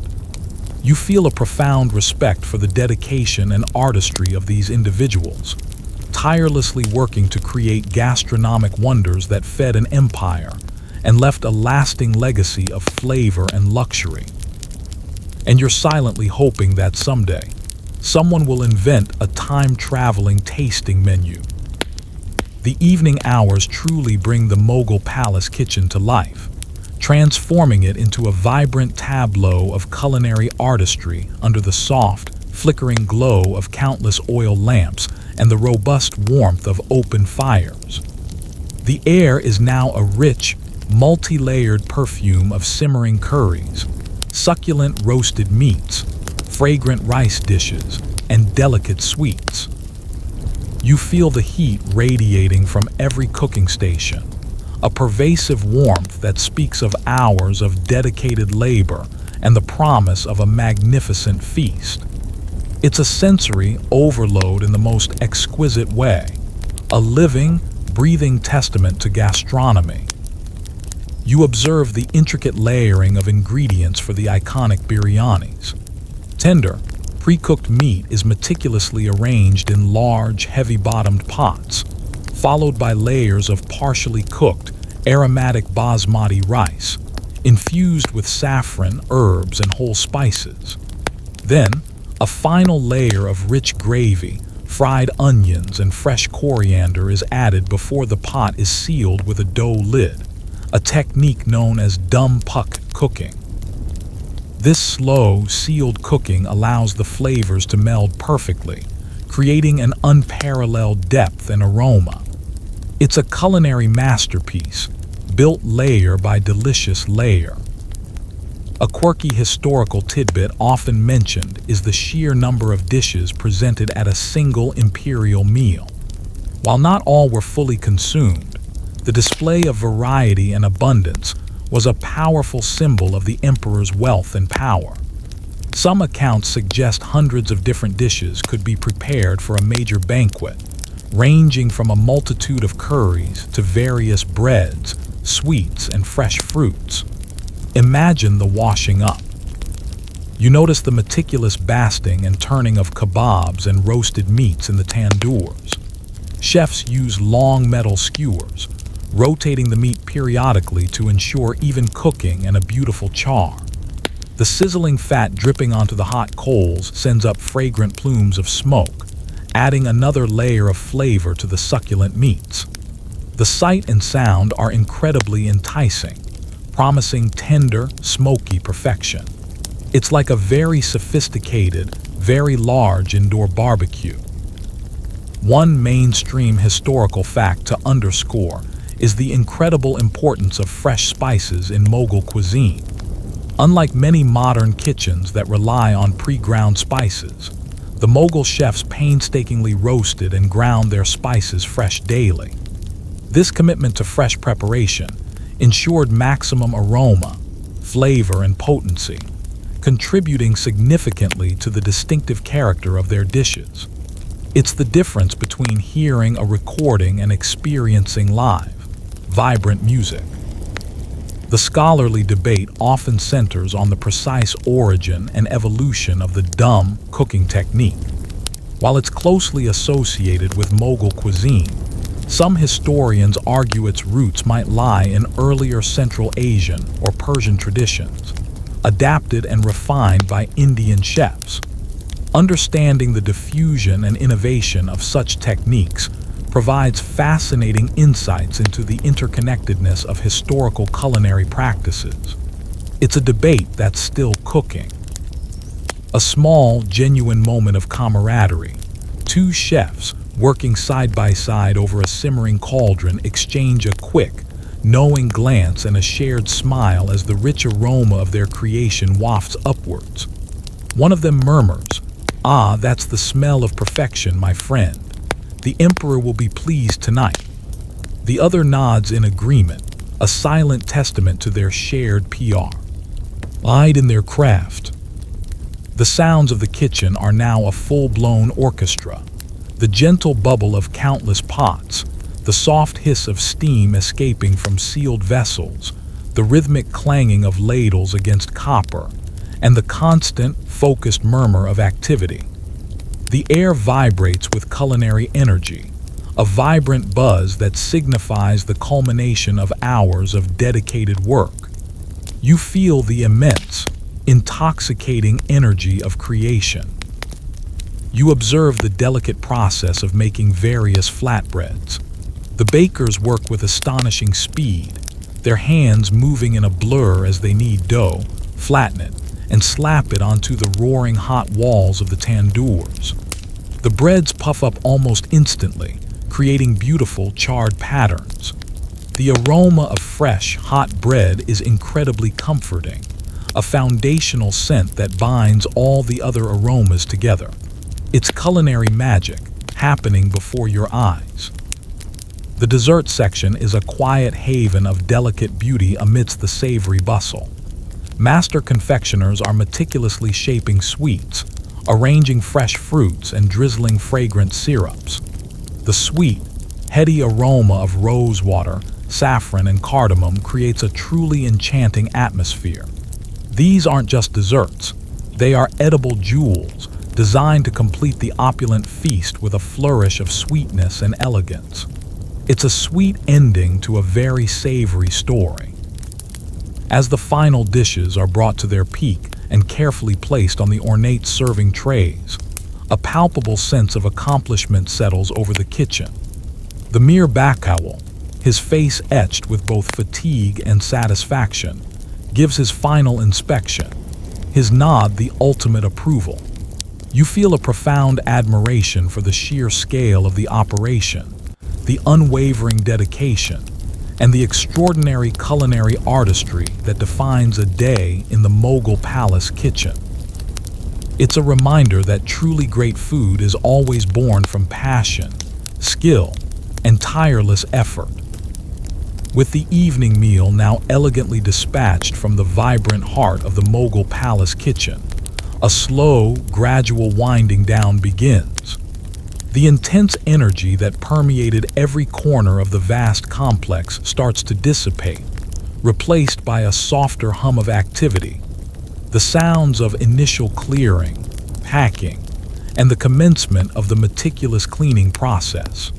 You feel a profound respect for the dedication and artistry of these individuals, tirelessly working to create gastronomic wonders that fed an empire and left a lasting legacy of flavor and luxury. and you're silently hoping that someday someone will invent a time-traveling tasting menu. The evening hours truly bring the Mughal palace kitchen to life, transforming it into a vibrant tableau of culinary artistry under the soft, flickering glow of countless oil lamps and the robust warmth of open fires. The air is now a rich, multi-layered perfume of simmering curries, succulent roasted meats, fragrant rice dishes, and delicate sweets. You feel the heat radiating from every cooking station, a pervasive warmth that speaks of hours of dedicated labor and the promise of a magnificent feast. It's a sensory overload in the most exquisite way, a living, breathing testament to gastronomy. You observe the intricate layering of ingredients for the iconic biryanis. Tender, pre-cooked meat is meticulously arranged in large, heavy-bottomed pots, followed by layers of partially cooked, aromatic basmati rice, infused with saffron, herbs, and whole spices. Then, a final layer of rich gravy, fried onions, and fresh coriander is added before the pot is sealed with a dough lid, a technique known as dum puck cooking. This slow, sealed cooking allows the flavors to meld perfectly, creating an unparalleled depth and aroma. It's a culinary masterpiece, built layer by delicious layer. A quirky historical tidbit often mentioned is the sheer number of dishes presented at a single imperial meal. While not all were fully consumed, the display of variety and abundance was a powerful symbol of the emperor's wealth and power. Some accounts suggest hundreds of different dishes could be prepared for a major banquet, ranging from a multitude of curries to various breads, sweets, and fresh fruits. Imagine the washing up. You notice the meticulous basting and turning of kebabs and roasted meats in the tandoors. Chefs use long metal skewers, rotating the meat periodically to ensure even cooking and a beautiful char. The sizzling fat dripping onto the hot coals sends up fragrant plumes of smoke, adding another layer of flavor to the succulent meats. The sight and sound are incredibly enticing, promising tender, smoky perfection. It's like a very sophisticated, very large indoor barbecue. One mainstream historical fact to underscore is the incredible importance of fresh spices in Mughal cuisine. Unlike many modern kitchens that rely on pre-ground spices, the Mughal chefs painstakingly roasted and ground their spices fresh daily. This commitment to fresh preparation ensured maximum aroma, flavor, and potency, contributing significantly to the distinctive character of their dishes. It's the difference between hearing a recording and experiencing live, vibrant music. The scholarly debate often centers on the precise origin and evolution of the dum cooking technique. While it's closely associated with Mughal cuisine, some historians argue its roots might lie in earlier Central Asian or Persian traditions, adapted and refined by Indian chefs. Understanding the diffusion and innovation of such techniques provides fascinating insights into the interconnectedness of historical culinary practices. It's a debate that's still cooking. A small, genuine moment of camaraderie. Two chefs, working side by side over a simmering cauldron, exchange a quick, knowing glance and a shared smile as the rich aroma of their creation wafts upwards. One of them murmurs, "Ah, that's the smell of perfection, my friend. The emperor will be pleased tonight." The other nods in agreement, a silent testament to their shared pride in their craft. The sounds of the kitchen are now a full-blown orchestra. The gentle bubble of countless pots, the soft hiss of steam escaping from sealed vessels, the rhythmic clanging of ladles against copper, and the constant, focused murmur of activity. The air vibrates with culinary energy, a vibrant buzz that signifies the culmination of hours of dedicated work. You feel the immense, intoxicating energy of creation. You observe the delicate process of making various flatbreads. The bakers work with astonishing speed, their hands moving in a blur as they knead dough, flatten it, and slap it onto the roaring hot walls of the tandoors. The breads puff up almost instantly, creating beautiful charred patterns. The aroma of fresh, hot bread is incredibly comforting, a foundational scent that binds all the other aromas together. It's culinary magic, happening before your eyes. The dessert section is a quiet haven of delicate beauty amidst the savory bustle. Master confectioners are meticulously shaping sweets, arranging fresh fruits and drizzling fragrant syrups. The sweet, heady aroma of rosewater, saffron, and cardamom creates a truly enchanting atmosphere. These aren't just desserts, they are edible jewels, designed to complete the opulent feast with a flourish of sweetness and elegance. It's a sweet ending to a very savory story. As the final dishes are brought to their peak and carefully placed on the ornate serving trays, a palpable sense of accomplishment settles over the kitchen. The mere Bakawal, his face etched with both fatigue and satisfaction, gives his final inspection, his nod the ultimate approval. You feel a profound admiration for the sheer scale of the operation, the unwavering dedication, and the extraordinary culinary artistry that defines a day in the Mughal palace kitchen. It's a reminder that truly great food is always born from passion, skill, and tireless effort. With the evening meal now elegantly dispatched from the vibrant heart of the Mughal palace kitchen, a slow, gradual winding down begins. The intense energy that permeated every corner of the vast complex starts to dissipate, replaced by a softer hum of activity. The sounds of initial clearing, packing, and the commencement of the meticulous cleaning process.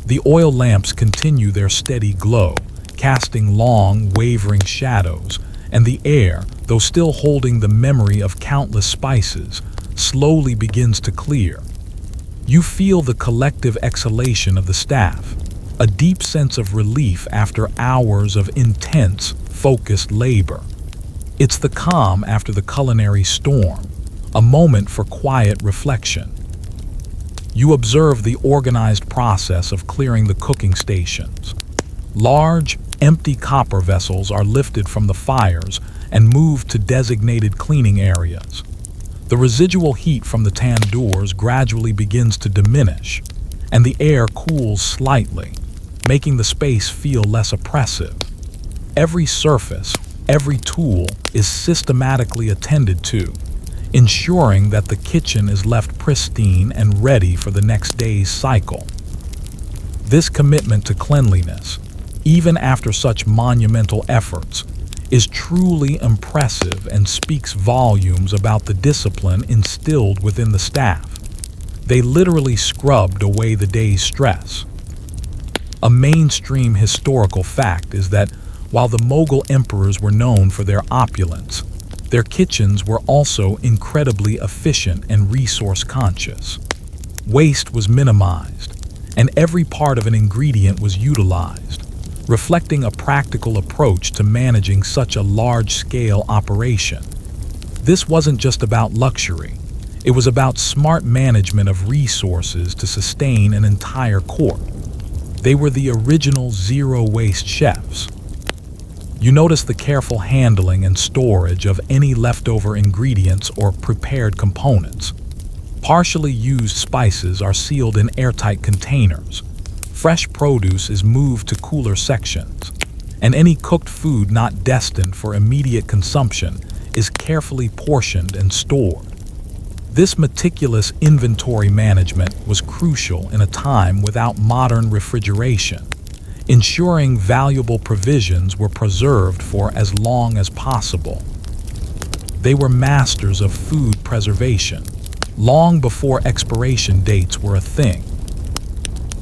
The oil lamps continue their steady glow, casting long, wavering shadows, and the air, though still holding the memory of countless spices, slowly begins to clear. You feel the collective exhalation of the staff, a deep sense of relief after hours of intense, focused labor. It's the calm after the culinary storm, a moment for quiet reflection. You observe the organized process of clearing the cooking stations. Large, empty copper vessels are lifted from the fires and moved to designated cleaning areas. The residual heat from the tandoors gradually begins to diminish, and the air cools slightly, making the space feel less oppressive. Every surface, every tool is systematically attended to, ensuring that the kitchen is left pristine and ready for the next day's cycle. This commitment to cleanliness, even after such monumental efforts, is truly impressive and speaks volumes about the discipline instilled within the staff. They literally scrubbed away the day's stress. A mainstream historical fact is that while the Mughal emperors were known for their opulence, their kitchens were also incredibly efficient and resource-conscious. Waste was minimized, and every part of an ingredient was utilized, reflecting a practical approach to managing such a large-scale operation. This wasn't just about luxury. It was about smart management of resources to sustain an entire court. They were the original zero-waste chefs. You notice the careful handling and storage of any leftover ingredients or prepared components. Partially used spices are sealed in airtight containers. Fresh produce is moved to cooler sections, and any cooked food not destined for immediate consumption is carefully portioned and stored. This meticulous inventory management was crucial in a time without modern refrigeration, ensuring valuable provisions were preserved for as long as possible. They were masters of food preservation, long before expiration dates were a thing.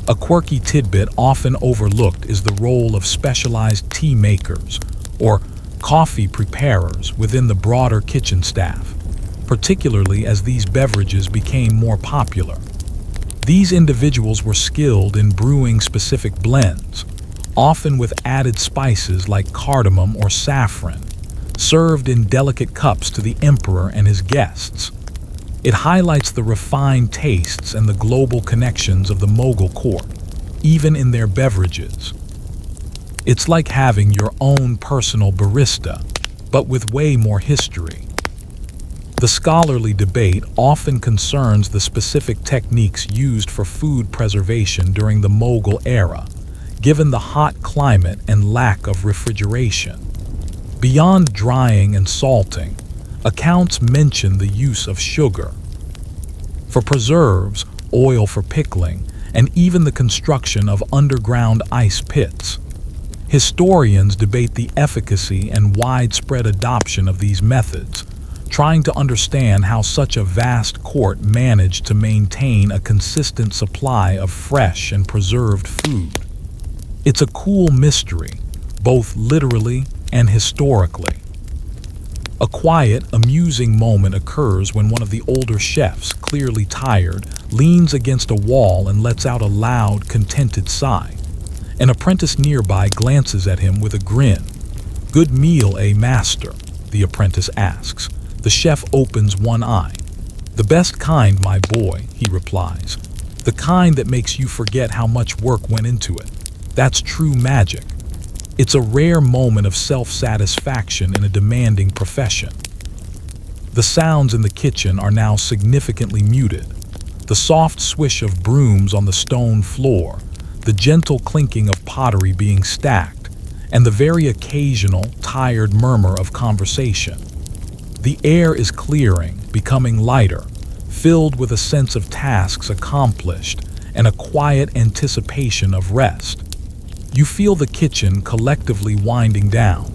A quirky tidbit often overlooked is the role of specialized tea makers, or coffee preparers within the broader kitchen staff, particularly as these beverages became more popular. These individuals were skilled in brewing specific blends, often with added spices like cardamom or saffron, served in delicate cups to the emperor and his guests. It highlights the refined tastes and the global connections of the Mughal court, even in their beverages. It's like having your own personal barista, but with way more history. The scholarly debate often concerns the specific techniques used for food preservation during the Mughal era, given the hot climate and lack of refrigeration. Beyond drying and salting, accounts mention the use of sugar for preserves, oil for pickling, and even the construction of underground ice pits. Historians debate the efficacy and widespread adoption of these methods, trying to understand how such a vast court managed to maintain a consistent supply of fresh and preserved food. It's a cool mystery, both literally and historically. A quiet, amusing moment occurs when one of the older chefs, clearly tired, leans against a wall and lets out a loud, contented sigh. An apprentice nearby glances at him with a grin. "Good meal, eh, master?" the apprentice asks. The chef opens one eye. "The best kind, my boy," he replies. "The kind that makes you forget how much work went into it. That's true magic." It's a rare moment of self-satisfaction in a demanding profession. The sounds in the kitchen are now significantly muted. The soft swish of brooms on the stone floor, the gentle clinking of pottery being stacked, and the very occasional, tired murmur of conversation. The air is clearing, becoming lighter, filled with a sense of tasks accomplished and a quiet anticipation of rest. You feel the kitchen collectively winding down,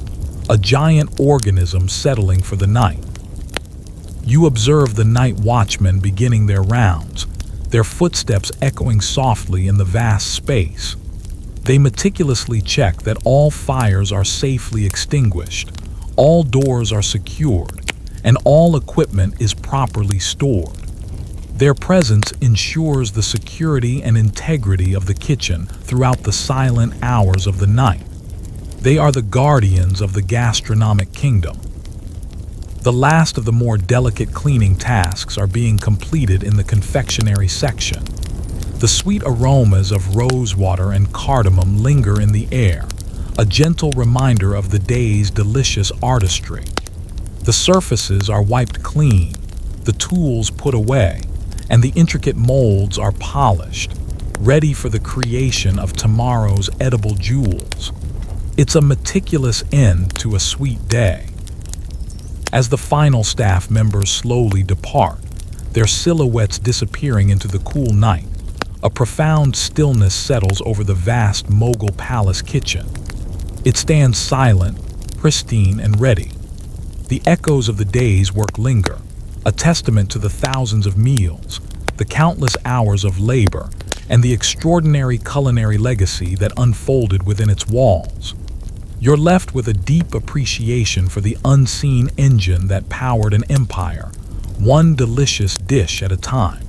a giant organism settling for the night. You observe the night watchmen beginning their rounds, their footsteps echoing softly in the vast space. They meticulously check that all fires are safely extinguished, all doors are secured, and all equipment is properly stored. Their presence ensures the security and integrity of the kitchen throughout the silent hours of the night. They are the guardians of the gastronomic kingdom. The last of the more delicate cleaning tasks are being completed in the confectionery section. The sweet aromas of rosewater and cardamom linger in the air, a gentle reminder of the day's delicious artistry. The surfaces are wiped clean, the tools put away, and the intricate molds are polished, ready for the creation of tomorrow's edible jewels. It's a meticulous end to a sweet day. As the final staff members slowly depart, their silhouettes disappearing into the cool night, a profound stillness settles over the vast Mughal palace kitchen. It stands silent, pristine, and ready. The echoes of the day's work linger, a testament to the thousands of meals, the countless hours of labor, and the extraordinary culinary legacy that unfolded within its walls. You're left with a deep appreciation for the unseen engine that powered an empire, one delicious dish at a time.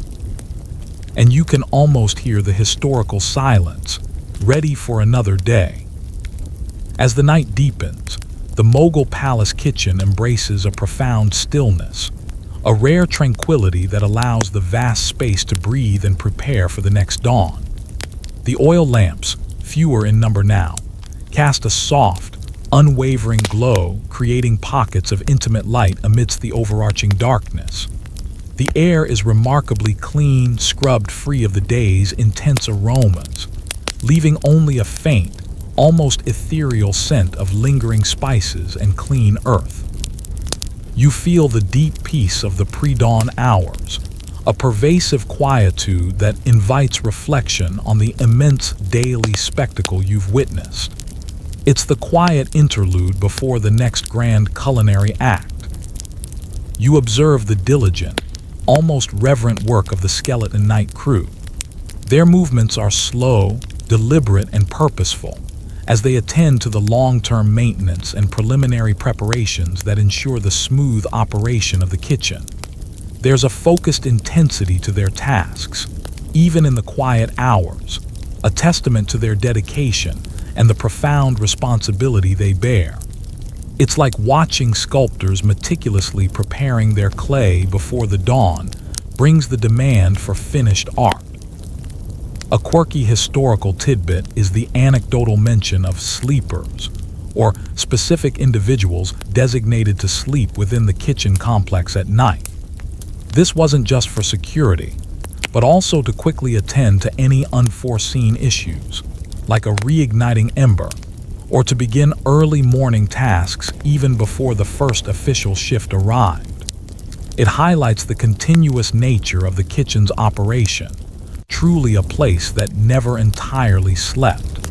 And you can almost hear the historical silence, ready for another day. As the night deepens, the Mughal palace kitchen embraces a profound stillness, a rare tranquility that allows the vast space to breathe and prepare for the next dawn. The oil lamps, fewer in number now, cast a soft, unwavering glow, creating pockets of intimate light amidst the overarching darkness. The air is remarkably clean, scrubbed free of the day's intense aromas, leaving only a faint, almost ethereal scent of lingering spices and clean earth. You feel the deep peace of the pre-dawn hours, a pervasive quietude that invites reflection on the immense daily spectacle you've witnessed. It's the quiet interlude before the next grand culinary act. You observe the diligent, almost reverent work of the skeleton night crew. Their movements are slow, deliberate, and purposeful, as they attend to the long-term maintenance and preliminary preparations that ensure the smooth operation of the kitchen. There's a focused intensity to their tasks, even in the quiet hours, a testament to their dedication and the profound responsibility they bear. It's like watching sculptors meticulously preparing their clay before the dawn brings the demand for finished art. A quirky historical tidbit is the anecdotal mention of sleepers, or specific individuals designated to sleep within the kitchen complex at night. This wasn't just for security, but also to quickly attend to any unforeseen issues, like a reigniting ember, or to begin early morning tasks even before the first official shift arrived. It highlights the continuous nature of the kitchen's operation, truly a place that never entirely slept.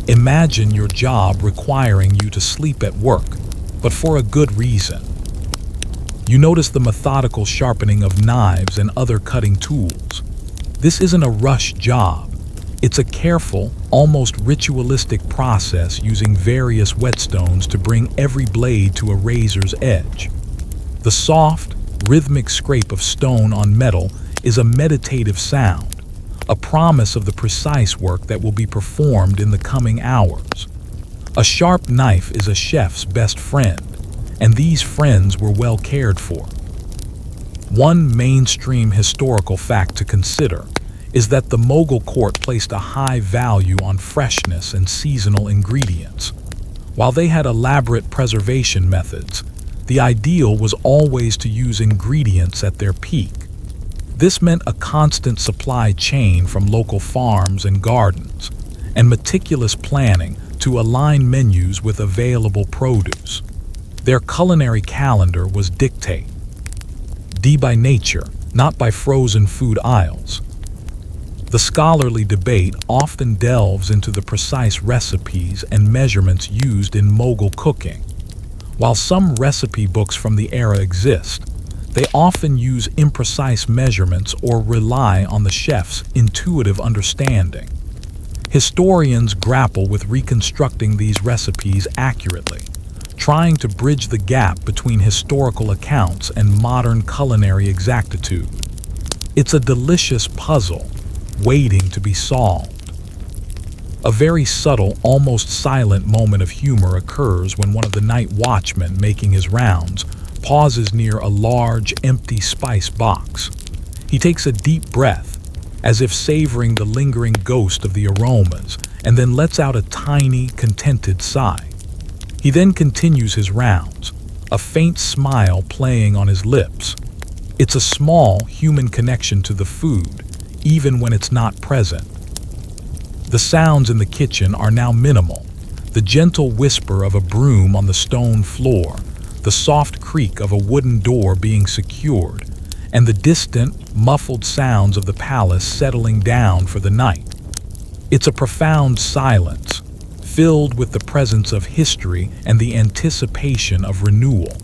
Imagine your job requiring you to sleep at work, but for a good reason. You notice the methodical sharpening of knives and other cutting tools. This isn't a rush job. It's a careful, almost ritualistic process using various whetstones to bring every blade to a razor's edge. The soft, rhythmic scrape of stone on metal is a meditative sound, a promise of the precise work that will be performed in the coming hours. A sharp knife is a chef's best friend, and these friends were well cared for. One mainstream historical fact to consider is that the Mughal court placed a high value on freshness and seasonal ingredients. While they had elaborate preservation methods, the ideal was always to use ingredients at their peak. This meant a constant supply chain from local farms and gardens, and meticulous planning to align menus with available produce. Their culinary calendar was dictate by nature, not by frozen food aisles. The scholarly debate often delves into the precise recipes and measurements used in Mughal cooking. While some recipe books from the era exist, they often use imprecise measurements or rely on the chef's intuitive understanding. Historians grapple with reconstructing these recipes accurately, trying to bridge the gap between historical accounts and modern culinary exactitude. It's a delicious puzzle, waiting to be solved. A very subtle, almost silent moment of humor occurs when one of the night watchmen making his rounds pauses near a large, empty spice box. He takes a deep breath, as if savoring the lingering ghost of the aromas, and then lets out a tiny, contented sigh. He then continues his rounds, a faint smile playing on his lips. It's a small, human connection to the food, even when it's not present. The sounds in the kitchen are now minimal. The gentle whisper of a broom on the stone floor, the soft creak of a wooden door being secured, and the distant, muffled sounds of the palace settling down for the night. It's a profound silence, filled with the presence of history and the anticipation of renewal.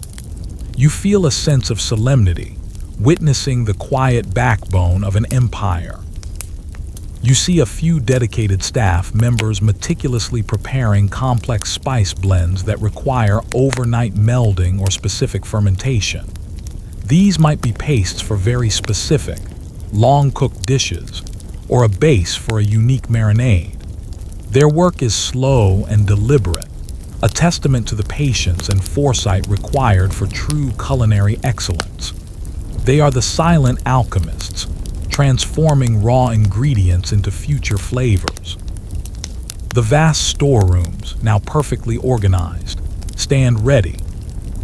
You feel a sense of solemnity, witnessing the quiet backbone of an empire. You see a few dedicated staff members meticulously preparing complex spice blends that require overnight melding or specific fermentation. These might be pastes for very specific, long-cooked dishes, or a base for a unique marinade. Their work is slow and deliberate, a testament to the patience and foresight required for true culinary excellence. They are the silent alchemists, transforming raw ingredients into future flavors. The vast storerooms, now perfectly organized, stand ready.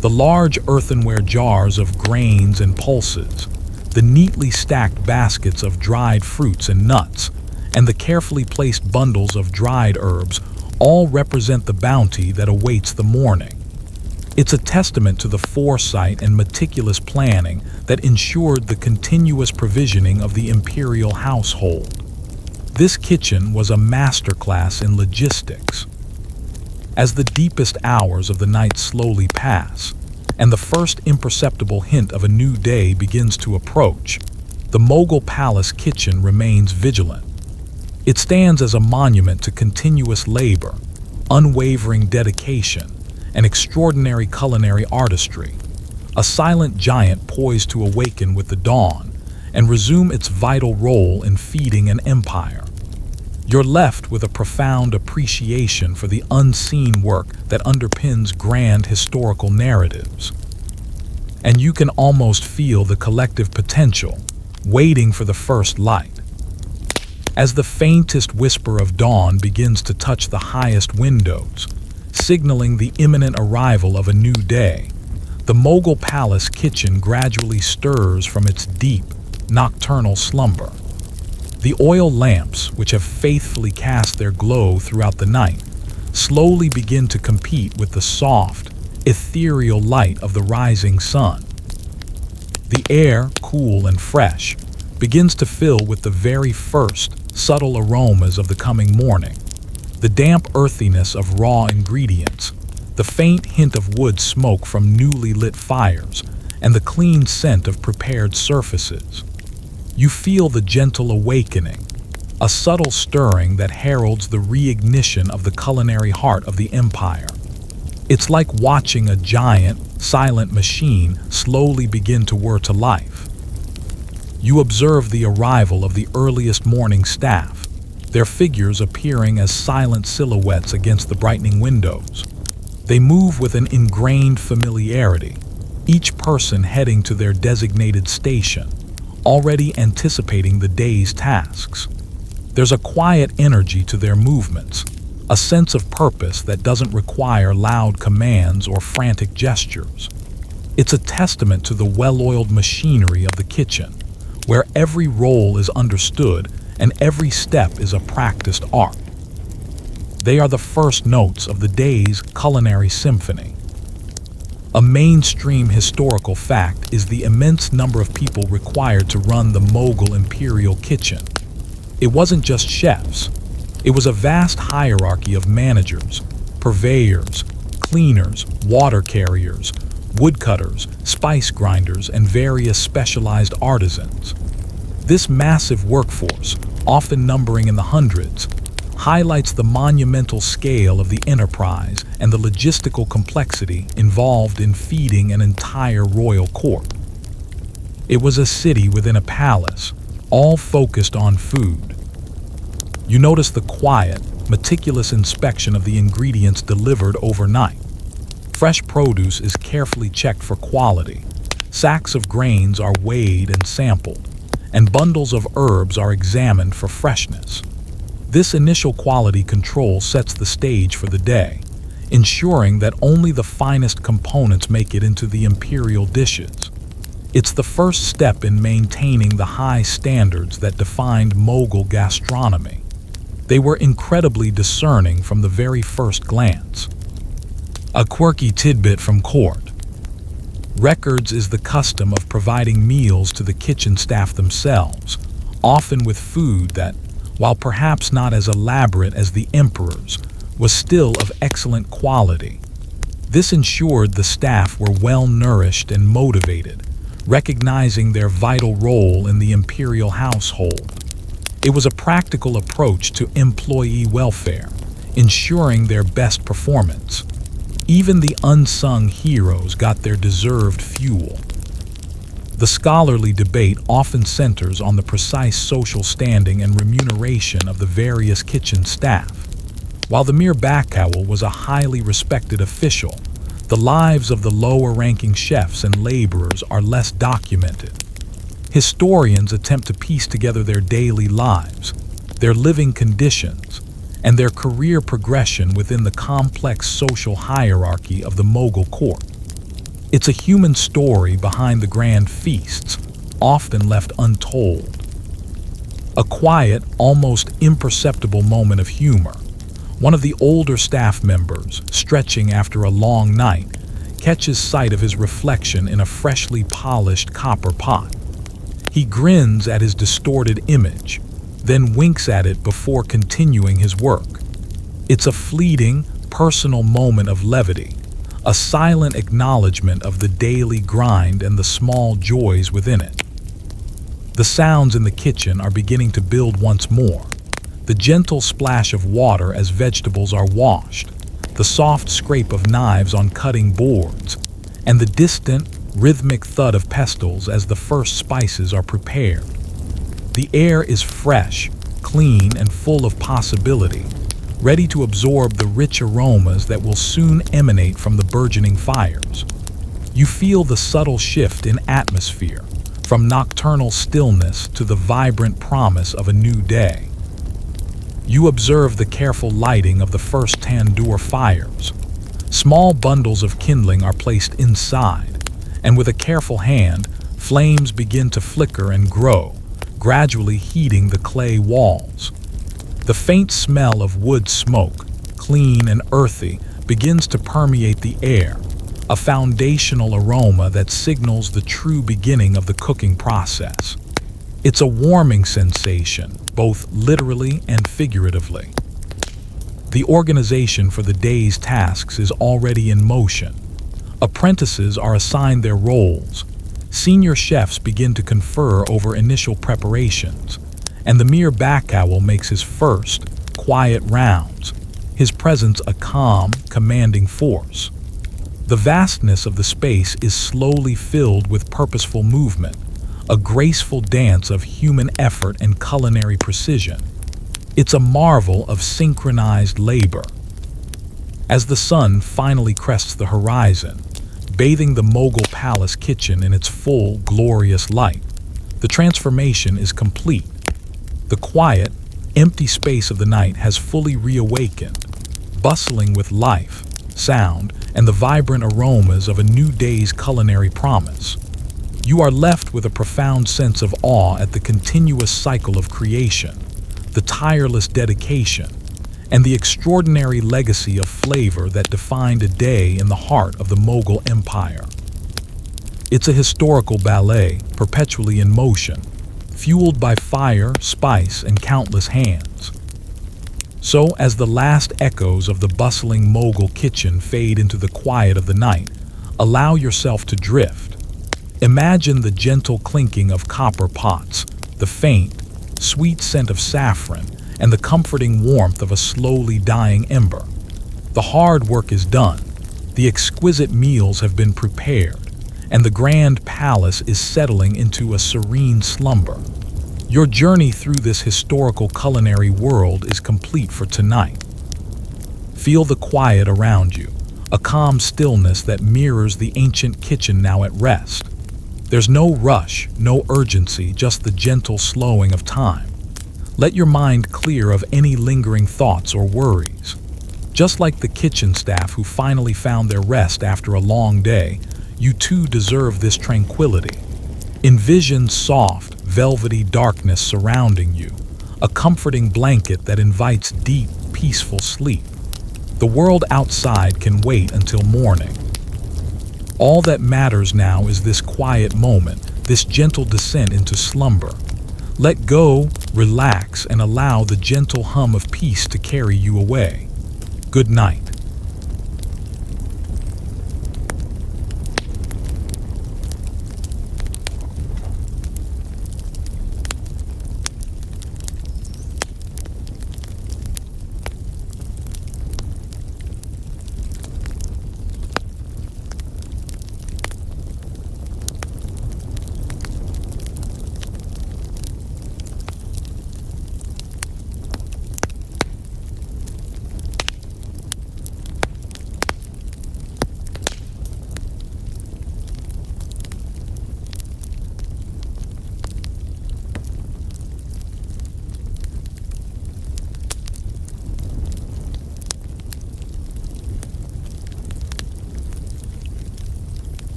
The large earthenware jars of grains and pulses, the neatly stacked baskets of dried fruits and nuts, and the carefully placed bundles of dried herbs all represent the bounty that awaits the morning. It's a testament to the foresight and meticulous planning that ensured the continuous provisioning of the imperial household. This kitchen was a masterclass in logistics. As the deepest hours of the night slowly pass, and the first imperceptible hint of a new day begins to approach, the Mughal palace kitchen remains vigilant. It stands as a monument to continuous labor, unwavering dedication, and extraordinary culinary artistry. A silent giant poised to awaken with the dawn and resume its vital role in feeding an empire. You're left with a profound appreciation for the unseen work that underpins grand historical narratives. And you can almost feel the collective potential, waiting for the first light. As the faintest whisper of dawn begins to touch the highest windows, signaling the imminent arrival of a new day, the Mughal palace kitchen gradually stirs from its deep, nocturnal slumber. The oil lamps, which have faithfully cast their glow throughout the night, slowly begin to compete with the soft, ethereal light of the rising sun. The air, cool and fresh, begins to fill with the very first subtle aromas of the coming morning. The damp earthiness of raw ingredients, the faint hint of wood smoke from newly lit fires, and the clean scent of prepared surfaces. You feel the gentle awakening, a subtle stirring that heralds the reignition of the culinary heart of the empire. It's like watching a giant, silent machine slowly begin to whir to life. You observe the arrival of the earliest morning staff, their figures appearing as silent silhouettes against the brightening windows. They move with an ingrained familiarity, each person heading to their designated station, already anticipating the day's tasks. There's a quiet energy to their movements, a sense of purpose that doesn't require loud commands or frantic gestures. It's a testament to the well-oiled machinery of the kitchen, where every role is understood and every step is a practiced art. They are the first notes of the day's culinary symphony. A mainstream historical fact is the immense number of people required to run the Mughal imperial kitchen. It wasn't just chefs. It was a vast hierarchy of managers, purveyors, cleaners, water carriers, woodcutters, spice grinders, and various specialized artisans. This massive workforce, often numbering in the hundreds, highlights the monumental scale of the enterprise and the logistical complexity involved in feeding an entire royal court. It was a city within a palace, all focused on food. You notice the quiet, meticulous inspection of the ingredients delivered overnight. Fresh produce is carefully checked for quality, sacks of grains are weighed and sampled, and bundles of herbs are examined for freshness. This initial quality control sets the stage for the day, ensuring that only the finest components make it into the imperial dishes. It's the first step in maintaining the high standards that defined Mughal gastronomy. They were incredibly discerning from the very first glance. A quirky tidbit from court. Records is the custom of providing meals to the kitchen staff themselves, often with food that, while perhaps not as elaborate as the emperor's, was still of excellent quality. This ensured the staff were well nourished and motivated, recognizing their vital role in the imperial household. It was a practical approach to employee welfare, ensuring their best performance. Even the unsung heroes got their deserved fuel. The scholarly debate often centers on the precise social standing and remuneration of the various kitchen staff. While the mere Bakawal was a highly respected official, the lives of the lower-ranking chefs and laborers are less documented. Historians attempt to piece together their daily lives, their living conditions, and their career progression within the complex social hierarchy of the Mughal court. It's a human story behind the grand feasts, often left untold. A quiet, almost imperceptible moment of humor. One of the older staff members, stretching after a long night, catches sight of his reflection in a freshly polished copper pot. He grins at his distorted image, then winks at it before continuing his work. It's a fleeting, personal moment of levity, a silent acknowledgement of the daily grind and the small joys within it. The sounds in the kitchen are beginning to build once more, the gentle splash of water as vegetables are washed, the soft scrape of knives on cutting boards, and the distant, rhythmic thud of pestles as the first spices are prepared. The air is fresh, clean, and full of possibility, ready to absorb the rich aromas that will soon emanate from the burgeoning fires. You feel the subtle shift in atmosphere, from nocturnal stillness to the vibrant promise of a new day. You observe the careful lighting of the first tandoor fires. Small bundles of kindling are placed inside, and with a careful hand, flames begin to flicker and grow, gradually heating the clay walls. The faint smell of wood smoke, clean and earthy, begins to permeate the air, a foundational aroma that signals the true beginning of the cooking process. It's a warming sensation, both literally and figuratively. The organization for the day's tasks is already in motion. Apprentices are assigned their roles. Senior chefs begin to confer over initial preparations, and the mere back-owl makes his first, quiet rounds, his presence a calm, commanding force. The vastness of the space is slowly filled with purposeful movement, a graceful dance of human effort and culinary precision. It's a marvel of synchronized labor. As the sun finally crests the horizon, bathing the Mughal palace kitchen in its full, glorious light, the transformation is complete. The quiet, empty space of the night has fully reawakened, bustling with life, sound, and the vibrant aromas of a new day's culinary promise. You are left with a profound sense of awe at the continuous cycle of creation, the tireless dedication, and the extraordinary legacy of flavor that defined a day in the heart of the Mughal Empire. It's a historical ballet, perpetually in motion, fueled by fire, spice, and countless hands. So, as the last echoes of the bustling Mughal kitchen fade into the quiet of the night, allow yourself to drift. Imagine the gentle clinking of copper pots, the faint, sweet scent of saffron, and the comforting warmth of a slowly dying ember. The hard work is done, the exquisite meals have been prepared, and the grand palace is settling into a serene slumber. Your journey through this historical culinary world is complete for tonight. Feel the quiet around you, a calm stillness that mirrors the ancient kitchen now at rest. There's no rush, no urgency, just the gentle slowing of time. Let your mind clear of any lingering thoughts or worries. Just like the kitchen staff who finally found their rest after a long day, you too deserve this tranquility. Envision soft, velvety darkness surrounding you, a comforting blanket that invites deep, peaceful sleep. The world outside can wait until morning. All that matters now is this quiet moment, this gentle descent into slumber. Let go, relax, and allow the gentle hum of peace to carry you away. Good night.